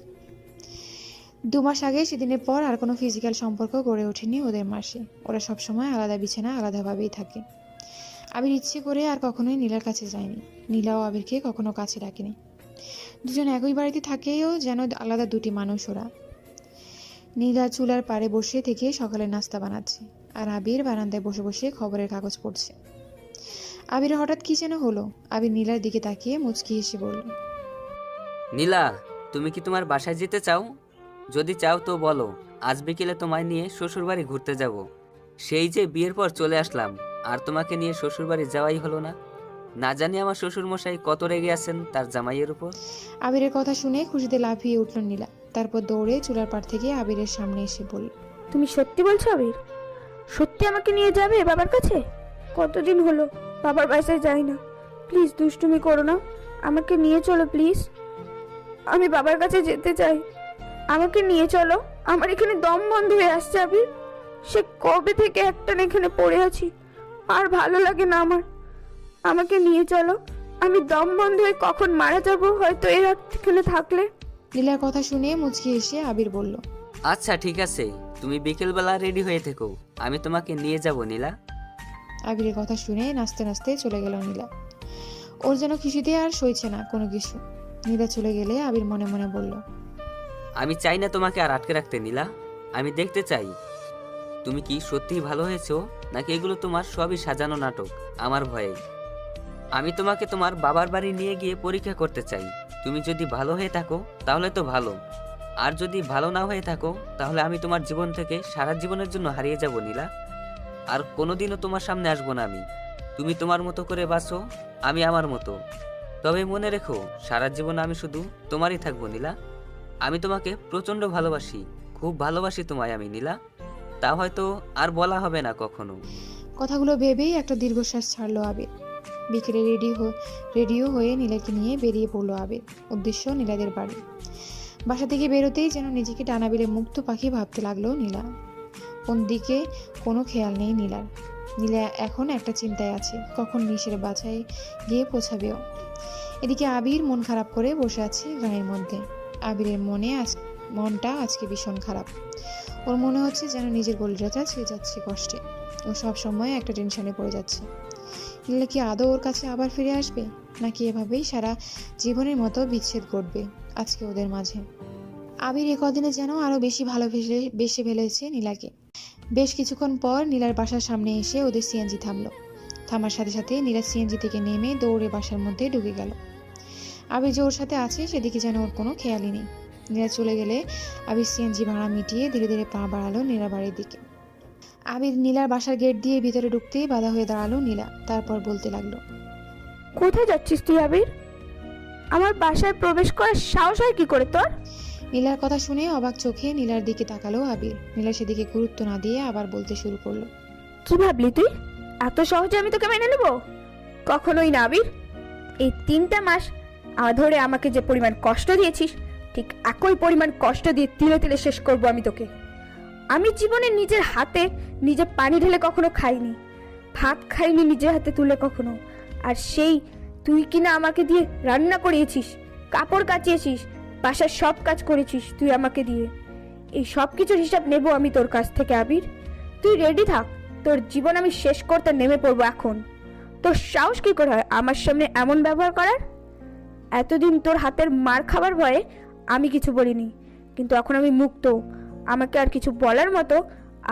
2 মাস আগে সেদিনের পর আর কোনো ফিজিক্যাল সম্পর্ক গড়ে ওঠেনি ওদের মাসে। ওরা সবসময় আলাদা বিছানা আলাদাভাবেই থাকে। আবির ইচ্ছে করে আর কখনোই নীলার কাছে যায়নি। নীলাও আবিরকে কখনো কাছে রাখেনি। দুজন একই বাড়িতে থাকেও যেন আলাদা 2টি মানুষ ওরা। নীলা চুলার পাড়ে বসে থেকে সকালের নাস্তা বানাচ্ছে, আর আবির বারান্দায় বসে বসে খবরের কাগজ পড়ছে। আবির হঠাৎ কি যেন হলো। আবির নীলার দিকে তাকিয়ে মুচকি হেসে বলল, নীলা, তুমি কি তোমার বাসায় যেতে চাও? যদি চাও তো বলো, আজ বিকেলে তোমায় নিয়ে শ্বশুরবাড়ি ঘুরতে যাব। সেই যে বিয়ের পর চলে আসলাম, আর তোমাকে নিয়ে শ্বশুরবাড়ি যাওয়াই হলো না। না জানি আমার শ্বশুরমশাই কত রেগে আছেন তার জামাইয়ের উপর। আবিরের কথা শুনে খুশিতে লাফিয়ে উঠল নীলা। তারপর দৌড়ে চুলার পাড় থেকে আবিরের সামনে এসে বলল, তুমি সত্যি বলছো আবির? সত্যি আমাকে নিয়ে যাবে বাবার কাছে? কতদিন হলো বাবার বাসায় যাই না। প্লিজ দুষ্টুমি করো না, আমাকে নিয়ে চলো প্লিজ। আমি বাবার কাছে যেতে চাই, আমাকে নিয়ে চলো। আমার এখানে দম বন্ধ হয়ে আসছে আবির। সে কবে থেকে একটানা এখানে পড়ে আছি, আর ভালো লাগে না আমার। আমাকে নিয়ে চলো, আমি দম বন্ধ হয়ে কখন মারা যাব হয়তো এর এখানে থাকলে। নীলার কথা শুনে মুচকি এসে আবির বলল, আচ্ছা ঠিক আছে, তুমি বিকেলবেলা রেডি হয়ে থেকো, আমি তোমাকে নিয়ে যাব নীলা। আবিরের কথা শুনে নাচতে নাচতে চলে গেল নীলা। ওর যেন খুশিতে আর সইছে না কোনো কিছু। নীলা চলে গেলে আবির মনে মনে বলল, আমি চাই না তোমাকে আর আটকে রাখতে নীলা। আমি দেখতে চাই তুমি কি সত্যিই ভালো হয়েছো, নাকি এগুলো তোমার সবই সাজানো নাটক আমার ভয়ে। আমি তোমাকে তোমার বাবার বাড়ি নিয়ে গিয়ে পরীক্ষা করতে চাই। তুমি যদি ভালো হয়ে থাকো তাহলে তো ভালো, আর যদি ভালো না হয়ে থাকো তাহলে আমি তোমার জীবন থেকে সারা জীবনের জন্য হারিয়ে যাব নীলা। আর কোনোদিনও তোমার সামনে আসবো না আমি। তুমি তোমার মতো করে বাঁচো, আমি আমার মতো। তবে মনে রেখো, সারা জীবন আমি শুধু তোমারই থাকবো নীলা। আমি তোমাকে প্রচণ্ড ভালোবাসি, খুব ভালোবাসি তোমায় আমি নীলা। তা হয়তো আর বলা হবে না কখনো। কথাগুলো ভেবেই একটা দীর্ঘশ্বাস ছাড়লো আবির। বিকেলে রেডিও হয়ে নীলাকে নিয়ে বেরিয়ে পড়লো আবির। উদ্দেশ্য নীলাদের বাড়ি। বাসা থেকে বেরোতেই যেন নিজেকে ডানাবিলে মুক্ত পাখি ভাবতে লাগলো নীলা। কোন দিকে কোনো খেয়াল নেই নীলার। নীলা এখন একটা চিন্তায় আছে, কখন নিশির বাসায় গিয়ে পৌঁছাবেও। এদিকে আবির মন খারাপ করে বসে আছে গায়ের মধ্যে। আবিরের মনটা আজকে ভীষণ খারাপ। ওর মনে হচ্ছে যেন নিজের গলিটাটা ছেড়ে যাচ্ছে কষ্টে। ও সব সময় একটা টেনশনে পড়ে যাচ্ছে। নীলা কি আদৌ ওর কাছে আবার ফিরে আসবে, নাকি এভাবেই সারা জীবনের মতো বিচ্ছেদ ঘটবে আজকে ওদের মাঝে। আবির কদিনে যেন আরো বেশি ভালোবেসে ফেলেছে নীলাকে। বেশ কিছুক্ষণ পর নীলার বাসার সামনে এসে ওদের সিএনজি থামলো। থামার সাথে সাথে নীলা সিএনজি থেকে নেমে দৌড়ে বাসার মধ্যে ঢুকে গেল। আবির যে ওর সাথে আছে সেদিকে যেন ওর কোনো খেয়ালই নেই। নীলা চলে গেলে আবির সিএনজি ভাড়া মিটিয়ে ধীরে ধীরে পা বাড়ালো নীলার বাড়ির দিকে। আবির নীলার বাসার গেট দিয়ে ভিতরে ঢুকতেই বাধা হয়ে দাঁড়ালো নীলা। তারপর বলতে লাগলো, কোথায় যাচ্ছিস তুই আবির? আমার বাসায় প্রবেশ করার সাহস হয় কি করে তোর? নীলার কথা শুনে অবাক চোখে নীলার দিকে তাকালো আবির। নীলা সেদিকে গুরুত্ব না দিয়ে আবার বলতে শুরু করলো, কি ভাবলি তুই? এত সহজে আমি তোকে মেনে নেব? কখনোই না আবির। এই 3টা মাস ধরে আমাকে যে পরিমাণ কষ্ট দিয়েছিস, ঠিক একই পরিমাণ কষ্ট দিয়ে তিলে তিলে শেষ করব আমি তোকে। আমি জীবনে নিজের হাতে নিজে পানি ঢেলে কখনো খাইনি, ভাত খাইনি নিজের হাতে তুলে কখনো। আর সেই তুই কিনা আমাকে দিয়ে রান্না করিয়েছিস, কাপড় কাচিয়েছিস, বাসার সব কাজ করেছিস তুই আমাকে দিয়ে। এই সব কিছুর হিসাব নেব আমি তোর কাছ থেকে আবির। তুই রেডি থাক, তোর জীবন আমি শেষ করতে নেমে পড়বো এখন। তোর সাহস কি করে হয় আমার সামনে এমন ব্যবহার করার? এতদিন তোর হাতের মার খাবার ভয়ে আমি কিছু বলিনি, কিন্তু এখন আমি মুক্ত। আমাকে আর কিছু বলার মতো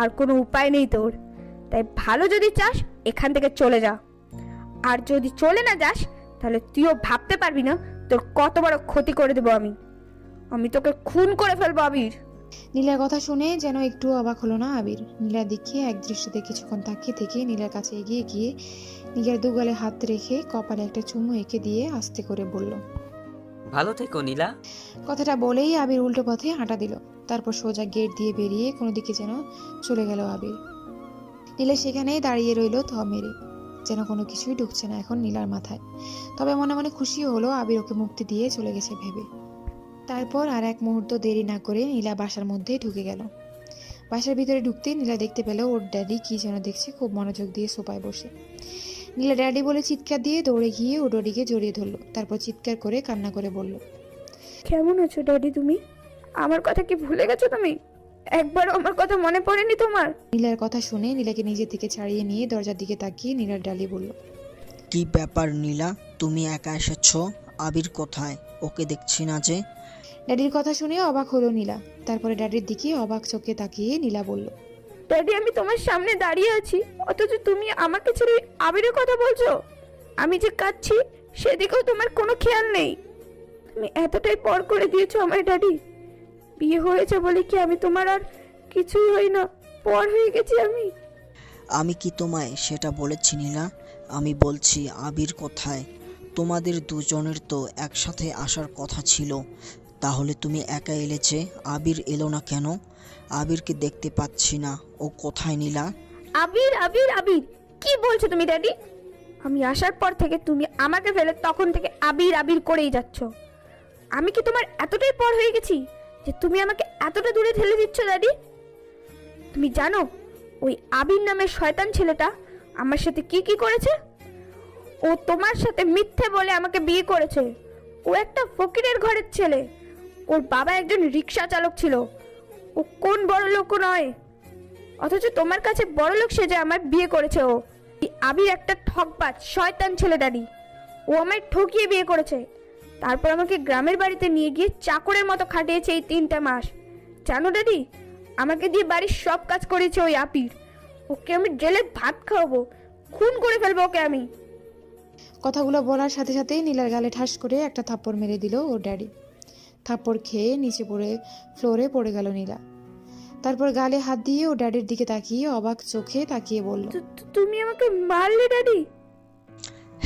আর কোনো উপায় নেই তোর। তাই ভালো যদি চাস এখান থেকে চলে যা, আর যদি চলে না যাস তাহলে তুইও ভাবতে পারবি না তোর কত বড় ক্ষতি করে দেবো আমি তোকে খুন করে ফেলবো আবির। নীলার কথা শুনে যেন একটু অবাক হলো না আবির। নীলার দিকে এক দৃষ্টিতে কিছুক্ষণ তাকিয়ে থেকে নীলার কাছে এগিয়ে গিয়ে নীলার দুগালে হাত রেখে কপালে একটা চুমু এঁকে দিয়ে আস্তে করে বলল, ভালো থেকো নীলা। কথাটা বলেই আবির উল্টো পথে হাঁটা দিল। তারপর সোজা গেট দিয়ে বেরিয়ে কোনো দিকে যেন চলে গেল আবির। নীলা সেখানেই দাঁড়িয়ে রইল থ মেরে, যেন কোনো কিছুই ঢুকছে না এখন নীলার মাথায়। তবে মনে মনে খুশিও হলো আবির ওকে মুক্তি দিয়ে চলে গেছে ভেবে। তারপর আর এক মুহূর্ত দেরি না করে নীলা বাসার মধ্যে ঢুকে গেল। বাসার ভিতরে ঢুকতেই নীলা দেখতে পেল ওর ড্যাডি কি যেন দেখছে খুব মনোযোগ দিয়ে সোফায় বসে। নীলা ড্যাডি বলে চিৎকার দিয়ে দৌড়ে গিয়ে ও ড্যাডিকে জড়িয়ে ধরলো, তারপর চিৎকার করে কান্না করে বলল, কেমন আছো ড্যাডি তুমি? আমার কথা কি ভুলে গেছো তুমি? একবারও আমার কথা মনে পড়েনি তোমার? নীলার কথা শুনে নীলাকে নিজের দিকে ছাড়িয়ে নিয়ে দরজার দিকে তাকিয়ে নীলার ড্যাডি বলল, কি ব্যাপার নীলা, তুমি একা এসেছো? আবির কোথায়? ওকে দেখছি না যে। ড্যাডির কথা শুনে অবাক হলো নীলা। তারপরে ড্যাডির দিকে অবাক চোখে তাকিয়ে নীলা বলল, ড্যাডি আমি তোমার সামনে দাঁড়িয়ে আছি, অথচ তুমি আমাকে ছেড়ে আবিরের কথা বলছো। আমি যে কাঁদছি সেদিকেও তোমার কোনো খেয়াল নেই। তুমি এতটাই পর করে দিয়েছো আমার ড্যাডি। বিয়ে হয়েছে বলে কি আমি তোমার আর কিছুই হই না, পর হয়ে গেছি আমি। আমি কি তোমায় সেটা বলেছি নীলা? আমি বলছি আবির কোথায়? তোমাদের দুজনের তো একসাথে আসার কথা ছিল, তাহলে তুমি একা এলে যে, আবির এলো না কেন? আবিরকে দেখতে পাচ্ছি না, ও কোথায় নীলা? আবির আবির আবির কি বলছো তুমি ড্যাডি? আমি আসার পর থেকে তুমি আমাকে ফেলে তখন থেকে আবির আবির করেই যাচ্ছ। আমি কি তোমার এতটাই পর হয়ে গেছি যে তুমি আমাকে এতটা দূরে ঠেলে দিচ্ছ ড্যাডি? তুমি জানো ওই আবির নামের শয়তান ছেলেটা আমার সাথে কি কি করেছে? ও তোমার সাথে মিথ্যে বলে আমাকে বিয়ে করেছে। ও একটা ফকিরের ঘরের ছেলে। ওর বাবা একজন রিক্সা চালক ছিল। ও কোন বড় লোক নয়, অথচ তোমার কাছে বড় লোক সেজে আমার বিয়ে করেছে। ও আবির একটা ঠকবাজ শয়তান ছেলে ড্যাডি। ও আমায় ঠকিয়ে বিয়ে করেছে, তারপর আমাকে গ্রামের বাড়িতে নিয়ে গিয়ে চাকরের মতো খাটিয়েছে এই 3টা মাস। জানো ড্যাডি, আমাকে দিয়ে বাড়ির সব কাজ করেছে ওই আবির। ওকে আমি জেলে ভাত খাওয়াবো, খুন করে ফেলবো ওকে আমি। কথাগুলো বলার সাথে সাথেই নীলার গালে ঠাস করে একটা থাপ্পড় মেরে দিল ওর ড্যাডি। থাপ্পড় খেয়ে নিচে পড়ে ফ্লোরে পড়ে গেল নীলা। তারপর গালে হাত দিয়ে ও ড্যাডির দিকে তাকিয়ে অবাক চোখে তাকিয়ে বলল, তুমি আমাকে মারলে ড্যাডি?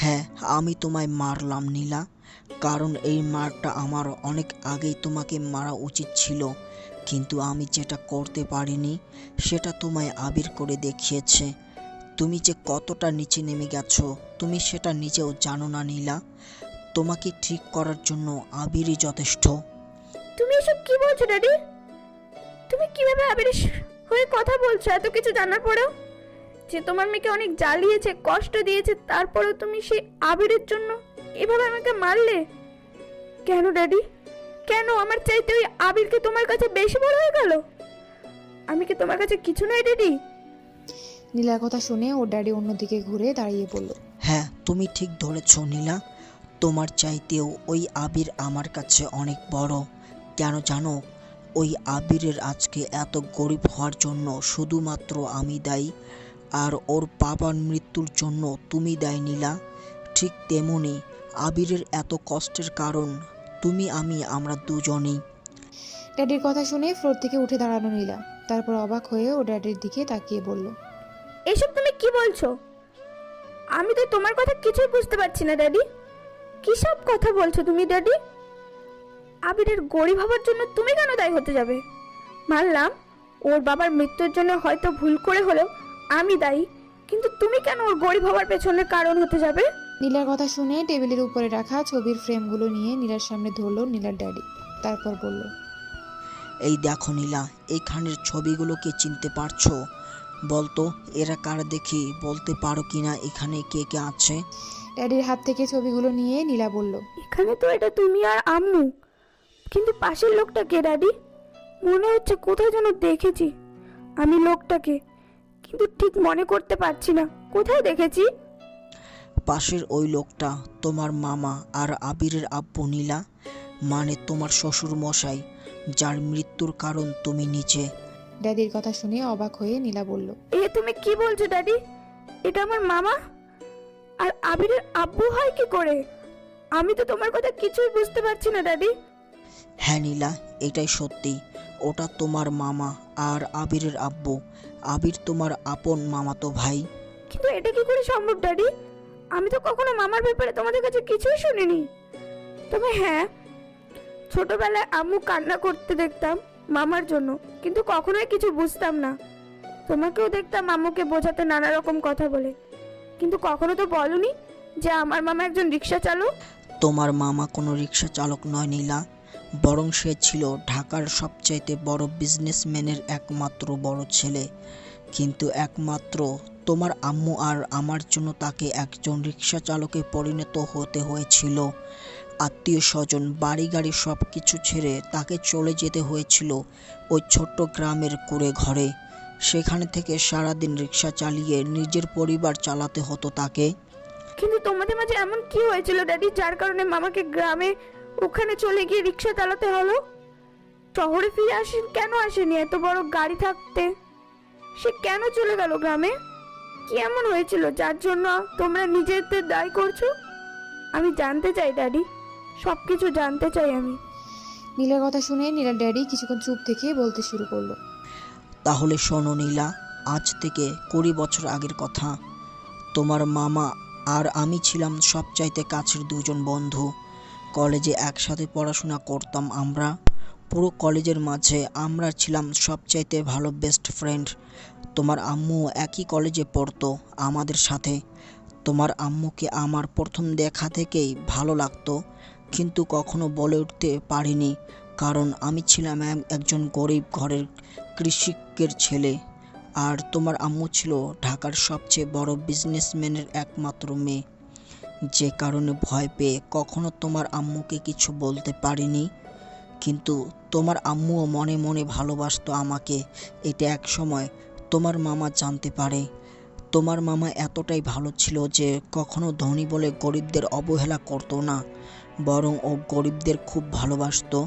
হ্যাঁ, আমি তোমায় মারলাম নীলা, কারণ এই মারটা আমার অনেক আগেই তোমাকে মারা উচিত ছিল, কিন্তু আমি যেটা করতে পারিনি সেটা তোমায় আবির করে দেখিয়েছে। তুমি যে কতটা নিচে নেমে গেছো তুমি সেটা নিজেও জানো না নীলা। তোমাকে ঠিক করার জন্য আবিরই যথেষ্ট। তুমি এসব কি বলছো ড্যাডি? তুমি কিভাবে আবিরের হয়ে কথা বলছো এত কিছু জানার পরেও? যে তোমার মেয়েকে অনেক জ্বালিয়েছে, কষ্ট দিয়েছে, তারপরেও তুমি সেই আবিরের জন্য এভাবে আমাকে মারলে কেন ড্যাডি? কেন আমার চাইতে ওই আবিরকে তোমার কাছে বেশি বড় হয়ে গেল? আমি কি তোমার কাছে কিছু নই ড্যাডি? নীলার কথা শুনে ওর ড্যাডি অন্যদিকে ঘুরে দাঁড়িয়ে বলল, হ্যাঁ, তুমি ঠিক ধরেছ নীলা, তোমার চাইতেও ওই আবির আমার কাছে অনেক বড়। কেন জানো? ওই আবিরের আজকে এত গরিব হওয়ার জন্য শুধুমাত্র আমি দায়ী, আর ওর বাবার মৃত্যুর জন্য তুমি দায়ী নীলা। ঠিক তেমনি আবিরের এত কষ্টের কারণ তুমি আমরা দুজনেই। ড্যাডির কথা শুনে ফ্লোর থেকে উঠে দাঁড়ালো নীলা। তারপর অবাক হয়ে ও ড্যাডির দিকে তাকিয়ে বলল, এসব তুমি কি বলছো? আমি তো তোমার কথা কিছুই বুঝতে পারছি না ড্যাডি। কি সব কথা বলছো তুমি ড্যাডি? আবিরের গরিব হওয়ার জন্য তুমি কেন দায়ী হতে যাবে? মানলাম ওর বাবার মৃত্যুর জন্য হয়তো ভুল করে হলেও আমি দায়ী, কিন্তু তুমি কেন ওর গরিব হওয়ার পেছনে কারণ হতে যাবে? নীলার কথা শুনে টেবিলের উপরে রাখা ছবির ফ্রেমগুলো নিয়ে নীলার সামনে ধরলো নীলার ড্যাডি। তারপর বলল, এই দেখো নীলা, এইখানের ছবিগুলোকে চিনতে পারছো? বলতো এরা কারা দেখি, বলতে পারো কিনা এখানে কে কে আছে? ড্যাডির হাত থেকে ছবিগুলো নিয়ে নীলা বলল, এখানে তো এটা তুমি আর আম্মু, কিন্তু পাশের লোকটা কে ড্যাডি? মনে হচ্ছে কোথায় যেন দেখেছি আমি লোকটাকে, কিন্তু ঠিক মনে করতে পারছি না কোথায় দেখেছি। পাশের ওই লোকটা তোমার মামা আর আবিরের আব্বু নীলা, মানে তোমার শ্বশুর মশাই, যার মৃত্যুর কারণ তুমি নিচে। ড্যাডির কথা শুনে অবাক হয়ে নীলা বলল, এ তুমি কি বলছো ড্যাডি? এটা আমার মামা আর আবিরের আব্বু হয় কি করে? আমি তো তোমার কথা কিছুই বুঝতে পারছি না ড্যাডি। হ্যাঁ নীলা, এটাই সত্যি, ওটা তোমার মামা আর আবিরের আব্বু। আবির তোমার আপন মামাতো ভাই। কিন্তু এটা কি করে সম্ভব ড্যাডি? আমি তো কখনো মামার ব্যাপারে তোমাদের কাছে কিছুই শুনিনি। তবে হ্যাঁ, ছোটবেলায় আম্মু কান্না করতে দেখতাম মামার জন্য, কিন্তু কখনোই কিছু বুঝতাম না। তোমাকেও দেখতাম আম্মুকে বোঝাতে নানা রকম কথা বলে, কিন্তু কখনো তো বলনি যে আমার মামা একজন রিক্সা চালক। তোমার মামা কোনো রিক্সা চালক নয় নীলা, বরং সে ছিল ঢাকার সবচাইতে বড় বিজনেসম্যানের একমাত্র বড় ছেলে। কিন্তু একমাত্র তোমার আম্মু আর আমার জন্য তাকে একজন রিক্সা চালকে পরিণত হতে হয়েছিল। আত্মীয় স্বজন, বাড়ি গাড়ি সব কিছু ছেড়ে তাকে চলে যেতে হয়েছিল ওই ছোট্ট গ্রামের কুঁড়ে ঘরে। সেখানে থেকে সারাদিন রিক্সা চালিয়ে নিজের পরিবার চালাতে হতো তাকে। কিন্তু তোমাদের মাঝে এমন কি হয়েছিল ড্যাডি, যার কারণে মামাকে গ্রামে ওখানে চলে গিয়ে রিক্সা চালাতে হলো? শহরে ফিরে আসেন কেন আসেনি? এত বড় গাড়ি থাকতে সে কেন চলে গেল গ্রামে? কি এমন হয়েছিল যার জন্য তোমরা নিজেদের দায়ী করছো? আমি জানতে চাই ড্যাডি, সবকিছু জানতে চাই আমি। নীলার কথা শুনে নীলার ড্যাডি কিছুক্ষণ চুপ থেকে বলতে শুরু করলো। তাহলে শোনো নীলা, আজ থেকে 20 বছর আগের কথা। তোমার মামা আর আমি ছিলাম সবচাইতে কাছের দুজন বন্ধু। কলেজে একসাথে পড়াশোনা করতাম আমরা। পুরো কলেজের মাঝে আমরা ছিলাম সবচাইতে ভালো বেস্ট ফ্রেন্ড। তোমার আম্মু একই কলেজে পড়তো আমাদের সাথে। তোমার আম্মুকে আমার প্রথম দেখা থেকেই ভালো লাগতো, কিন্তু কখনো বলে উঠতে পারিনি, কারণ আমি ছিলাম একজন গরিব ঘরের কৃষিকের ছেলে, আর তোমার আম্মু ছিল ঢাকার সবচেয়ে বড় বিজনেসম্যানের একমাত্র মেয়ে। যে কারণে ভয় পেয়ে কখনো তোমার আম্মুকে কিছু বলতে পারিনি। কিন্তু তোমার আম্মুও মনে মনে ভালোবাসতো আমাকে, এটা এক সময় তোমার মামা জানতে পারে। তোমার মামা এতটাই ভালো ছিল যে কখনো ধনী বলে গরিবদের অবহেলা করতো না, বরং ও গরিবদের খুব ভালোবাসতো।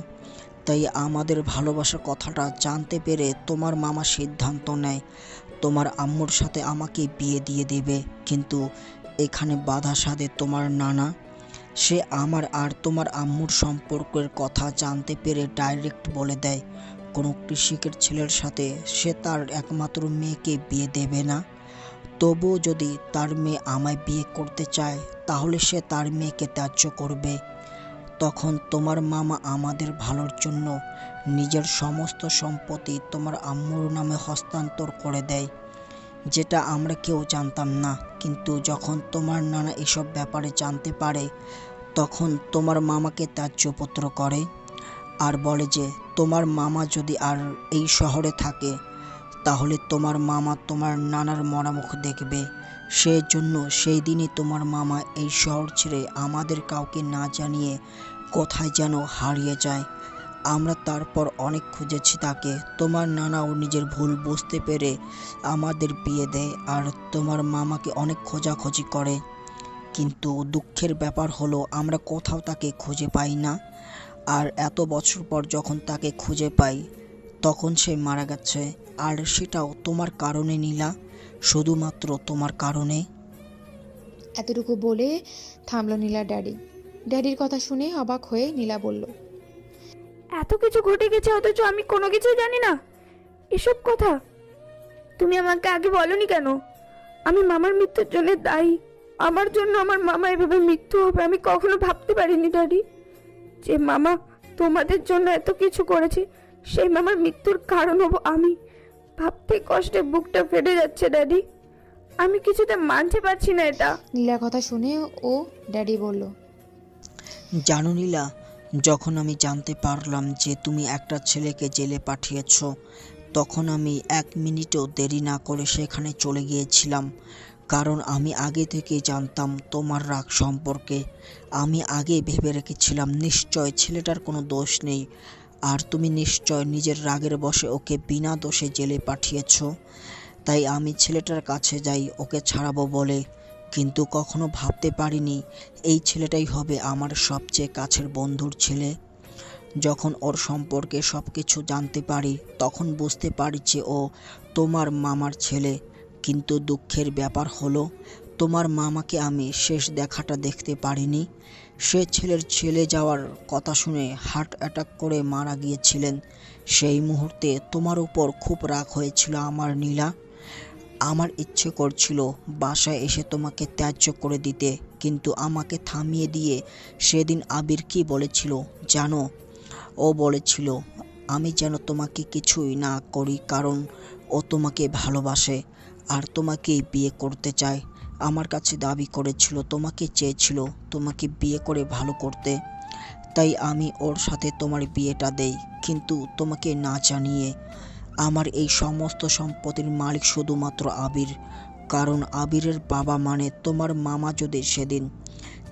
তাই আমাদের ভালোবাসার কথাটা জানতে পেরে তোমার মামা সিদ্ধান্ত নেয় তোমার আম্মুর সাথে আমাকে বিয়ে দিয়ে দেবে। কিন্তু এখানে বাধা সাধে তোমার নানা। সে আমার আর তোমার আম্মুর সম্পর্কের কথা জানতে পেরে ডাইরেক্ট বলে দেয় কোনো কৃষিকের ছেলের সাথে সে তার একমাত্র মেয়েকে বিয়ে দেবে না। তবুও যদি তার মেয়ে আমায় বিয়ে করতে চায় তাহলে সে তার মেয়েকে ত্যায্য করবে। তখন তোমার মামা আমাদের ভালোর জন্য নিজের সমস্ত সম্পত্তি তোমার আম্মুর নামে হস্তান্তর করে দেয়, যেটা আমরা কেউ জানতাম না। কিন্তু যখন তোমার নানা এসব ব্যাপারে জানতে পারে তখন তোমার মামাকে ত্যায্যপত্র করে আর বলে যে তোমার মামা যদি আর এই শহরে থাকে তাহলে তোমার মামা তোমার নানার মরামুখ দেখবে। সেই জন্য সেই দিনই তোমার মামা এই শহর ছেড়ে আমাদের কাউকে না জানিয়ে কোথায় যেন হারিয়ে যায়। আমরা তারপর অনেক খুঁজেছি তাকে। তোমার নানাও নিজের ভুল বুঝতে পেরে আমাদের বিয়ে দেয় আর তোমার মামাকে অনেক খোঁজাখুঁজি করে। কিন্তু দুঃখের ব্যাপার হলো আমরা কোথাও তাকে খুঁজে পাই না। আর এত বছর পর যখন তাকে খুঁজে পাই তখন সে মারা গেছে। আর সেটাও তোমার কারণে নীলা, শুধুমাত্র তোমার কারণে। এতটুকু বলে থামলো নীলার ড্যাডি। ড্যাডির কথা শুনে অবাক হয়ে নীলা বলল, এত কিছু ঘটে গেছে অথচ আমি কোনো কিছু জানি না? এসব কথা তুমি আমাকে আগে বলনি কেন? আমি মামার মৃত্যুর জন্য দায়ী। আমার জন্য আমার মামা এভাবে মৃত্যু হবে আমি কখনো ভাবতে পারিনি ড্যাডি। যে মামা তোমাদের জন্য এত কিছু করেছে সেই মামার মৃত্যুর কারণ হব আমি। ভাবতে কষ্টে বুকটা ফেটে যাচ্ছে ড্যাডি। আমি কিছুতে মানতে পারছি না এটা। নীলার কথা শুনে ও ড্যাডি বলল, জানো নীলা, যখন আমি জানতে পারলাম যে তুমি একটা ছেলেকে জেলে পাঠিয়েছ তখন আমি 1 মিনিটও দেরি না করে সেখানে চলে গিয়েছিলাম। কারণ আমি আগে থেকে জানতাম তোমার রাগ সম্পর্কে। আমি আগে ভেবে রেখেছিলাম নিশ্চয় ছেলেটার কোনো দোষ নেই, আর তুমি নিশ্চয় নিজের রাগের বশে ওকে বিনা দোষে জেলে পাঠিয়েছ। তাই আমি ছেলেটার কাছে যাই ওকে ছাড়াবো বলে, কিন্তু কখনো ভাবতে পারিনি এই ছেলেটাই হবে আমার সবচেয়ে কাছের বন্ধুর ছেলে। যখন ওর সম্পর্কে সব কিছু জানতে পারি তখন বুঝতে পারি যে ও তোমার মামার ছেলে। কিন্তু দুঃখের ব্যাপার হলো তোমার মামাকে আমি শেষ দেখাটা দেখতে পারিনি। সে ছেলের ছেলে যাওয়ার কথা শুনে হার্ট অ্যাটাক করে মারা গিয়েছিলেন। সেই মুহূর্তে তোমার উপর খুব রাগ হয়েছিল আমার নীলা। আমার ইচ্ছে করছিল বাসায় এসে তোমাকে ত্যায্য করে দিতে, কিন্তু আমাকে থামিয়ে দিয়ে সেদিন আবির কি বলেছিল জানো? ও বলেছিল আমি যেন তোমাকে কিছুই না করি, কারণ ও তোমাকে ভালোবাসে আর তোমাকে বিয়ে করতে চায়। আমার কাছে দাবি করেছিল, তোমাকে চেয়েছিল তোমাকে বিয়ে করে ভালো করতে। তাই আমি ওর সাথে তোমার বিয়েটা দেই, কিন্তু তোমাকে না জানিয়ে। আমার এই সমস্ত সম্পত্তির মালিক শুধুমাত্র আবির, কারণ আবিরের বাবা মানে তোমার মামা যদি সেদিন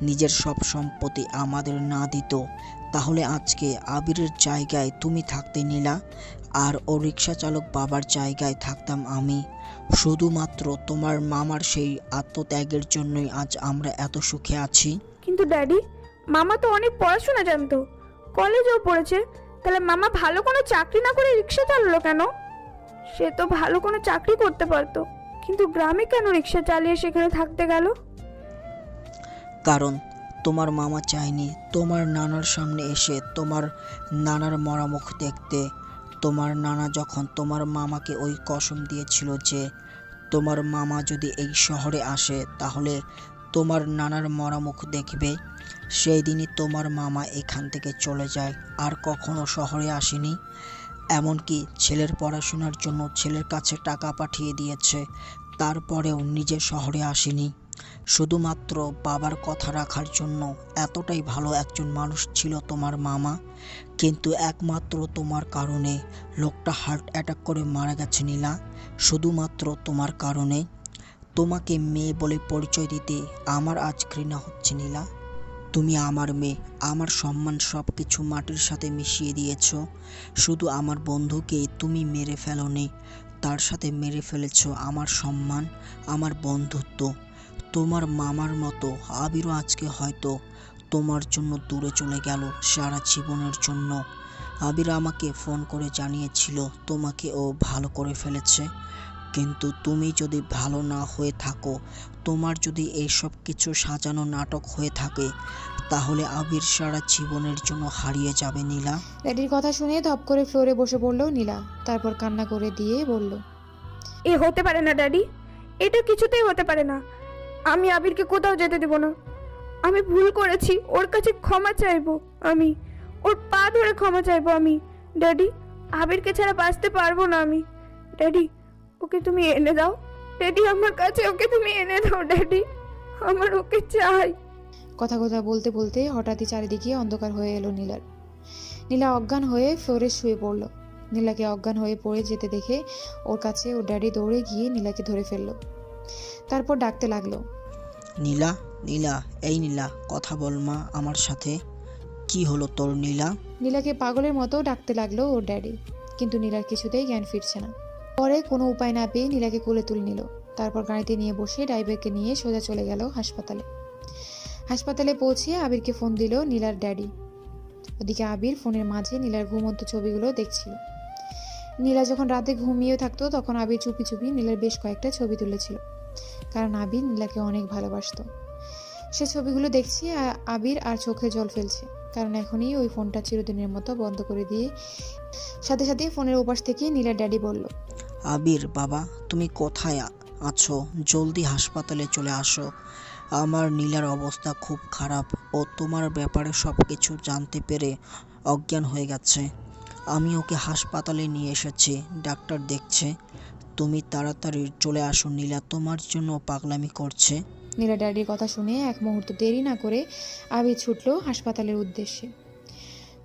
নিজের সব সম্পত্তি আমাদের না দিত, তাহলে আজকে আবিরের জায়গায় তুমি থাকতে নীলা, আর ও রিক্সা চালক বাবার জায়গায় থাকতাম আমি। শুধুমাত্র তোমার মামার সেই আত্মত্যাগের জন্যই আজ আমরা এত সুখে আছি। কিন্তু ড্যাডি, মামা তো অনেক পড়াশোনা জানতো, কলেজেও পড়েছে, তাহলে মামা ভালো কোনো চাকরি না করে রিক্সা চালালো কেন? সে তো ভালো কোনো চাকরি করতে পারতো, কিন্তু গ্রামে কেন রিক্সা চালিয়ে সেখানে থাকতে গেল? কারণ তোমার মামা চায়নি তোমার নানার সামনে এসে তোমার নানার মরা মুখ দেখতে। তোমার নানা যখন তোমার মামাকে ওই কসম দিয়েছিল যে তোমার মামা যদি এই শহরে আসে তাহলে তোমার নানার মরা মুখ দেখবে, সেই দিনই তোমার মামা এখান থেকে চলে যায়, আর কখনো শহরে আসেনি। এমনকি ছেলের পড়াশোনার জন্য ছেলের কাছে টাকা পাঠিয়ে দিয়েছে, তারপরেও নিজে শহরে আসেনি। শুধুমাত্র বাবার কথা রাখার জন্য। এতটাই ভালো একজন মানুষ ছিল তোমার মামা, কিন্তু একমাত্র তোমার কারণে লোকটা হার্ট অ্যাটাক করে মারা গেছে নীলা। শুধুমাত্র তোমার কারণে। তোমাকে মেয়ে বলে পরিচয় দিতে আমার আজ ঘৃণা হচ্ছে নীলা। তুমি আমার মেয়ে, আমার সম্মান সব কিছু মাটির সাথে মিশিয়ে দিয়েছ। শুধু আমার বন্ধুকে তুমি মেরে ফেলোনি, তার সাথে মেরে ফেলেছ আমার সম্মান, আমার বন্ধুত্ব। তোমার মামার মতো আবিরও আজকে হয়তো তোমার জন্য দূরে চলে গেল সারা জীবনের জন্য। আবির আমাকে ফোন করে জানিয়েছিল তোমাকে ও ভালো করে ফেলেছে, কিন্তু তুমি যদি ভালো না হয়ে থাকো, তোমার যদি এইসব কিছু সাজানো নাটক হয়ে থাকে, তাহলে আবির সারা জীবনের জন্য হারিয়ে যাবে নীলা। ড্যাডির কথা শুনে ধপ করে ফ্লোরে বসে পড়ল নীলা, তারপর কান্না করে দিয়ে বলল, এ হতে পারে না ড্যাডি, এটা কিছুতেই হতে পারে না। আমি আবিরকে কোথাও যেতে দেব না। আমি ভুল করেছি, ওর কাছে ক্ষমা চাইবো, আমি ওর পা ধরে ক্ষমা চাইবো আমি। ড্যাডি, আবিরকে ছাড়া বাঁচতে পারবো না আমি। ড্যাডি, ওকে তুমি এনে দাও। ড্যাডি, আমার কাছে ওকে তুমি এনে দাও। ড্যাডি, আমার ওকে চাই। কথা বলতে বলতে হঠাৎই চারিদিকে অন্ধকার হয়ে এলো নীলার। নীলা অজ্ঞান হয়ে ফ্লোরে শুয়ে পড়ল। নীলাকে অজ্ঞান হয়ে পড়ে যেতে দেখে ওর কাছে ওর ড্যাডি দৌড়ে গিয়ে নীলাকে ধরে ফেললো, তারপর ডাকতে লাগলো, নীলা, নীলা, এই নীলা, কথা বল মা আমার সাথে। কি হলো তোর নীলা? নীলাকে পাগলের মতো ডাকতে লাগলো ওর ড্যাডি, কিন্তু নীলার কিছুতেই জ্ঞান ফিরছে না। পরে কোনো উপায় না পেয়ে নীলাকে কোলে তুলে নিল, তারপর গাড়িতে নিয়ে বসে ড্রাইভারকে নিয়ে সোজা চলে গেল হাসপাতালে। হাসপাতালে পৌঁছে আবিরকে ফোন দিল নীলার ড্যাডি। ওদিকে আবির ফোনের মাঝে নীলার ঘুমন্ত ছবিগুলো দেখছিল। নীলা যখন রাতে ঘুমিয়ে থাকতো তখন আবির চুপি চুপি নীলার বেশ কয়েকটা ছবি তুলেছিল, কারণ আবির নীলাকে অনেক ভালোবাসতো। সে ছবিগুলো দেখছে আবির আর চোখে জল ফেলছে, কারণ এখনই ওই ফোনটা চিরদিনের মতো বন্ধ করে দিয়ে সাথে সাথে ফোনের ওপাশ থেকে নীলার ড্যাডি বলল, আবির বাবা, তুমি কোথায় আছো? জলদি হাসপাতালে চলে আসো। আমার নীলার অবস্থা খুব খারাপ, ও তোমার ব্যাপারে সব কিছু জানতে পেরে অজ্ঞান হয়ে গেছে। আমি ওকে হাসপাতালে নিয়ে এসেছি, ডাক্তার দেখছে। তুমি তাড়াতাড়ি চলে আসো, নীলা তোমার জন্য পাগলামি করছে। নীলা ড্যাডির কথা শুনে এক মুহূর্ত দেরি না করে আবির ছুটলো হাসপাতালের উদ্দেশ্যে।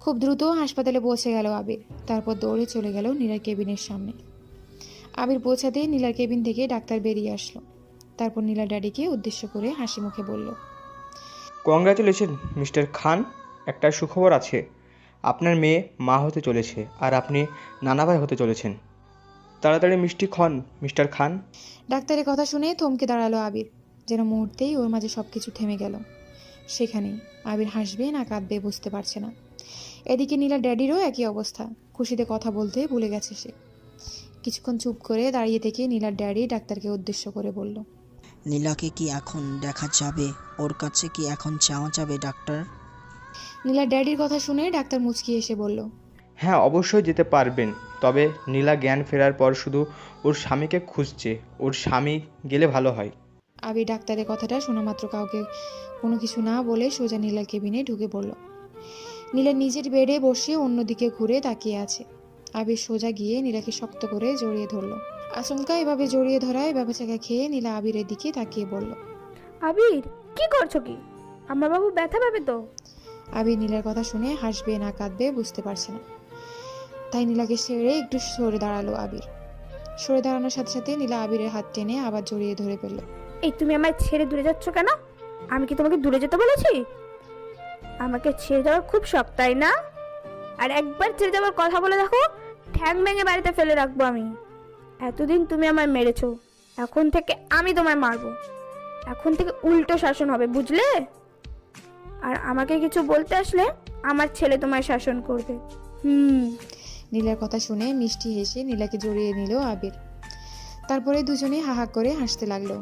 খুব দ্রুত হাসপাতালে পৌঁছে গেল আবির, তারপর দৌড়ে চলে গেল নীলার কেবিনের সামনে। আবির পৌঁছাতে নীলার কেবিন থেকে ডাক্তার বেরিয়ে আসলো, তারপর নীলা ড্যাডিকে উদ্দেশ্য করে হাসি মুখে বলল, কংগ্রাচুলেশন মিস্টার খান, একটা সুখবর আছে। আপনার মেয়ে মা হতে চলেছে আর আপনি নানাভাই হতে চলেছেন। তাড়াতাড়ি মিষ্টি খন মিস্টার খান। ডাক্তারের কথা শুনে থমকে দাঁড়ালো আবির, যেন মুহূর্তেই ওর মাঝে সবকিছু থেমে গেল। সেখানেই আবির হাসবে না কাঁদবে বুঝতে পারছে না। এদিকে নীলা ড্যাডিরও একই অবস্থা, খুশিতে কথা বলতে ভুলে গেছে সে। কিছুক্ষণ চুপ করে দাঁড়িয়ে থেকে নীলার ড্যাডি ডাক্তারকে উদ্দেশ্য করে বলল, নীলাকে কি এখন দেখা যাবে? ওর কাছে কি এখন যাওয়া যাবে ডাক্তার? নীলার ড্যাডির কথা শুনে ডাক্তার মুচকি এসে বলল, হ্যাঁ, অবশ্যই যেতে পারবেন, তবে নীলা জ্ঞান ফেরার পর শুধু ওর স্বামীকে খুঁজছে। ওর স্বামী গেলে ভালো হয়। আবির ডাক্তারের কথাটা শোনা মাত্র কাউকে কোনো কিছু না বলে সোজা নীলার কেবিনে ঢুকে পড়ল। নীলা নিজের বেডে বসে অন্যদিকে ঘুরে তাকিয়ে আছে। আবির সোজা গিয়ে নীলাকে শক্ত করে জড়িয়ে ধরল। আচমকা এভাবে জড়িয়ে ধরায় ব্যাপাচাকা খেয়ে নীলা আবিরের দিকে তাকিয়ে বলল। আবির, কি করছো কি? আমার বাবু ব্যথা পাবে তো। আবির নীলার কথা শুনে হাসবে না কাঁদবে বুঝতে পারছে না, তাই নীলাকে ছেড়ে একটু সরে দাঁড়ালো আবির। সরে দাঁড়ানোর সাথে সাথে নীলা আবিরের হাত টেনে আবার জড়িয়ে ধরে ফেলল। এই তুমি আমায় ছেড়ে দূরে যাচ্ছ কেন? আমি কি তোমাকে দূরে যেতে বলেছি? আমাকে ছেড়ে যাওয়ার খুব শখ, তাই না? আর একবার ছেড়ে যাওয়ার কথা বলে দেখো, ঠ্যাং ভেঙে বাড়িতে ফেলে রাখবো আমি। এতদিন তুমি আমায় মেরেছো, এখন থেকে আমি তোমায় মারবো। এখন থেকে উল্টো শাসন হবে, বুঝলে? আর আমাকে কিছু বলতে আসলে আমার ছেলে তোমায় শাসন করবে। নীলার কথা শুনে মিষ্টি হেসে নীলাকে জড়িয়ে নিল আবির। তারপরে দুজনে হাহা করে হাসতে লাগলো।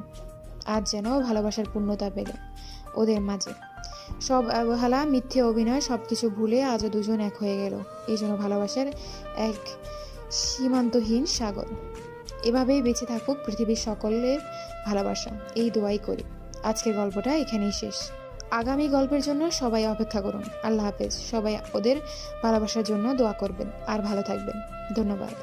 আজ যেন ভালোবাসার পূর্ণতা পেল ওদের মাঝে। সব অবহেলা, মিথ্যে অভিনয় সবকিছু ভুলে আজও দুজন এক হয়ে গেল। এই জন্য ভালোবাসার এক সীমান্তহীন সাগর। এভাবেই বেঁচে থাকুক পৃথিবীর সকলের ভালোবাসা, এই দোয়াই করি। আজকের গল্পটা এখানেই শেষ। আগামী গল্পের জন্য সবাই অপেক্ষা করুন। আল্লাহ হাফেজ। সবাই ওদের ভালোবাসার জন্য দোয়া করবেন আর ভালো থাকবেন। ধন্যবাদ।